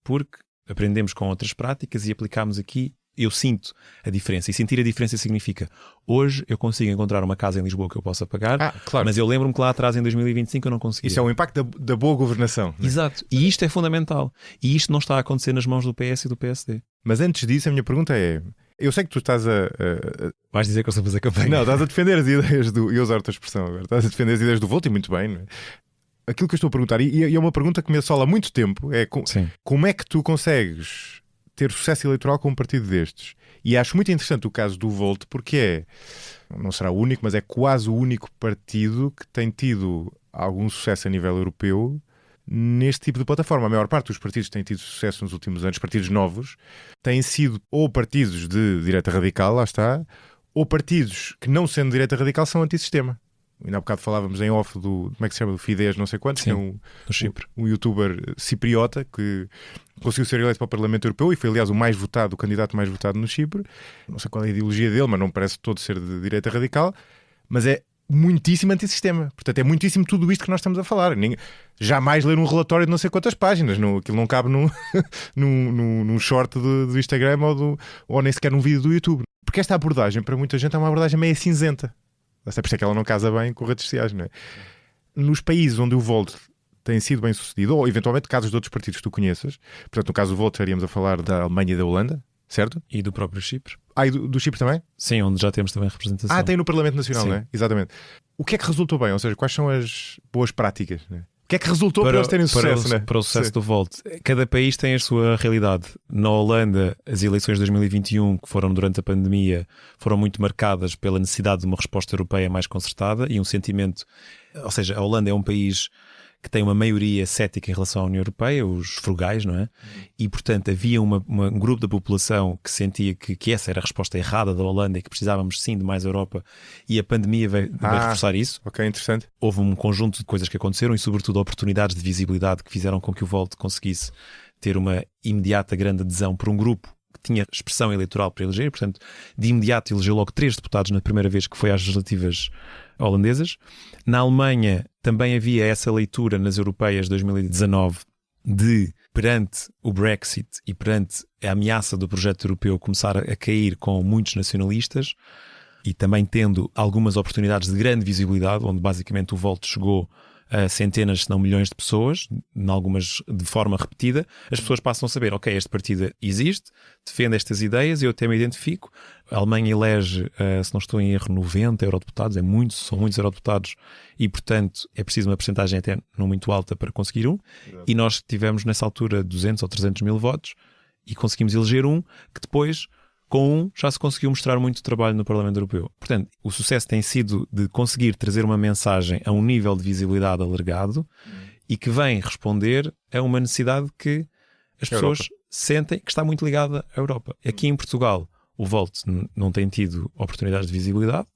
[SPEAKER 1] porque aprendemos com outras práticas e aplicámos aqui. Eu sinto a diferença. E sentir a diferença significa hoje eu consigo encontrar uma casa em Lisboa que eu possa pagar,
[SPEAKER 2] claro.
[SPEAKER 1] Mas eu lembro-me que lá atrás em 2025 eu não consegui.
[SPEAKER 2] Isso é o impacto da boa governação. Né?
[SPEAKER 1] Exato. E isto é fundamental. E isto não está a acontecer nas mãos do PS e do PSD.
[SPEAKER 2] Mas antes disso a minha pergunta é, eu sei que tu estás a...
[SPEAKER 1] Vais dizer que eu estou a fazer campanha.
[SPEAKER 2] Não, estás a defender as ideias do... Eu usar a tua expressão agora. Estás a defender as ideias do Volt e muito bem, não é? Aquilo que eu estou a perguntar, e é uma pergunta que me assola há muito tempo, é como é que tu consegues ter sucesso eleitoral com um partido destes? E acho muito interessante o caso do Volt, porque não será o único, mas é quase o único partido que tem tido algum sucesso a nível europeu neste tipo de plataforma. A maior parte dos partidos que têm tido sucesso nos últimos anos, partidos novos, têm sido ou partidos de direita radical, lá está, ou partidos que, não sendo de direita radical, são antissistema. Ainda há bocado falávamos em off do, como é que se chama, do Fidesz, não sei quantos,
[SPEAKER 1] sim,
[SPEAKER 2] que é um youtuber cipriota que conseguiu ser eleito para o Parlamento Europeu e foi, aliás, o candidato mais votado no Chipre. Não sei qual é a ideologia dele, mas não parece todo ser de direita radical, mas é muitíssimo antissistema. Portanto, é muitíssimo tudo isto que nós estamos a falar. Jamais ler um relatório de não sei quantas páginas. Aquilo não cabe num short do Instagram ou nem sequer num vídeo do YouTube. Porque esta abordagem, para muita gente, é uma abordagem meio cinzenta. Até por isso é que ela não casa bem com redes sociais, não é? Nos países onde o Volt tem sido bem sucedido, ou eventualmente casos de outros partidos que tu conheças, portanto, no caso do Volt estaríamos a falar da Alemanha e da Holanda, certo?
[SPEAKER 1] E do próprio Chipre.
[SPEAKER 2] E do Chipre também?
[SPEAKER 1] Sim, onde já temos também representação.
[SPEAKER 2] Tem no Parlamento Nacional,
[SPEAKER 1] sim,
[SPEAKER 2] não é? Exatamente. O que é que resultou bem? Ou seja, quais são as boas práticas? Não é? O que é que resultou para eles terem sucesso?
[SPEAKER 1] Para o sucesso do Volt. Cada país tem a sua realidade. Na Holanda, as eleições de 2021, que foram durante a pandemia, foram muito marcadas pela necessidade de uma resposta europeia mais concertada e um sentimento... Ou seja, a Holanda é um país que tem uma maioria cética em relação à União Europeia, os frugais, não é? E, portanto, havia um grupo da população que sentia que essa era a resposta errada da Holanda e que precisávamos sim de mais Europa, e a pandemia veio reforçar isso.
[SPEAKER 2] Ok, interessante.
[SPEAKER 1] Houve um conjunto de coisas que aconteceram e, sobretudo, oportunidades de visibilidade que fizeram com que o Volt conseguisse ter uma imediata grande adesão por um grupo que tinha expressão eleitoral para eleger, portanto, de imediato elegeu logo 3 deputados na primeira vez que foi às legislativas holandesas. Na Alemanha também havia essa leitura nas europeias de 2019 de, perante o Brexit e perante a ameaça do projeto europeu começar a cair com muitos nacionalistas e também tendo algumas oportunidades de grande visibilidade, onde basicamente o Volt chegou a centenas, se não milhões de pessoas, em algumas de forma repetida, as pessoas passam a saber, ok, este partido existe, defende estas ideias, eu até me identifico. A Alemanha elege, se não estou em erro, 90 eurodeputados, são muitos eurodeputados, e portanto é preciso uma percentagem até não muito alta para conseguir um. Exato. E nós tivemos nessa altura 200 ou 300 mil votos e conseguimos eleger um que depois, com um, já se conseguiu mostrar muito trabalho no Parlamento Europeu. Portanto, o sucesso tem sido de conseguir trazer uma mensagem a um nível de visibilidade alargado e que vem responder a uma necessidade que as pessoas sentem que está muito ligada à Europa. Aqui em Portugal, o Volt não tem tido oportunidades de visibilidade.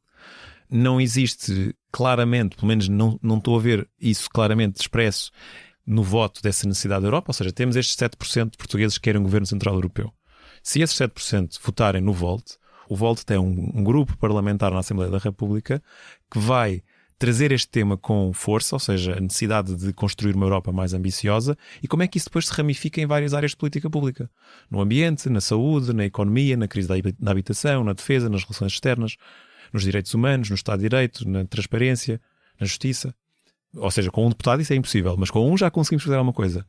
[SPEAKER 1] Não existe claramente, pelo menos não estou a ver isso claramente expresso no voto dessa necessidade da Europa. Ou seja, temos estes 7% de portugueses que querem um governo central europeu. Se esses 7% votarem no Volt, o Volt tem um grupo parlamentar na Assembleia da República que vai trazer este tema com força, ou seja, a necessidade de construir uma Europa mais ambiciosa, e como é que isso depois se ramifica em várias áreas de política pública. No ambiente, na saúde, na economia, na crise da habitação, na defesa, nas relações externas, nos direitos humanos, no Estado de Direito, na transparência, na justiça. Ou seja, com um deputado isso é impossível, mas com um já conseguimos fazer alguma coisa.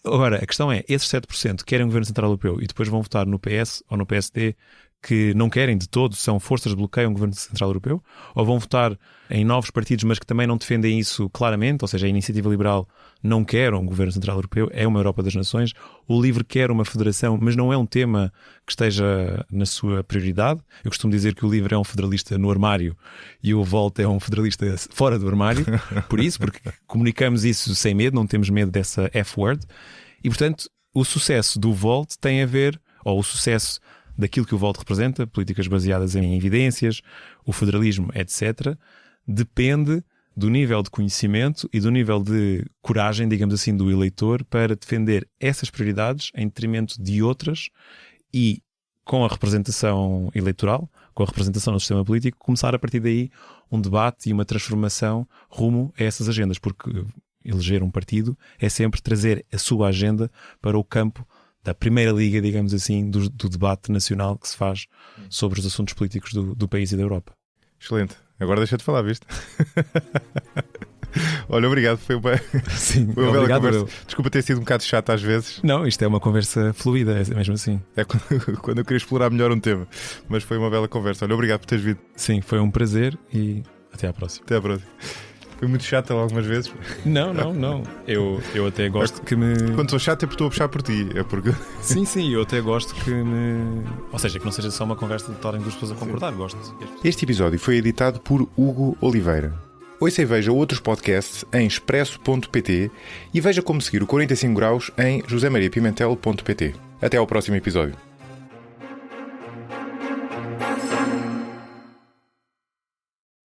[SPEAKER 1] Agora, a questão é, esses 7% querem um governo central europeu e depois vão votar no PS ou no PSD, que não querem de todo, são forças que bloqueiam o Governo Central Europeu, ou vão votar em novos partidos, mas que também não defendem isso claramente, ou seja, a Iniciativa Liberal não quer um Governo Central Europeu, é uma Europa das Nações. O LIVRE quer uma federação, mas não é um tema que esteja na sua prioridade. Eu costumo dizer que o LIVRE é um federalista no armário e o Volt é um federalista fora do armário, por isso, porque comunicamos isso sem medo, não temos medo dessa F-word, e portanto o sucesso do Volt tem a ver, ou o sucesso daquilo que o Volt representa, políticas baseadas em evidências, o federalismo, etc., depende do nível de conhecimento e do nível de coragem, digamos assim, do eleitor para defender essas prioridades em detrimento de outras e, com a representação eleitoral, com a representação no sistema político, começar a partir daí um debate e uma transformação rumo a essas agendas, porque eleger um partido é sempre trazer a sua agenda para o campo da primeira liga, digamos assim, do debate nacional que se faz sobre os assuntos políticos do país e da Europa.
[SPEAKER 2] Excelente. Agora deixa de falar, viste? Olha, obrigado. Foi uma bela conversa. Desculpa ter sido um bocado chato às vezes.
[SPEAKER 1] Não, isto é uma conversa fluida, é mesmo assim.
[SPEAKER 2] É quando eu queria explorar melhor um tema. Mas foi uma bela conversa. Olha, obrigado por teres vindo.
[SPEAKER 1] Sim, foi um prazer e até à próxima.
[SPEAKER 2] Até à próxima. Foi muito chato algumas vezes.
[SPEAKER 1] Não. Eu até gosto que me...
[SPEAKER 2] Quando sou chato é porque estou a puxar por ti. É porque...
[SPEAKER 1] Sim, eu até gosto que me... Ou seja, que não seja só uma conversa de estarem duas pessoas a concordar. Gosto.
[SPEAKER 2] Este episódio foi editado por Hugo Oliveira. Ouça e veja outros podcasts em expresso.pt e veja como seguir o 45 graus em josemariapimentel.pt. Até ao próximo episódio.